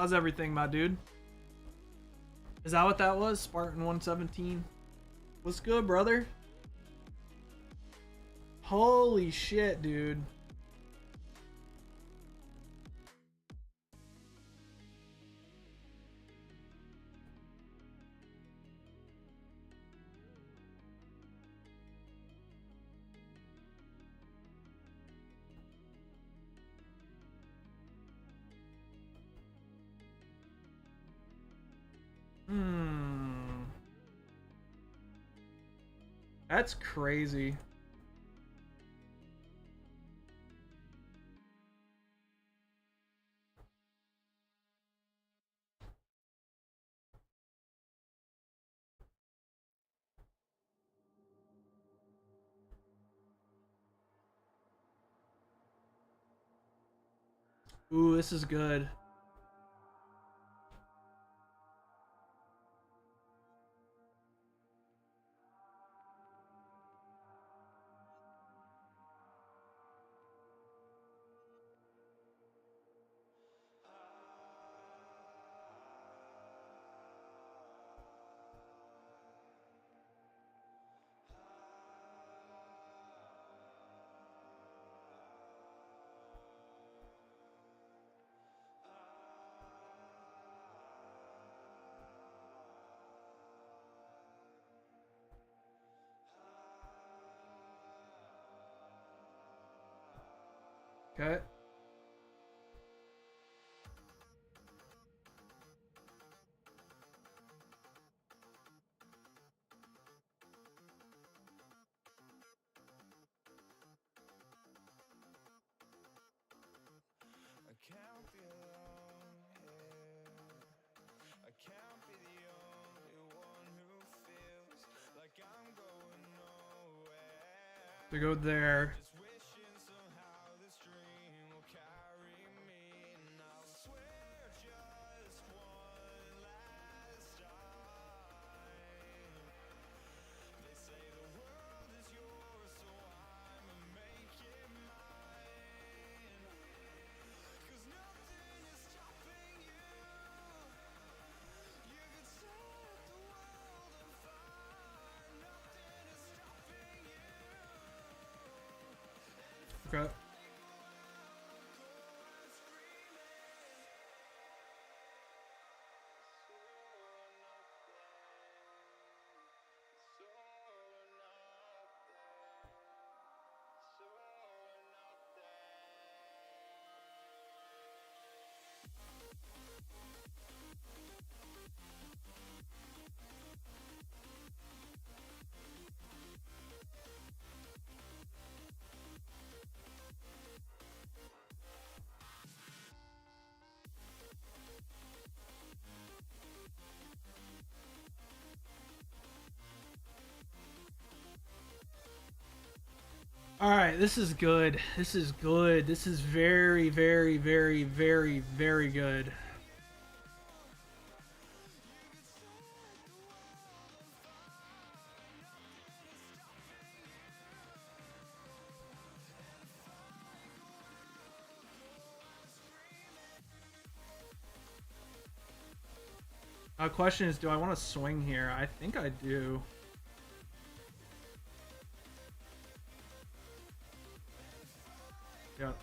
How's everything, my dude? Is that what that was? Spartan 117? What's good, brother? Holy shit, dude. That's crazy. Ooh, this is good. Okay. To go there. Okay. All right, this is good. This is good. This is very, very, very, very, very good. My question is, do I want to swing here? I think I do. Yep.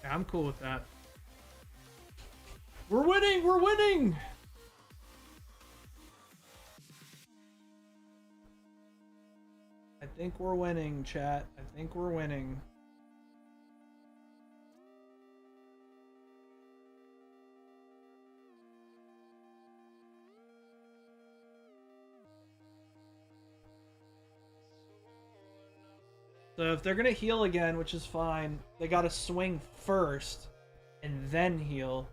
Yeah, I'm cool with that. We're winning! We're winning! I think we're winning, chat. I think we're winning. So if they're gonna heal again, which is fine, they gotta swing first and then heal.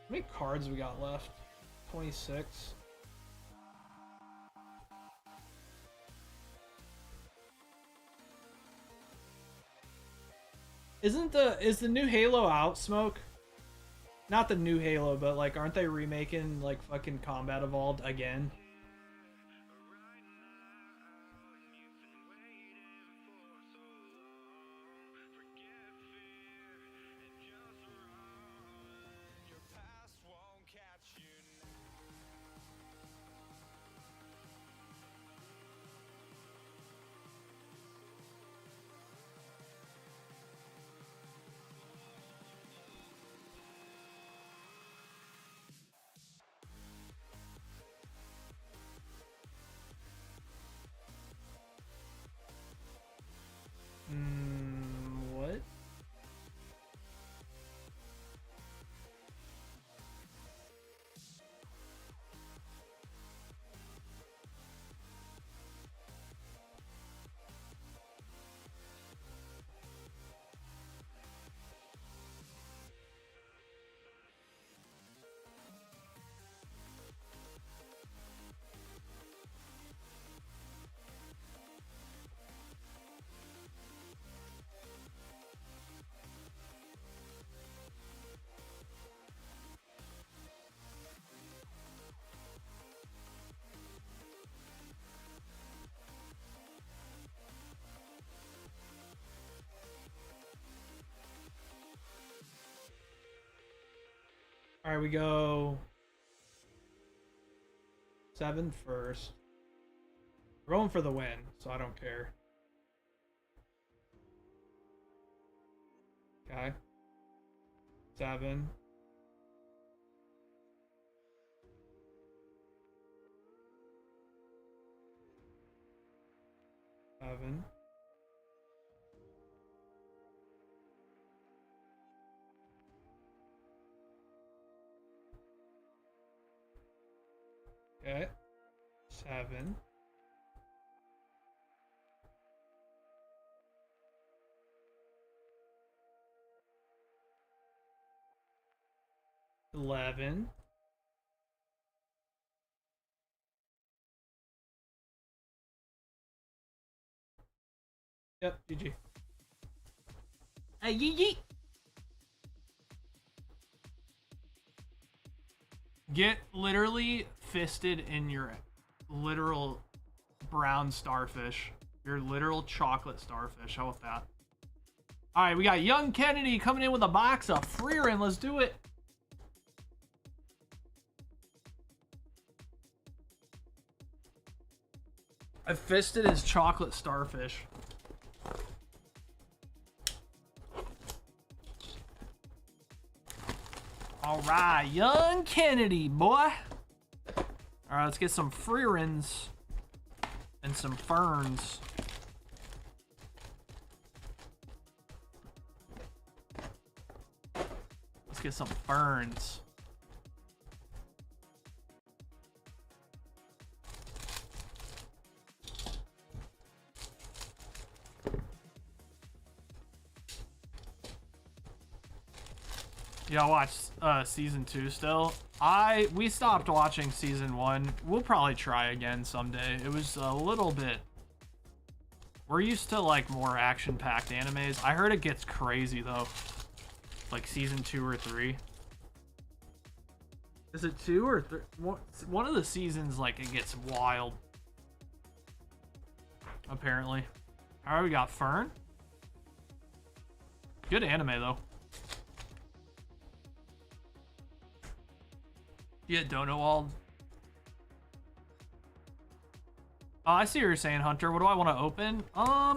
How many cards we got left? 26. Is the new Halo out, Smoke? not the new Halo, but like, aren't they remaking like fucking Combat Evolved again? What? All right, we go 7 first. We're going for the win, so I don't care. Okay. 7. Seven. Okay. 7. 11. Yep, GG. Hey, yee yee. Get literally fisted in your literal brown starfish. Your literal chocolate starfish. How about that? All right, we got Young Kennedy coming in with a box of Freerin. Let's do it. I fisted his chocolate starfish. All right, Young Kennedy, boy. All right, let's get some Freerins and some ferns. Let's get some ferns. Yeah, watch season 2 still. We stopped watching season 1. We'll probably try again someday. It was a little bit. We're used to like more action-packed animes. I heard it gets crazy though. Like season 2 or 3. Is it 2 or 3? One of the seasons, like, it gets wild. Apparently. Alright, we got Fern. Good anime though. Yeah, Donowald. I see what you're saying, Hunter. What do I want to open? I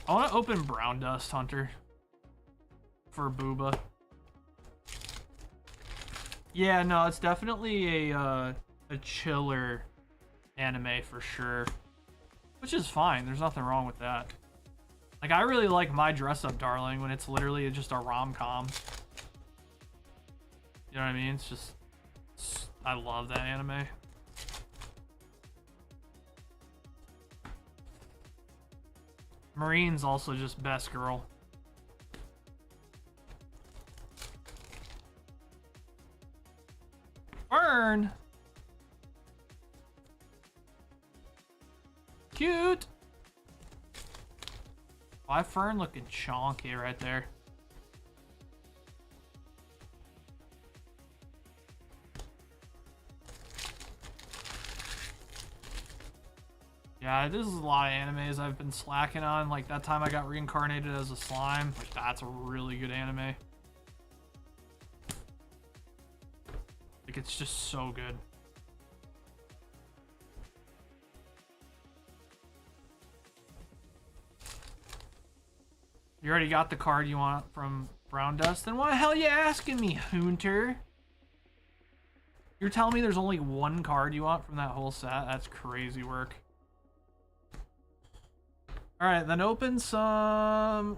want to open Brown Dust, Hunter. For Booba. Yeah, no, it's definitely a chiller anime for sure. Which is fine. There's nothing wrong with that. Like, I really like My Dress Up Darling when it's literally just a rom-com. You know what I mean? It's just... I love that anime. Marine's also just best girl. Fern! Cute! Why Fern looking chonky right there? Yeah, this is a lot of animes I've been slacking on. Like that time I got reincarnated as a slime. Like that's a really good anime. Like it's just so good. You already got the card you want from Brown Dust? Then why the hell are you asking me, Hunter? You're telling me there's only one card you want from that whole set? That's crazy work. Alright, then open some...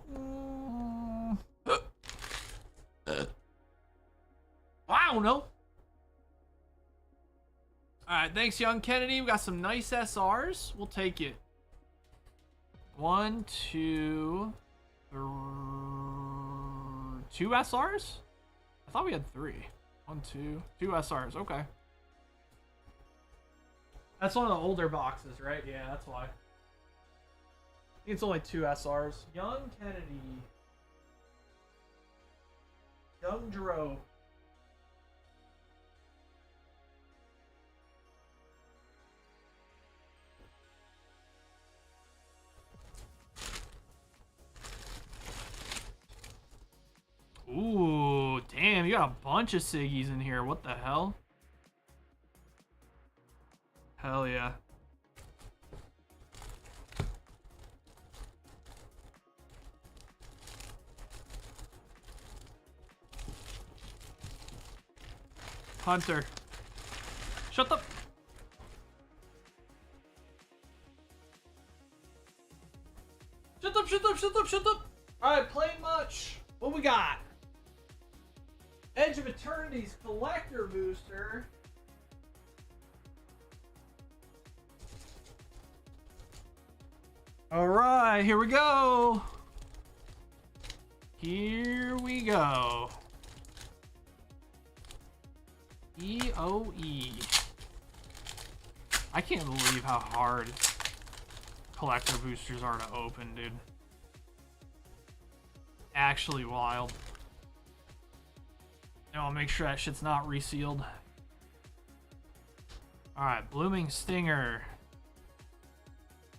I don't know. Alright, thanks, Young Kennedy. We got some nice SRs. We'll take it. 1, 2... 2 SRs? I thought we had 3. 1, 2... 2 SRs. Okay. That's one of the older boxes, right? Yeah, that's why. I think it's only 2 SRs. Young Kennedy. Young Dro. Ooh, damn, you got a bunch of Siggies in here. What the hell? Hell yeah. Hunter. Shut up. Shut up, shut up, shut up, shut up. Alright, playing much. What we got? Edge of Eternity's collector booster. Alright, here we go. Here we go. EOE. I can't believe how hard collector boosters are to open, dude. Actually wild. Now I'll make sure that shit's not resealed. Alright, Blooming Stinger.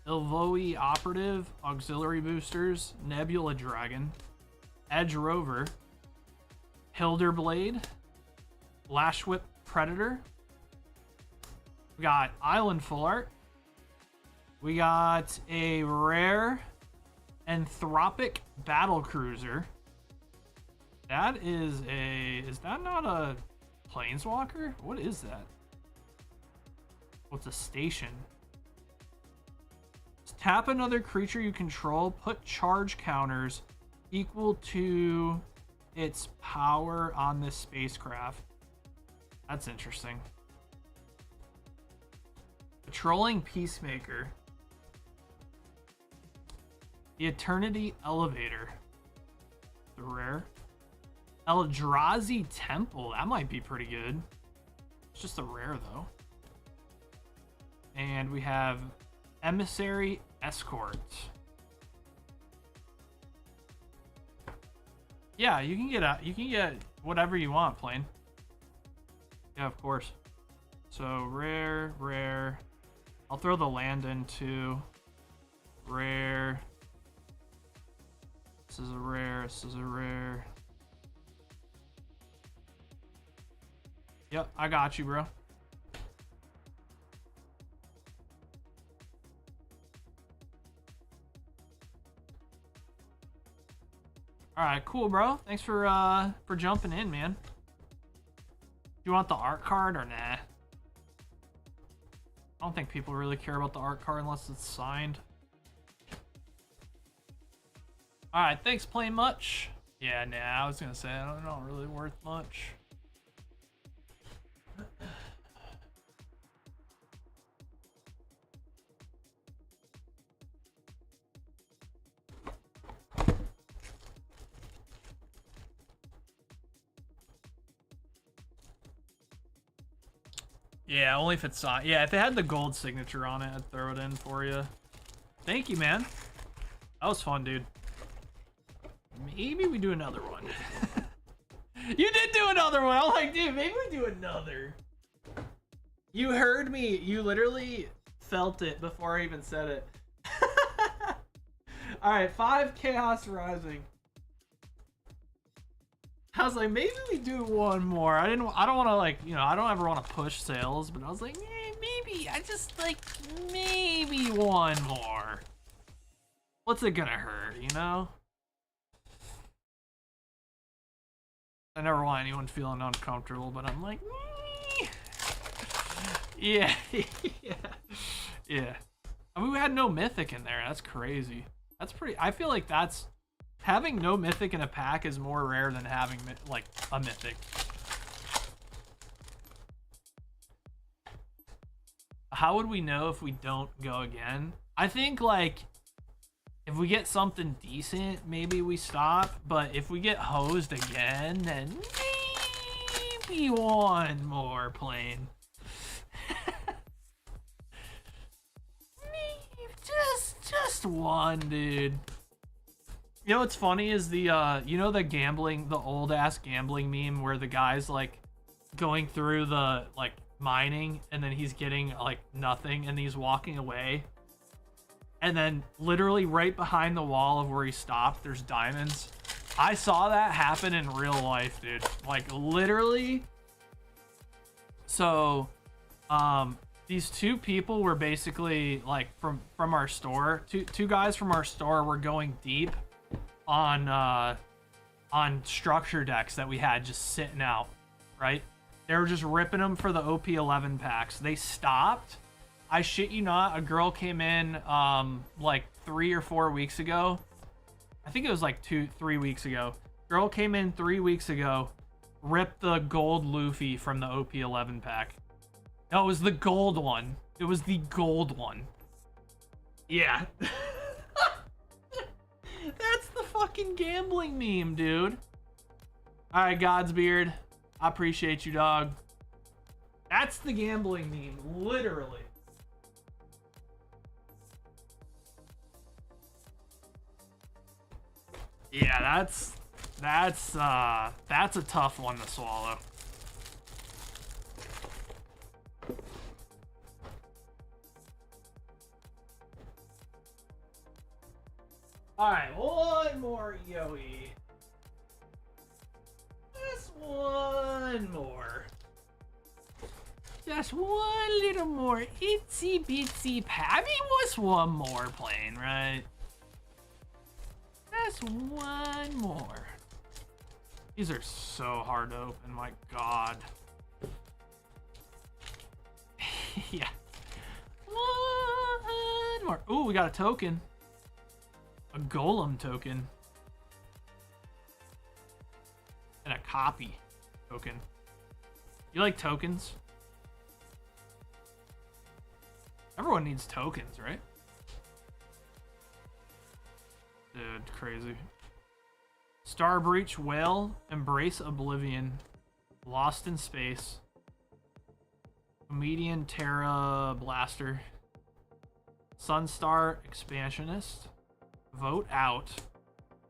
Ilvoe Operative, Auxiliary Boosters, Nebula Dragon, Edge Rover, Hilderblade, Lashwhip Predator. We got Island Full Art. We got a rare Anthropic Battle Cruiser. That is that not a Planeswalker? What is that? What's a station? Tap another creature you control, put charge counters equal to its power on this spacecraft. That's interesting. Patrolling Peacemaker. The Eternity Elevator. The rare. Eldrazi Temple. That might be pretty good. It's just a rare, though. And we have Emissary Escort. Yeah, you can get whatever you want, plain. Yeah, of course. So rare, rare. I'll throw the land in too. Rare. This is a rare. This is a rare. Yep, I got you, bro. All right, cool, bro. Thanks for jumping in, man. You want the art card or nah? I don't think people really care about the art card unless it's signed. All right, thanks, Plain Much. Yeah, nah, I was gonna say I don't really worth much. Yeah, only if it's signed. Yeah, if it had the gold signature on it, I'd throw it in for you. Thank you, man. That was fun, dude. Maybe we do another one. You did do another one. I'm like, dude, maybe we do another. You heard me. You literally felt it before I even said it. All right, 5 Chaos Rising. I was like, maybe we do one more. I don't want to like, you know, I don't ever want to push sales, but I was like, maybe I just like maybe one more. What's it gonna hurt, you know? I never want anyone feeling uncomfortable, but I'm like, yeah, yeah. I mean, we had no mythic in there. That's crazy. That's pretty. I feel like that's having no mythic in a pack is more rare than having like a mythic. How would we know if we don't go again? I think like if we get something decent, maybe we stop. But if we get hosed again, then maybe one more plane. Just one, dude. You know what's funny is the you know the gambling, the old ass gambling meme where the guy's like going through the like mining and then he's getting like nothing and he's walking away. And then literally right behind the wall of where he stopped, there's diamonds. I saw that happen in real life, dude. Like literally. So, these two people were basically like from our store. Two guys from our store were going deep on structure decks that we had just sitting out, right? They were just ripping them for the OP11 packs. They stopped. I shit you not, a girl came in like 3 or 4 weeks ago. I think it was like 2-3 weeks ago. Girl came in 3 weeks ago, ripped the gold Luffy from the OP11 pack. No, it was the gold one. It was the gold one. Yeah. That's the fucking gambling meme, dude. All right, Godsbeard. I appreciate you, dog. That's the gambling meme, literally. Yeah, that's a tough one to swallow. All right, one more EOE. Just one more. Just one little more itsy bitsy I mean, what's one more plane, right? Just one more. These are so hard to open, my god. Yeah. One more. Ooh, we got a token. A golem token. And a copy token. You like tokens? Everyone needs tokens, right? Dude, crazy. Star Breach Whale, Embrace Oblivion, Lost in Space, Comedian Terra Blaster, Sunstar Expansionist, Vote Out,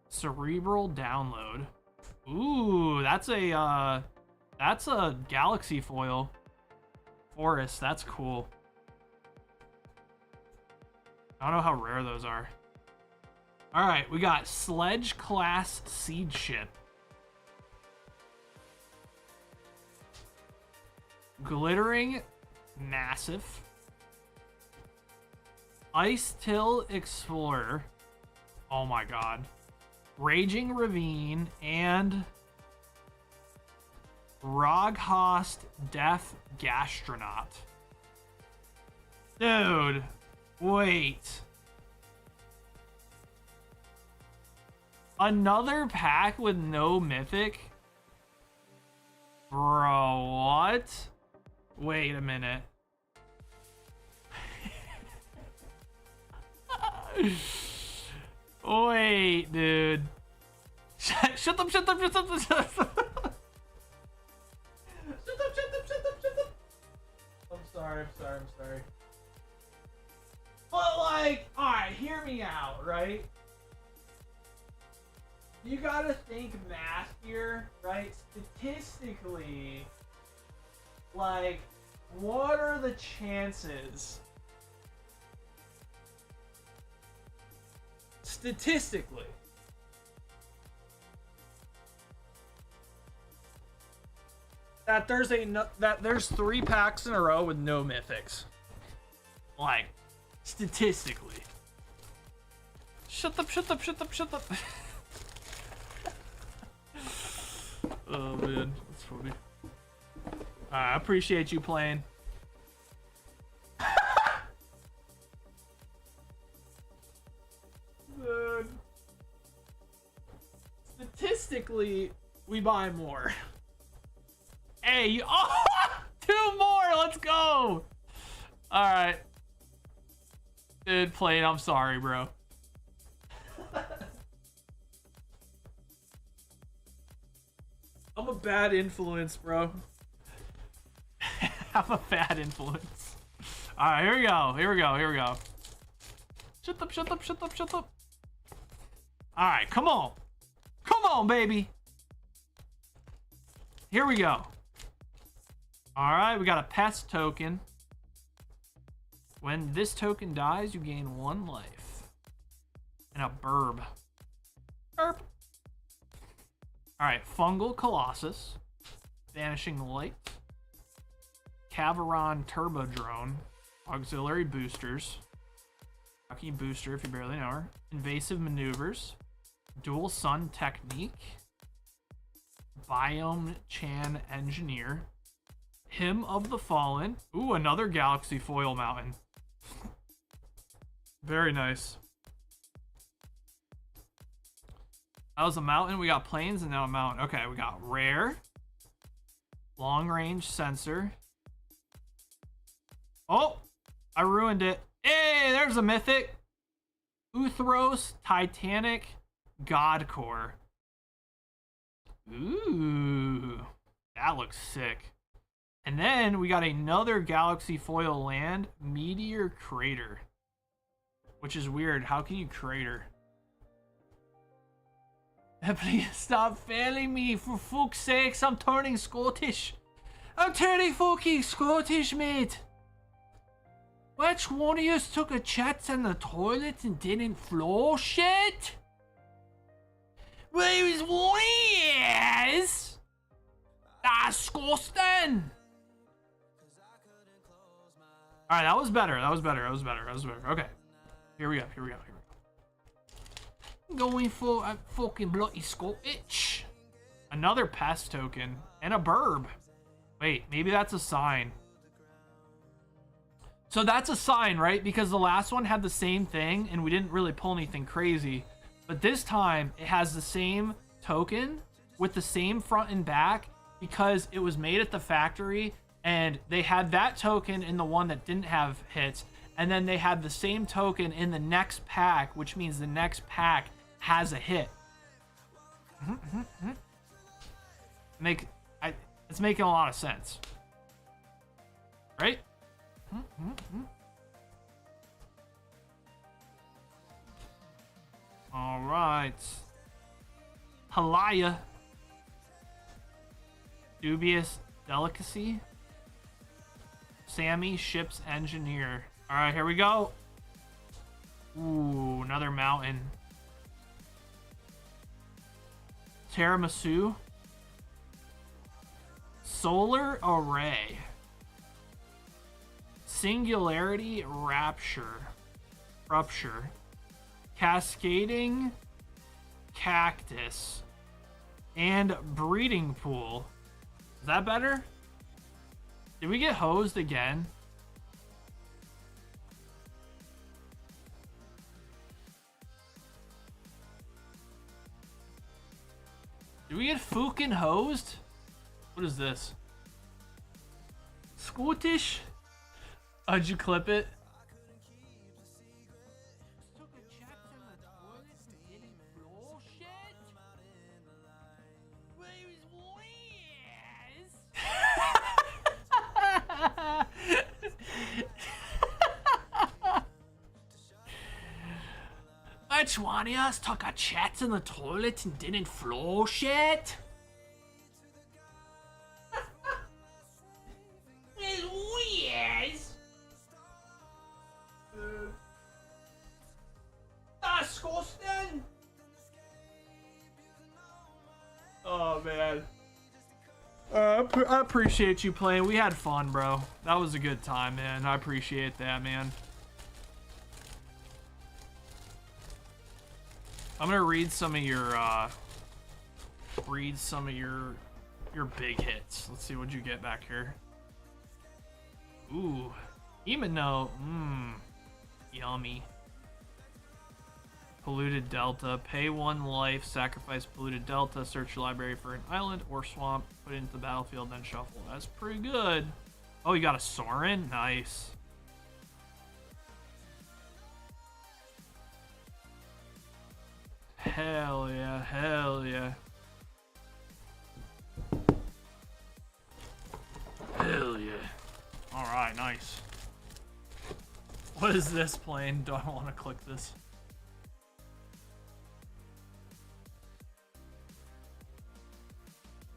Cerebral Download. Ooh, that's a Galaxy Foil. Forest, that's cool. I don't know how rare those are. All right, we got Sledge Class Siege Ship. Glittering Massive. Ice Till Explorer. Oh my god. Raging Ravine and Roghost Death Gastronaut. Dude, wait. Another pack with no mythic? Bro, what? Wait a minute. Wait, dude. Shut them. I'm sorry. But like, alright, hear me out, right? You gotta think math here, right? Statistically, like, what are the chances statistically, that there's 3 packs in a row with no mythics. Like, statistically. Shut up. Oh man, that's funny. I appreciate you playing. Man. Statistically, we buy more. Hey, oh, 2 more, let's go. All right. Dude, playing, I'm sorry, bro. I'm a bad influence, bro. I'm a bad influence. All right, here we go. Shut up. All right, come on, baby. Here we go. All right, we got a pest token. When this token dies, you gain 1 life. And a burb. All right, Fungal Colossus. Vanishing Light. Cavaron Turbo Drone. Auxiliary Boosters. Rocky Booster if you barely know her. Invasive Maneuvers. Dual Sun Technique. Biome Chan Engineer. Hymn of the Fallen. Ooh, another Galaxy Foil Mountain. Very nice. That was a mountain. We got plains and now a mountain. Okay, we got rare. Long range sensor. Oh, I ruined it. Hey, there's a mythic. Uthros Titanic God Core. Ooh, that looks sick. And then we got another Galaxy Foil Land, Meteor Crater. Which is weird. How can you crater? Please stop failing me, for fuck's sakes. I'm turning Scottish. I'm turning fucking Scottish, mate. Which one of you took a chat in the toilet and didn't flush it? Well, it was one of yous. That's disgusting. Alright, that was better. Okay. Here we go. Going for a fucking bloody Scottish. Another pest token. And a burb. Wait, maybe that's a sign. So that's a sign, right? Because the last one had the same thing and we didn't really pull anything crazy. But this time, it has the same token with the same front and back because it was made at the factory and they had that token in the one that didn't have hits. And then they had the same token in the next pack, which means the next pack has a hit. It's making a lot of sense. Right? All right. Halaya. Dubious Delicacy. Sammy, Ship's Engineer. All right, here we go. Ooh, another mountain. Tiramisu. Solar Array. Singularity Rupture. Cascading Cactus. And Breeding Pool. Is that better? Did we get hosed again? Did we get fucking hosed? What is this? Scottish? Oh, did you clip it? Which one of us took a chat in the toilet and didn't flush it? It's weird. That's disgusting. I appreciate you playing. We had fun, bro. That was a good time, man. I appreciate that, man. I'm gonna read some of your big hits. Let's see what you get back here. Ooh, Hemino. Yummy. Polluted Delta. Pay 1 life, sacrifice Polluted Delta, search your library for an island or swamp, put it into the battlefield, then shuffle. That's pretty good. Oh, you got a Sorin? Nice. Hell yeah, hell yeah. Hell yeah. Alright, nice. What is this playing? Do I want to click this?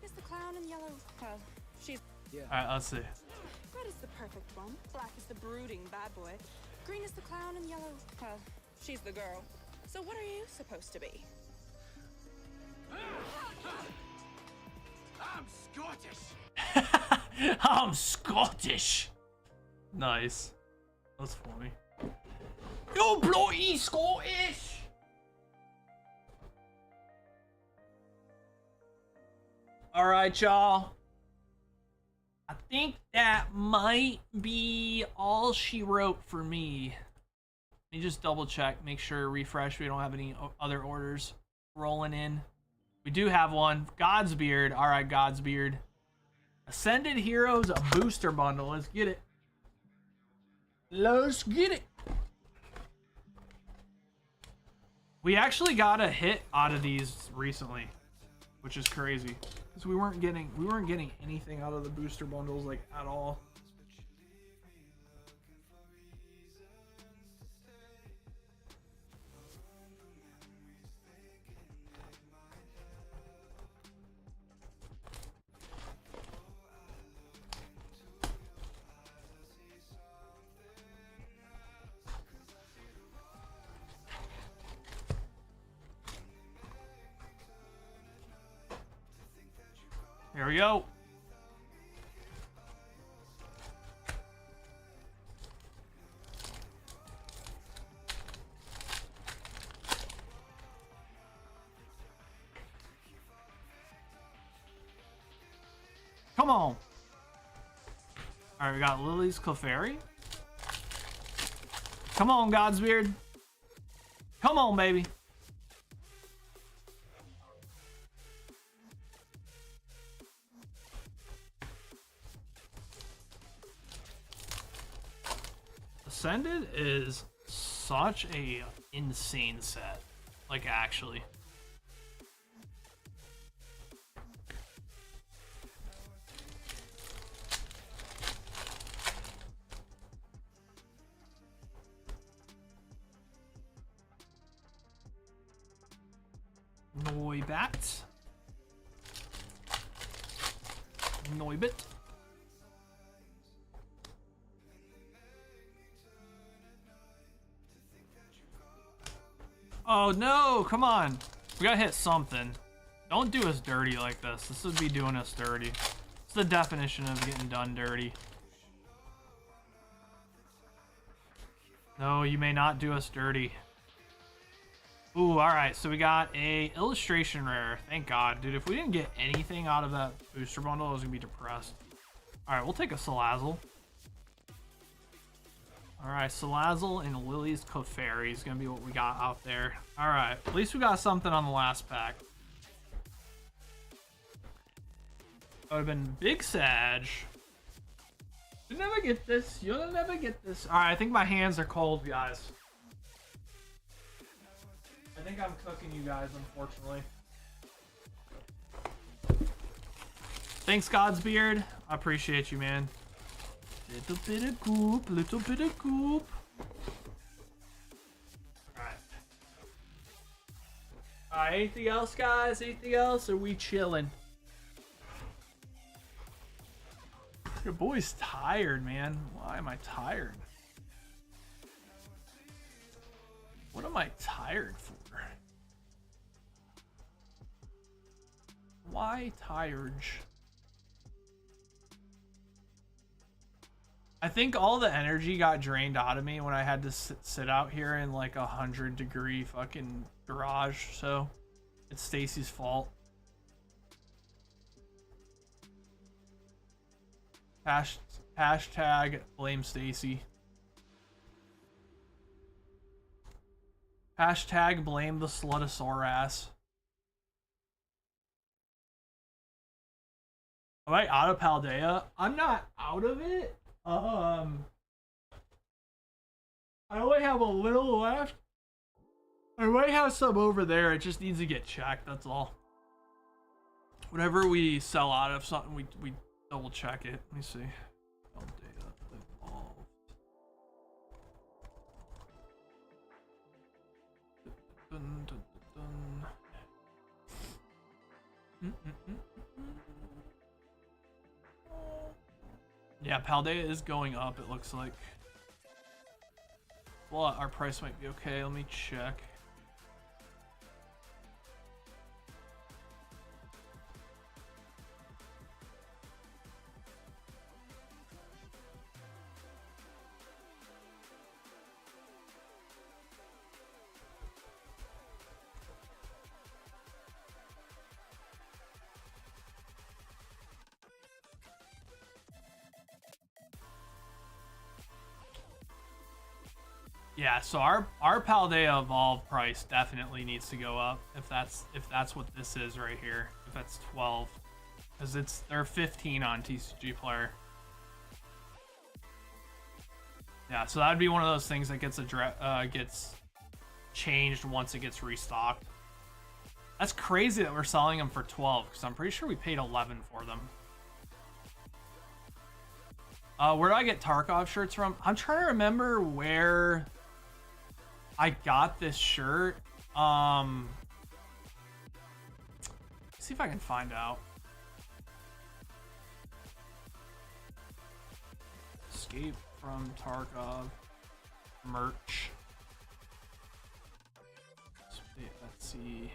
Is the clown in yellow? Well, she's... Yeah. Alright, let's see. Red is the perfect one. Black is the brooding bad boy. Green is the clown and yellow... Well, she's the girl. So what are you supposed to be? I'm Scottish. I'm Scottish. Nice. That's funny. You're bloody Scottish. All right, y'all. I think that might be all she wrote for me. Let me just double check, make sure, refresh. We don't have any other orders rolling in. We do have one. Godsbeard. All right, Godsbeard. Ascended Heroes, a booster bundle. Let's get it. Let's get it. We actually got a hit out of these recently, which is crazy. Because we weren't getting anything out of the booster bundles like at all. Here we go. Come on. All right, we got Lily's Clefairy. Come on, Godsbeard. Come on, baby. Ascended is such a insane set. Like, actually. Noibat. Noibit. Oh no, come on. We gotta hit something. Don't do us dirty like this. This would be doing us dirty. It's the definition of getting done dirty. No, you may not do us dirty. Ooh, alright, so we got a illustration rare. Thank God, dude. If we didn't get anything out of that booster bundle, I was gonna be depressed. Alright, we'll take a Salazzle. Alright, Salazzle and Lily's Clefairy is gonna be what we got out there. Alright, at least we got something on the last pack. That would have been Big Sag. You'll never get this. You'll never get this. Alright, I think my hands are cold, guys. I think I'm cooking you guys, unfortunately. Thanks, Godsbeard. I appreciate you, man. Little bit of goop, little bit of goop. Alright. Alright, anything else, guys? Anything else? Or are we chilling? Your boy's tired, man. Why am I tired? What am I tired for? Why tired? I think all the energy got drained out of me when I had to sit out here in like 100-degree fucking garage. So it's Stacy's fault. Hashtag blame Stacy. Hashtag blame the slutosaur ass. Am I out of Paldea? I'm not out of it. I only have a little left. I might have some over there. It just needs to get checked. That's all. Whenever we sell out of something, we double check it. Let me see. Paldea evolved. Dun, dun, dun, dun. Yeah, Paldea is going up, it looks like. Well, our price might be okay. Let me check. Yeah, so our Paldea Evolved price definitely needs to go up if that's what this is right here. If that's 12, because they're 15 on TCG Player. Yeah, so that'd be one of those things that gets changed once it gets restocked. That's crazy that we're selling them for 12 because I'm pretty sure we paid 11 for them. Where do I get Tarkov shirts from? I'm trying to remember where I got this shirt. See if I can find out. Escape from Tarkov merch. Let's see.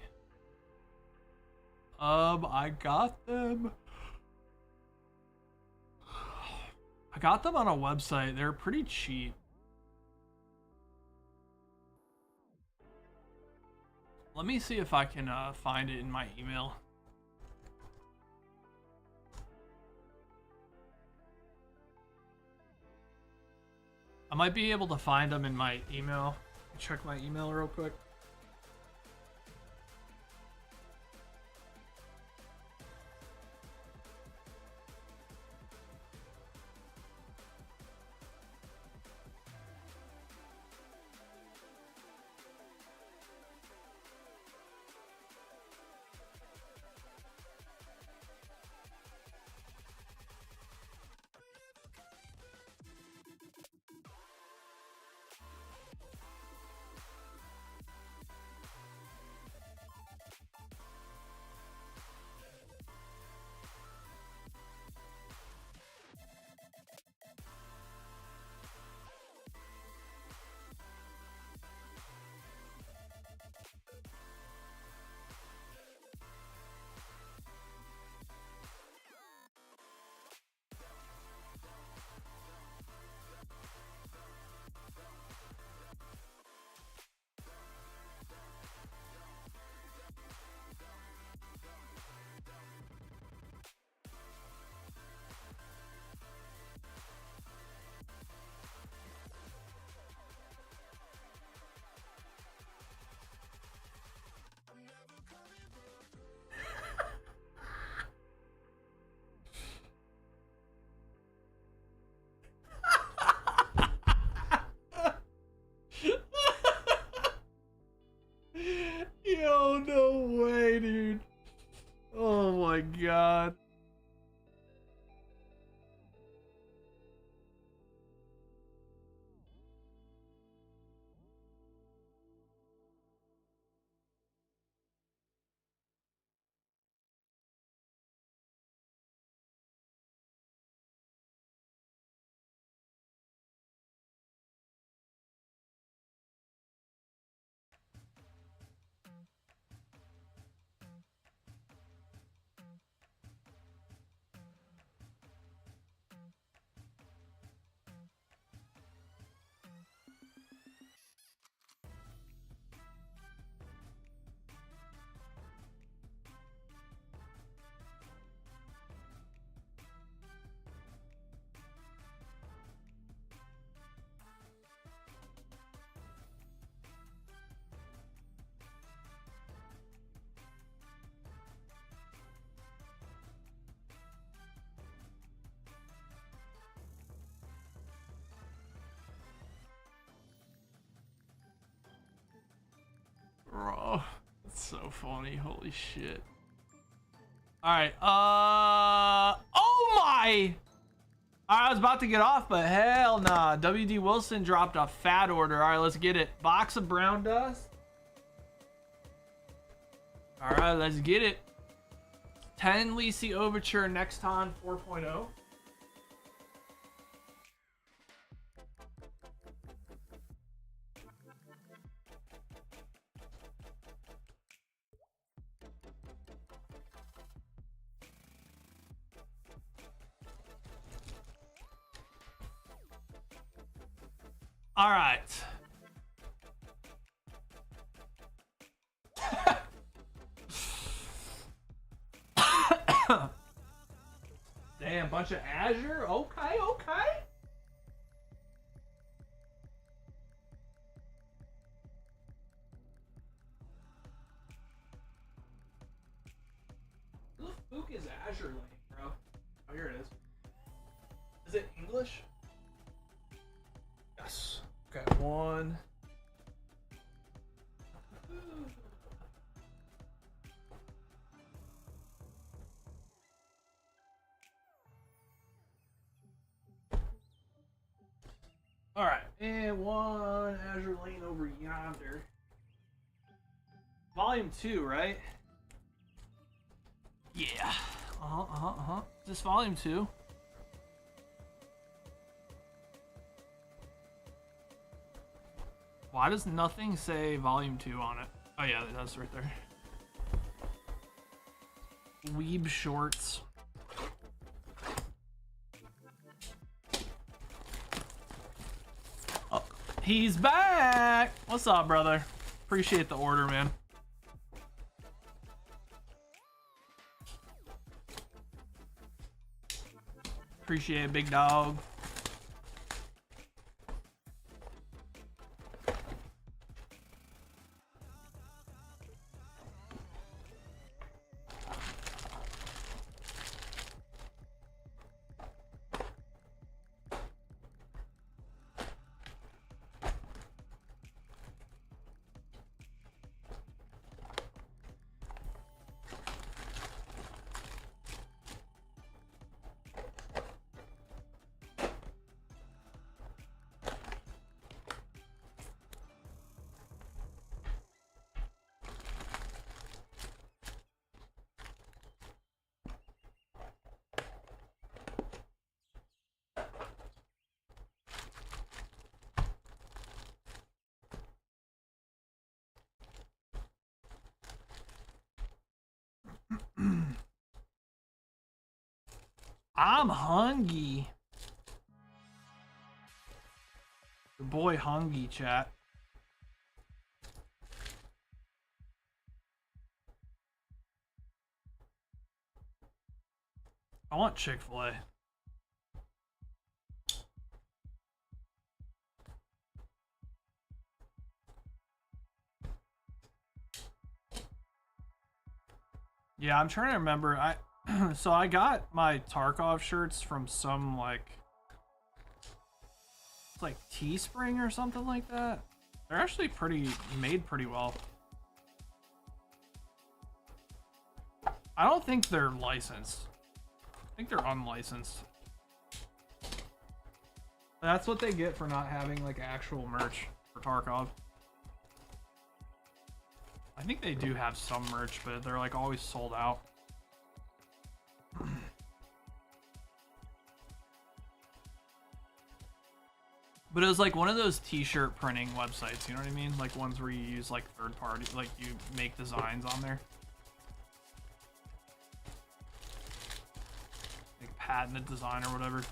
I got them. I got them on a website. They're pretty cheap. Let me see if I can find it in my email. I might be able to find them in my email. Check my email real quick. funny. Holy shit. Alright, oh my! I was about to get off, but hell nah. WD Wilson dropped a fat order. Alright, let's get it. Box of brown dust. Alright, let's get it. 10 Lisi Overture Nexton 4.0. All right. Damn, bunch of Azure. Okay, okay. Who the fuck is Azure Lane, bro? Oh, here it is. Is it English? Yes. Okay, one. All right, and one Azure Lane over yonder. Volume 2, right? Yeah. Is this volume 2? Why does nothing say volume 2 on it? Oh yeah, it does right there. Weeb shorts. Oh, he's back! What's up, brother? Appreciate the order, man. Appreciate it, big dog. I'm hungry. The boy hungry, chat. I want Chick-fil-A. Yeah, I'm trying to remember. So I got my Tarkov shirts from some it's like Teespring or something like that. They're actually made pretty well. I don't think they're licensed. I think they're unlicensed. That's what they get for not having like actual merch for Tarkov. I think they do have some merch, but they're like always sold out. But it was like one of those t-shirt printing websites, you know what I mean? Like ones where you use like third party, like you make designs on there. Like patented design or whatever.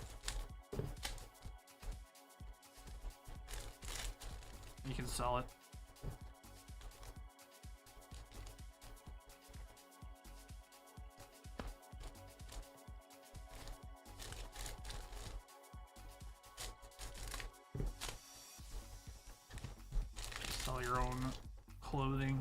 You can sell it. Sell your own clothing.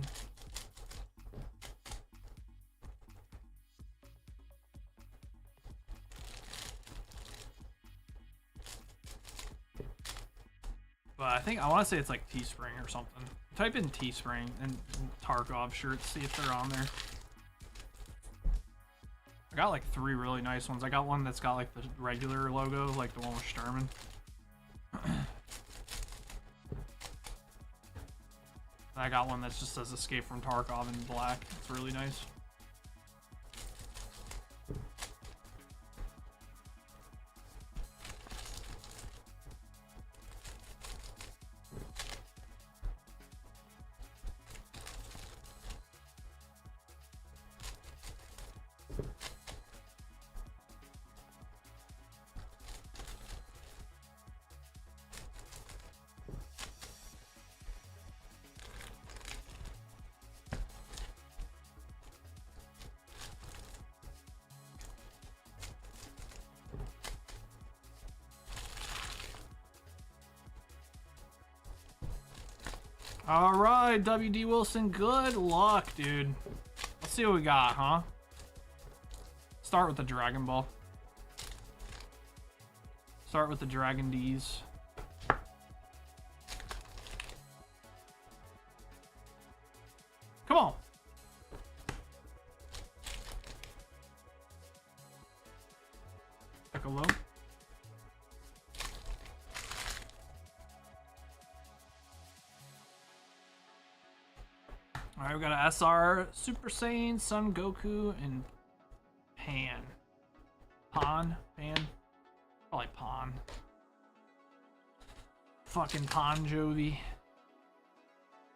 But I want to say it's like Teespring or something. Type in Teespring and Tarkov shirts, see if they're on there. I got like 3 really nice ones. I got one that's got like the regular logo, like the one with Sturman. I got one that just says Escape from Tarkov in black. It's really nice. Alright, WD Wilson, good luck, dude. Let's see what we got, huh? Start with the Dragon Ball. Start with the Dragon D's. Come on. Piccolo. Alright, we got a SR, Super Saiyan, Son Goku, and Pan. Pan? Probably Pan. Fucking Pan Jovi.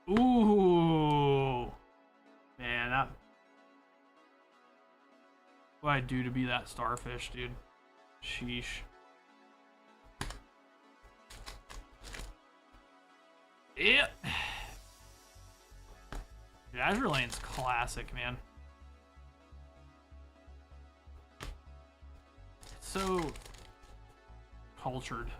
Ooh. Man, that... What I'd do to be that starfish, dude. Sheesh. Yep. Dude, Azure Lane's classic, man. It's so cultured.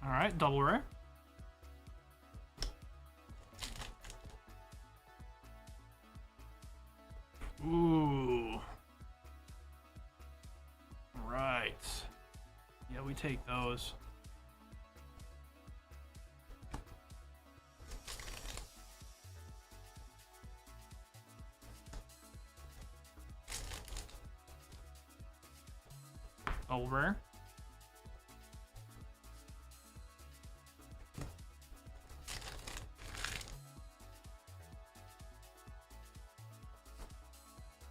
Alright, double rare. Ooh. Right. Yeah, we take those. Double rare.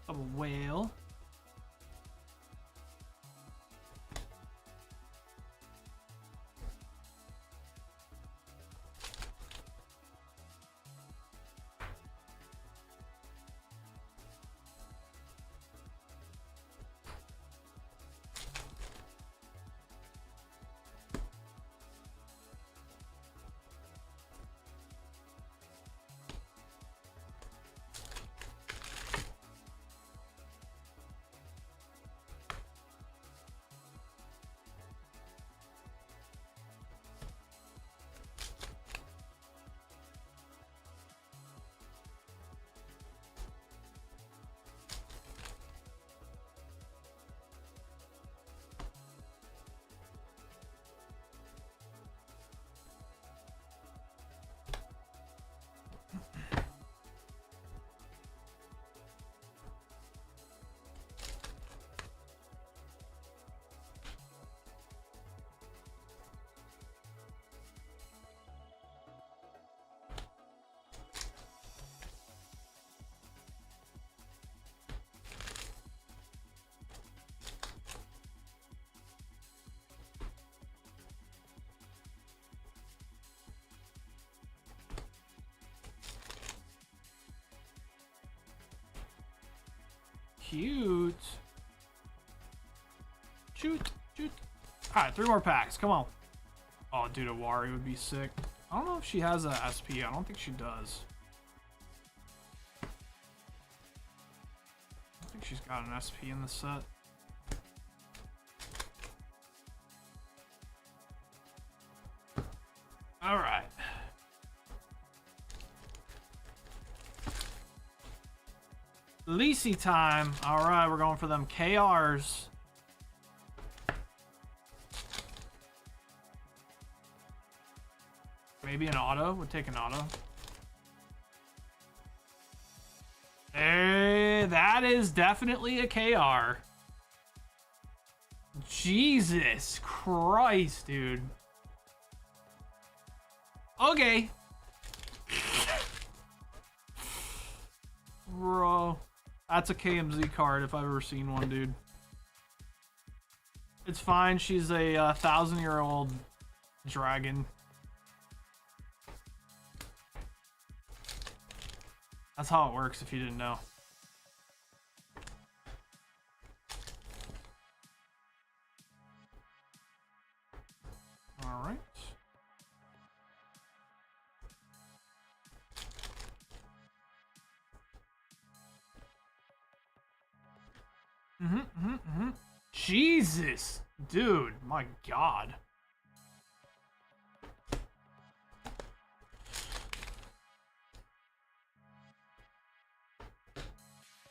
Double whale. cute. Shoot, shoot. Alright, 3 more packs. Come on. Oh, dude, a Wari would be sick. I don't know if she has a SP. I don't think she does. I think she's got an SP in the set. Alright. Lisi time. Alright, we're going for them KRs. Maybe an auto. Would take an auto. Hey, that is definitely a KR. Jesus Christ, dude. Okay. Bro. That's a KMZ card if I've ever seen one, dude. It's fine. She's a 1,000-year-old dragon. That's how it works if you didn't know. All right. Jesus, dude, my God.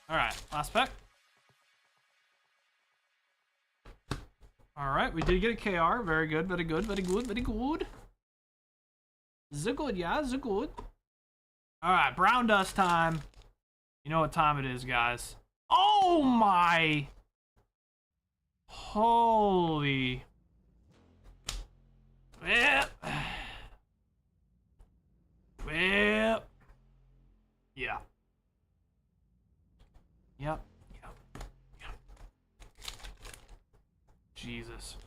All right, last pack. All right, we did get a KR. Very good, very good, very good, very good. The good, yeah, the good. All right, brown dust time. You know what time it is, guys. Oh my. Holy. Well. Well. Yeah. Yep. Jesus.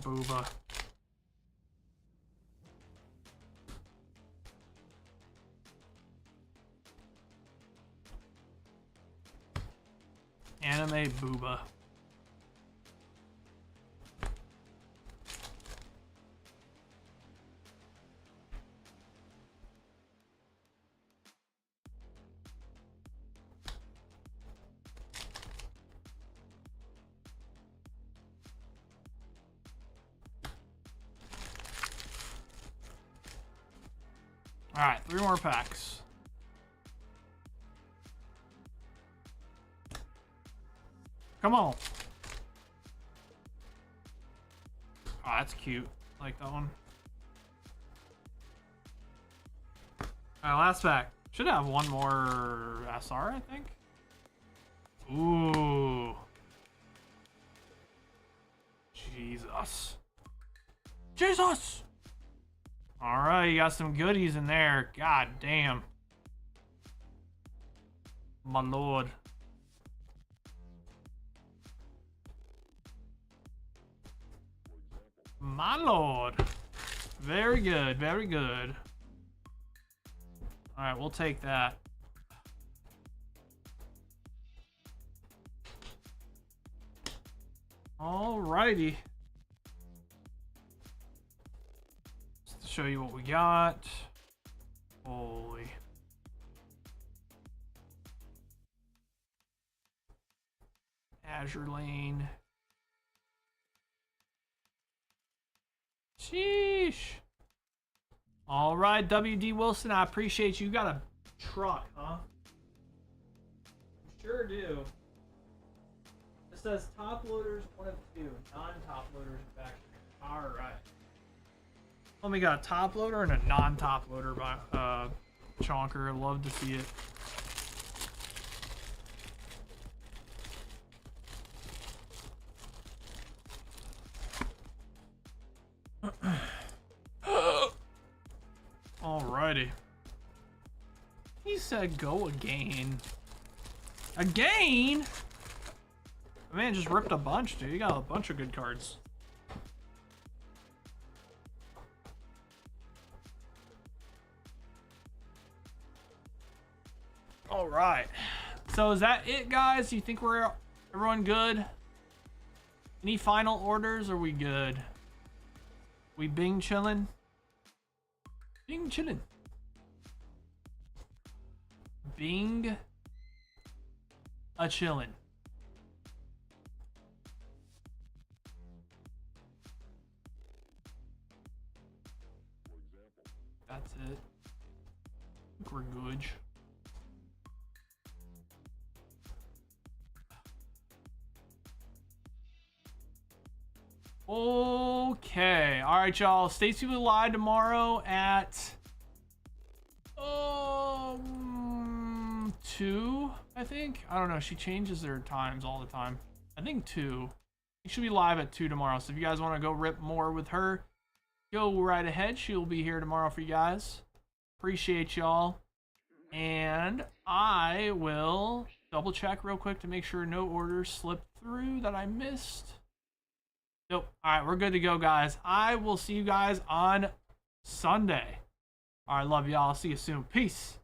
Booba. Anime booba. All right, 3 more packs. Come on. Oh, that's cute. I like that one. All right, last pack. Should have one more SR, I think. Ooh. Jesus. Jesus! All right, you got some goodies in there. God damn. My lord. My lord. Very good, very good. All right, we'll take that. All righty. Just to show you what we got. Holy. Azure Lane. Sheesh. All right, WD Wilson, I appreciate you. You got a truck, huh? You sure do. It says top loaders 1 of 2, non-top loaders in factory. All right. Well, we got a top loader and a non-top loader by Chonker. I'd love to see it. Alrighty. He said go again. Again? Man just ripped a bunch, dude. You got a bunch of good cards. Alright. So is that it, guys? Do you think we're everyone good? Any final orders? Are we good? We Bing chillin'? Bing chillin'. Bing a chillin'. That's it. I think we're good. Okay. All right, y'all. Stacy will live tomorrow at 2, I think. I don't know. She changes their times all the time. I think 2. She should be live at 2 tomorrow. So if you guys want to go rip more with her, go right ahead. She'll be here tomorrow for you guys. Appreciate y'all. And I will double check real quick to make sure no orders slipped through that I missed. Nope. All right, we're good to go, guys. I will see you guys on Sunday. All right, love y'all. See you soon. Peace.